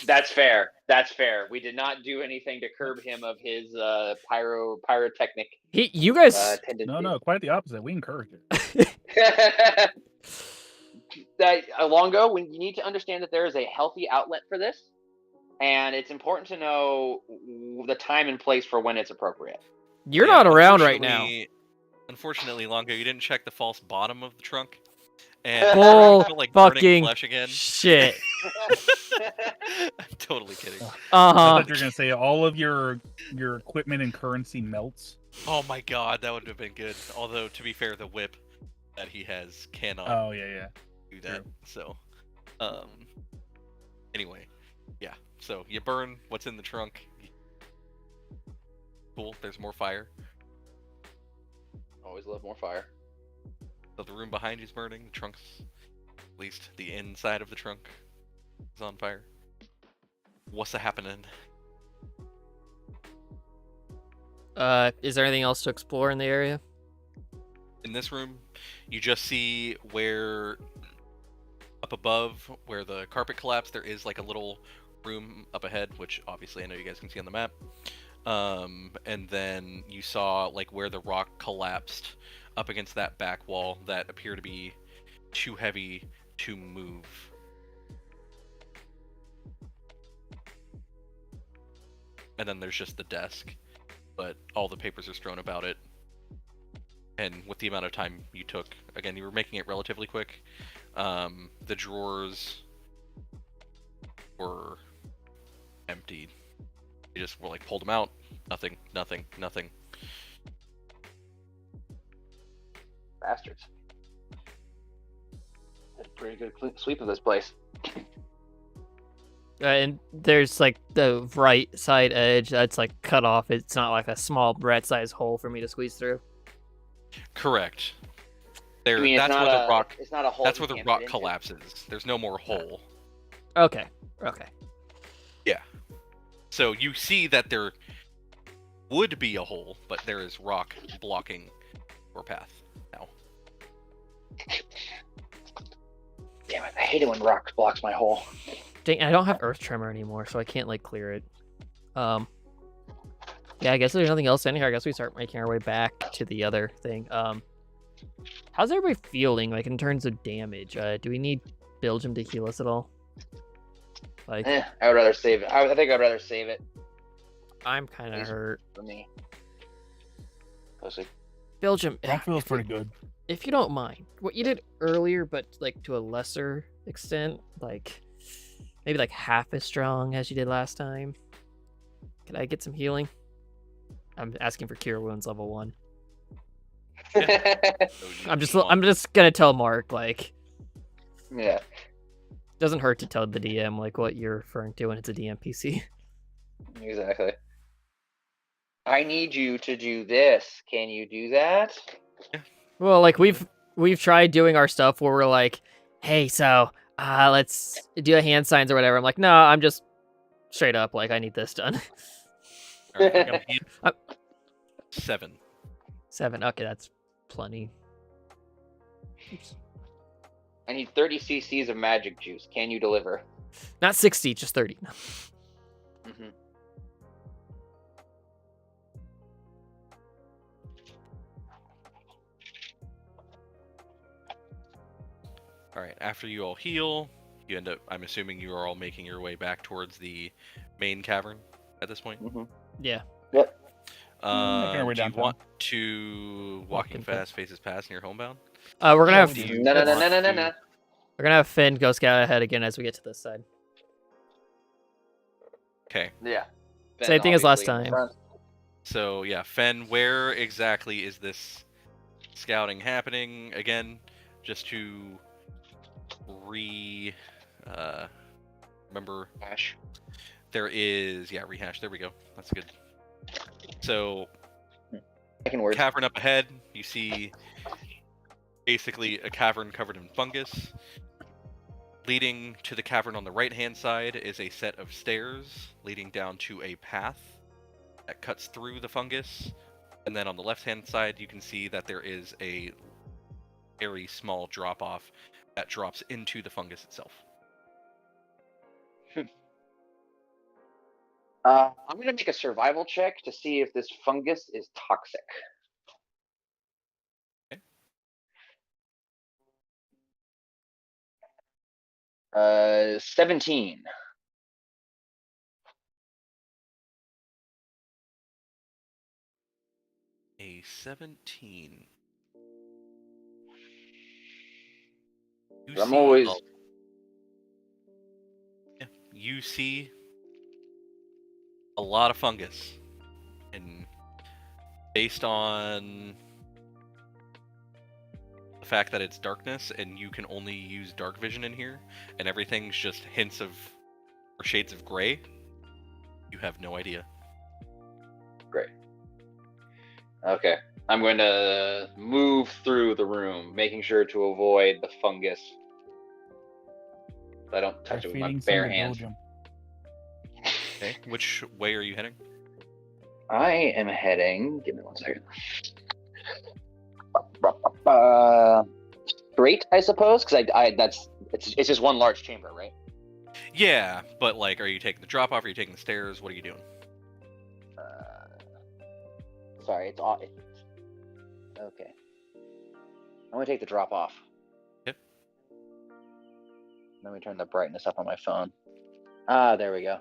That's fair. That's fair. We did not do anything to curb him of his pyrotechnic You guys. tendency. No, quite the opposite. We encourage it. Longo, when you need to understand that there is a healthy outlet for this, and it's important to know the time and place for when it's appropriate. You're not around right now. Unfortunately, Longo, you didn't check the false bottom of the trunk. And Bull I feel like burning fucking flesh again. shit. I'm totally kidding. I Uh-huh. thought you were gonna say all of your equipment and currency melts. Oh my god, that would have been good. Although, to be fair, the whip that he has cannot Oh yeah. do that. True. So, anyway, yeah. So you burn what's in the trunk. Cool. There's more fire. Always love more fire. So the room behind you is burning. The trunk's, at least the inside of the trunk, is on fire. What's happening? Is there anything else to explore in the area? In this room, you just see where up above, where the carpet collapsed, there is like a little room up ahead, which obviously I know you guys can see on the map. And then you saw like where the rock collapsed up against that back wall that appeared to be too heavy to move. And then there's just the desk, but all the papers are strewn about it. And with the amount of time you took, again, you were making it relatively quick. The drawers were emptied. You just were like pulled them out. Nothing. Bastards. Had a pretty good sweep of this place. And there's like the right side edge that's like cut off. It's not like a small rat-sized hole for me to squeeze through. Correct. There. I mean, That's where the rock. It's not a hole. That's you where the can't rock fit into. collapses. There's no more hole. Okay. Yeah. So you see that there would be a hole, but there is rock blocking your path now. Damn it! I hate it when rock blocks my hole. Dang, I don't have Earth Tremor anymore, so I can't like clear it. Yeah, I guess there's nothing else in here. I guess we start making our way back to the other thing. How's everybody feeling like in terms of damage? Do we need Belgium to heal us at all? Like, I would rather save it. I think I'd rather save it I'm kind of Please. hurt. for me. Mostly. Belgium, That feels pretty good. if you don't mind, what you did earlier, but like to a lesser extent, like maybe like half as strong as you did last time. Can I get some healing? I'm asking for cure wounds level 1. So you I'm just want- gonna tell Mark, like, Yeah. doesn't hurt to tell the DM like what you're referring to when it's a DM PC. Exactly. I need you to do this. Can you do that? Well, like we've tried doing our stuff where we're like, hey, so let's do a hand signs or whatever. I'm like, no, I'm just straight up like I need this done. All right, I'm healing Uh, 7. 7. Okay, that's plenty. Oops. I need 30 cc's of magic juice. Can you deliver? Not 60, just 30. Mm-hmm. All right, after you all heal, you end up. I'm assuming you are all making your way back towards the main cavern at this point. Mm-hmm. Yeah. Yep. Making our way Do you downtown. want to walking Walking fast faces past and you're homebound? We're gonna Yeah, have we do. No. we're gonna have Finn go scout ahead again as we get to this side. Okay. Yeah. Same thing as last obviously in time. front. So yeah, Fen, where exactly is this scouting happening again? Just to remember, Ash. there is rehash. There we go. That's good. So Second word. cavern up ahead. You see basically a cavern covered in fungus. Leading to the cavern on the right-hand side is a set of stairs leading down to a path that cuts through the fungus. And then on the left-hand side, you can see that there is a very small drop-off that drops into the fungus itself. I'm going to make a survival check to see if this fungus is toxic. Okay. 17. A 17. I'm always. You see a lot of fungus, and based on the fact that it's darkness and you can only use dark vision in here, and everything's just hints of or shades of gray, you have no idea. Great. Okay. I'm going to move through the room, making sure to avoid the fungus. I don't touch it with my Feeding bare some to hands. Belgium. Okay, which way are you heading? I am heading. Give me 1 second. Straight, I suppose, because it's just one large chamber, right? Yeah, but like, are you taking the drop off? Are you taking the stairs? What are you doing? Sorry, it's off. Okay. I'm gonna take the drop off. Yep. Let me turn the brightness up on my phone. Ah, there we go.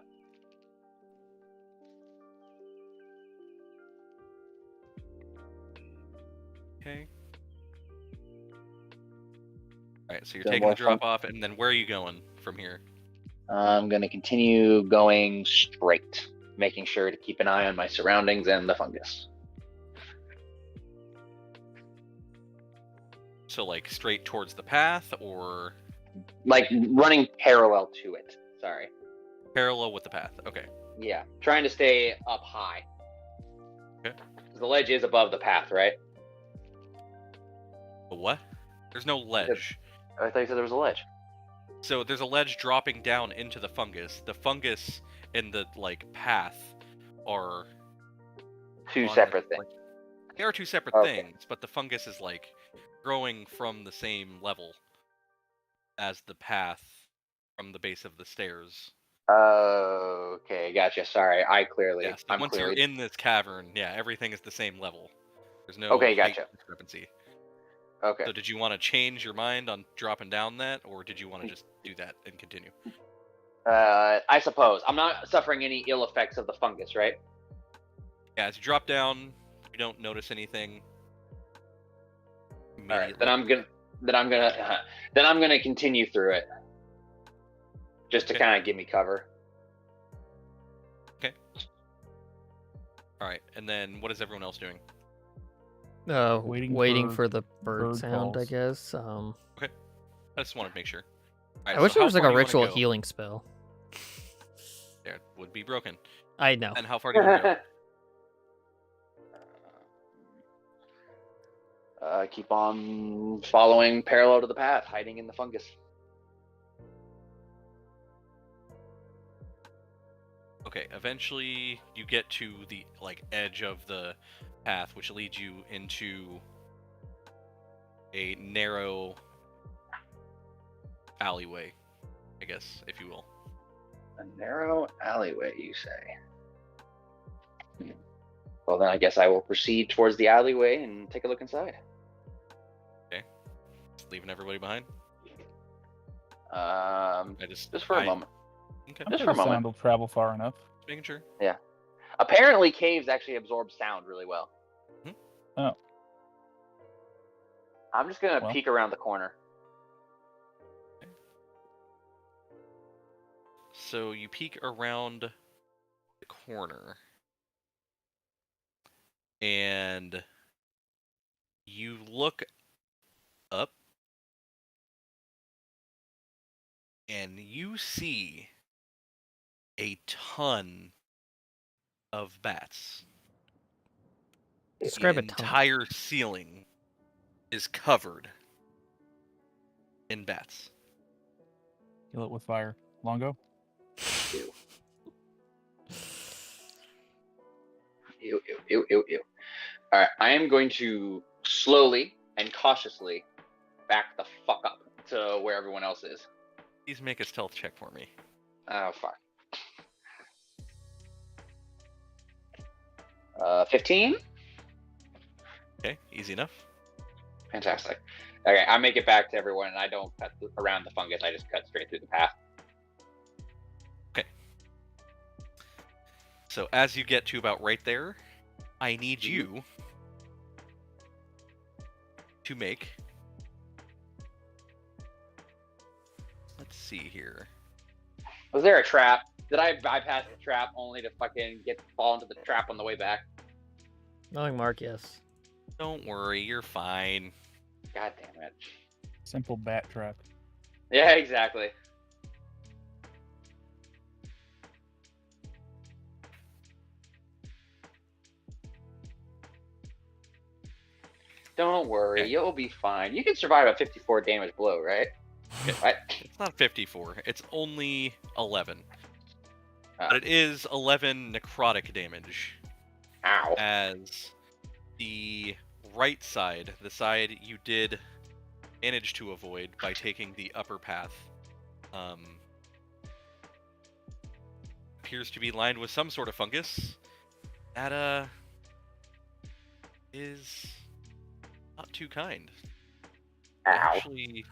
Okay. All right, so you're So taking the more drop off, and then where are you going from here? I'm gonna continue going straight, making sure to keep an eye on my surroundings and the fungus. So like straight towards the path, or Like running parallel to it. Sorry. parallel with the path? Okay. Yeah, trying to stay up high. Okay. The ledge is above the path, right? A what? There's no ledge. I thought you said there was a ledge. So there's a ledge dropping down into the fungus. The fungus and the like path are Two on, separate things. like, they are two separate Okay. things, but the fungus is like growing from the same level as the path from the base of the stairs. Okay, gotcha. Sorry, Yeah, so I'm once clearly. you're in this cavern, yeah, everything is the same level. There's no Okay, height gotcha. discrepancy. Okay. So did you want to change your mind on dropping down that, or did you want to just do that and continue? I suppose I'm not suffering any ill effects of the fungus, right? Yeah, as you drop down, you don't notice anything. All right. Then I'm gonna continue through it, just to Okay. kind of give me cover. All right, and then what is everyone else doing? Waiting for for the bird bird sound, I calls. guess. I just want to make sure. All right, I wish so there how was like far a do you wanna ritual go? healing spell. There would be broken. I know. And how far do you want to go? keep on following parallel to the path, hiding in the fungus. Okay, eventually you get to the edge of the path, which leads you into a narrow alleyway, I guess, if you will. A narrow alleyway, you say? Well, then I guess I will proceed towards the alleyway and take a look inside. Okay. Just leaving everybody behind? Just for a moment. Okay. Just for a moment. Sound will travel far enough. Just making sure. Yeah. Apparently, caves actually absorb sound really well. Oh. I'm just gonna peek around the corner. So you peek around the corner, and you look up, and you see a ton of bats. Describe the a ton. entire ceiling is covered in bats. Kill it with fire. Longo? Ew. Alright, I am going to slowly and cautiously back the fuck up to where everyone else is. Please make a stealth check for me. Oh, fuck. 15? Okay, easy enough. Fantastic. Okay, I make it back to everyone, and I don't cut around the fungus. I just cut straight through the path. Okay. So as you get to about right there, I need you to make... Let's see here. Was there a trap? Did I bypass the trap only to fucking fall into the trap on the way back? Knowing Mark, yes. Don't worry, you're fine. God damn it. Simple bat trap. Yeah, exactly. Don't worry, you'll be fine. You can survive a 54 damage blow, right? What? It's not 54, it's only 11. But it is 11 necrotic damage. Ow. As the right side, the side you did manage to avoid by taking the upper path, appears to be lined with some sort of fungus that is not too kind. Ow. Actually,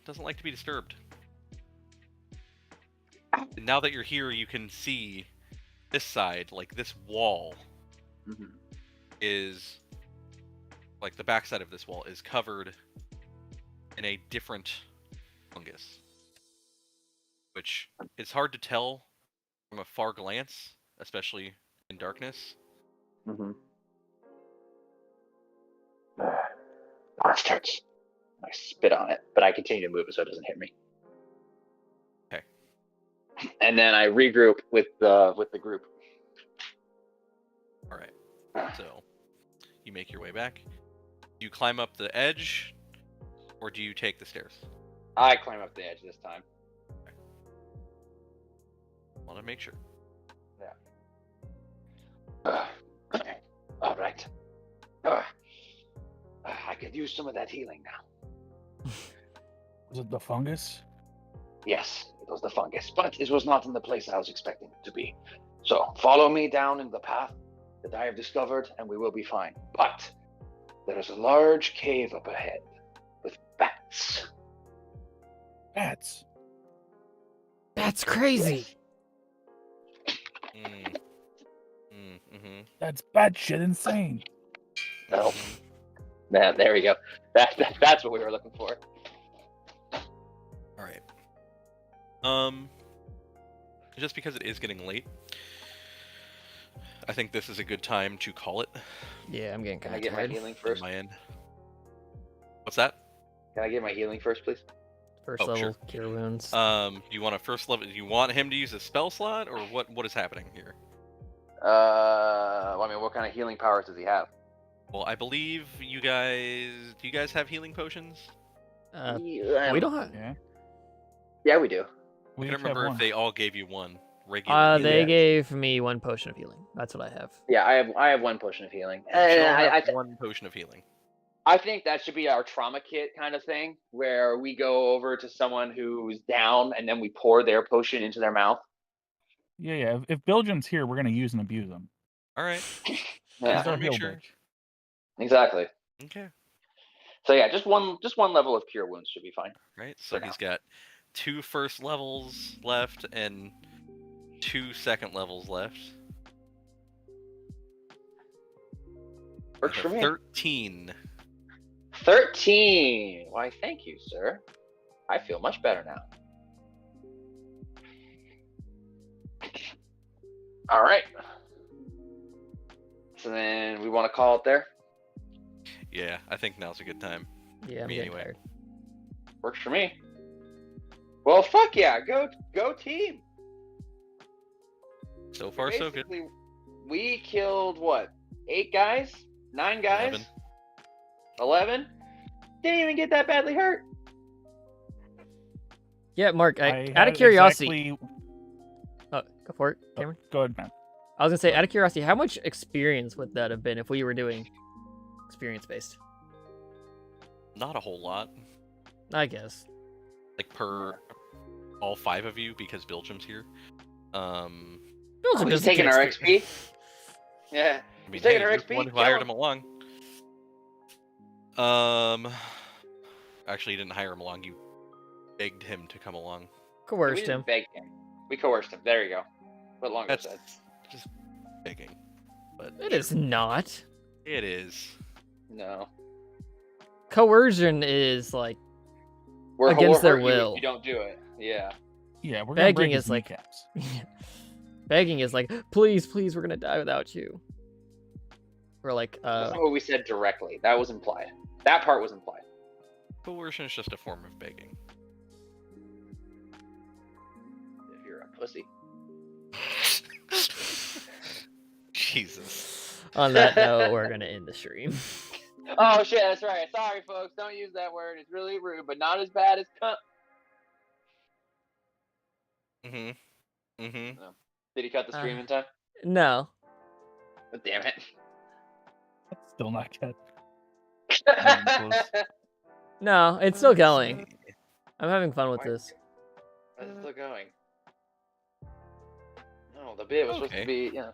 doesn't like to be disturbed. And now that you're here, you can see this side, like this wall, is like the backside of this wall is covered in a different fungus, which is hard to tell from a far glance, especially in darkness. Bastards. I spit on it, but I continue to move it so it doesn't hit me. Okay. And then I regroup with the group. All right. So you make your way back. Do you climb up the edge, or do you take the stairs? I climb up the edge this time. Okay. Want to make sure. Yeah. All right. I could use some of that healing now. Was it the fungus? Yes, it was the fungus, but it was not in the place I was expecting it to be. So follow me down in the path that I have discovered, and we will be fine. But there is a large cave up ahead with bats. Bats? That's crazy. That's batshit insane. No. Man, there we go. That's what we were looking for. All right. Just because it is getting late, I think this is a good time to call it. Yeah, I'm getting Can kind I of get my tired. healing On first? my end. What's that? Can I get my healing first, please? First Oh, level sure. cure wounds. Do you want a first level? Do you want him to use a spell slot, or what? What is happening here? I mean, what kind of healing powers does he have? Well, I believe you guys. Do you guys have healing potions? We don't have. Yeah. Yeah, we do. I We can't each have remember if one. they all gave you one regular. They Yeah. gave me 1 potion of healing. That's what I have. Yeah, I have 1 potion of healing. You should all have I 1 potion of healing. I think that should be our trauma kit kind of thing, where we go over to someone who's down and then we pour their potion into their mouth. Yeah. If Belgium's here, we're gonna use and abuse them. All right. Yeah, He's our Make heal sure. bitch. exactly. Okay. So yeah, just one level of cure wounds should be fine. Right. So For he's got 2 first levels left and 2 second levels left. Works Out for of me. 13. 13. Why, thank you, sir. I feel much better now. All right. So then we want to call it there. Yeah, I think now's a good time. Yeah, I'm Me getting anyway. tired. Works for me. Well, fuck yeah, go team. So far, so good. Basically, we killed what? 8 guys? 9 guys? 11? Didn't even get that badly hurt. Yeah, Mark. I Out of had curiosity, exactly- oh, go for it, Cameron. Go ahead, man. I was gonna say, out of curiosity, how much experience would that have been if we were doing experience based? Not a whole lot. I guess. Like per all 5 of you because Belgium's here. Belgium He's doesn't taking get our experience. XP. Yeah. I mean, He's taking hey, our you're XP. the one who Kill hired him. him along. Actually, you didn't hire him along. You begged him to come along. Coerced We didn't him. beg him. We coerced him. There you go. What longer That's said. just begging. But It is not. It is. No. Coercion is like We're Against their hurt you if will. You don't do it. Yeah. Yeah, we're gonna Begging break is his like- kneecaps. begging is like, please, we're gonna die without you. Or like, That's not what we said directly. That was implied. That part was implied. Coercion is just a form of begging. If you're a pussy. Jesus. on that note, we're gonna end the stream. Oh shit, that's right. Sorry, folks. Don't use that word. It's really rude, but not as bad as cunt. Did he cut the stream in time? No. Oh, damn it. Still not good. No, it's still going. I'm having fun with Why- this. Why is it still going? No, the bit was supposed Okay. to be, yeah.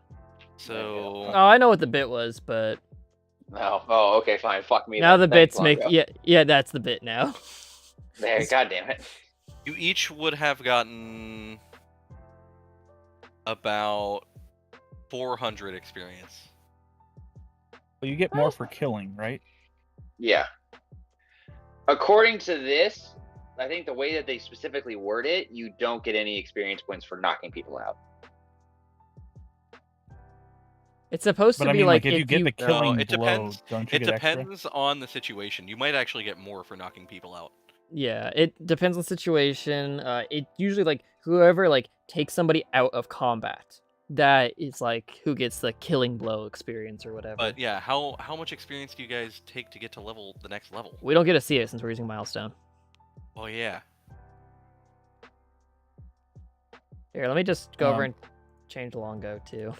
So Oh, I know what the bit was, but No. Oh, okay, fine. Fuck me. now then. the Thanks, bits make Longo. yeah, that's the bit now. There, god damn it. you each would have gotten about 400 experience. Well, you get more for killing, right? Yeah. According to this, I think the way that they specifically word it, you don't get any experience points for knocking people out. It's supposed But to I be mean, like if you get the No, killing it blow, depends- don't you It get extra? depends on the situation. You might actually get more for knocking people out. yeah, it depends on the situation. It usually like whoever like takes somebody out of combat, that is like who gets the killing blow experience or whatever. But yeah, how much experience do you guys take to get to the next level? We don't get to see it since we're using milestone. Oh yeah. Here, let me just go over Um, and change the Longo too.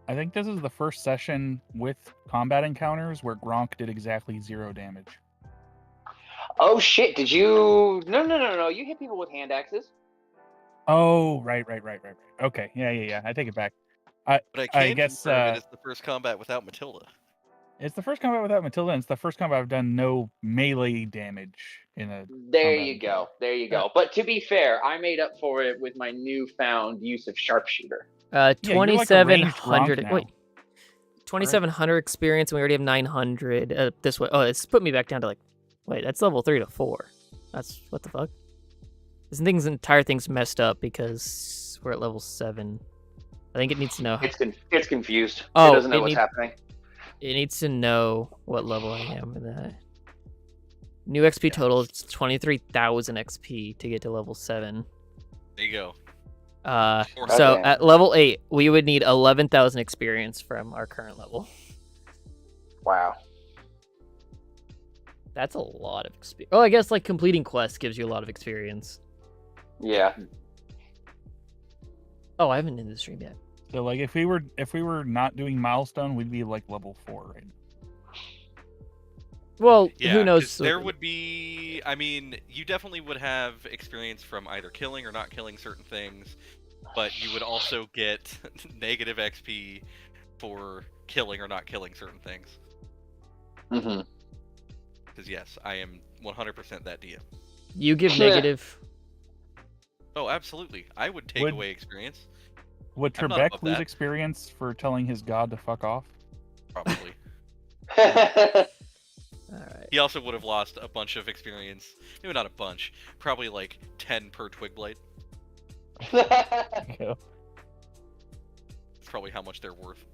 I think this is the first session with combat encounters where Gronk did exactly 0 damage. Oh shit, did you... No. You hit people with hand axes. Oh, right. Okay, yeah. I take it back. But I can guess, confirm it's the first combat without Matilda. It's the first combat without Matilda, and it's the first combat I've done no melee damage in a. There combat you encounter. go. There you go. But to be fair, I made up for it with my newfound use of sharpshooter. you're like a ranged 2,700. Gronk Wait, now. 2,700 experience, and we already have 900. This way. Oh, it's put me back down to like. Wait, that's level 3 to 4. That's what the fuck. This entire thing's messed up because we're at level 7. I think it needs to know. It's confused. Oh, it doesn't know it what's need- happening. It needs to know what level I am in that. New XP total is 23,000 XP to get to level 7. There you go. So Okay. at level 8, we would need 11,000 experience from our current level. Wow. That's a lot of experience. Oh, I guess like completing quests gives you a lot of experience. Yeah. Oh, I haven't in the stream yet. So like if we were not doing milestone, we'd be like level 4 right now. Well, Yeah, who 'cause knows? there would be. I mean, you definitely would have experience from either killing or not killing certain things, but you would also get negative XP for killing or not killing certain things. Mm-hmm. Because yes, I am 100% that DM. You give negative. Oh, absolutely. I would take Would- away experience. Would I'm not Trebek above lose that. experience for telling his god to fuck off? Probably. All right. He also would have lost a bunch of experience. Maybe not a bunch. Probably like 10 per twig blade. Yeah. That's probably how much they're worth.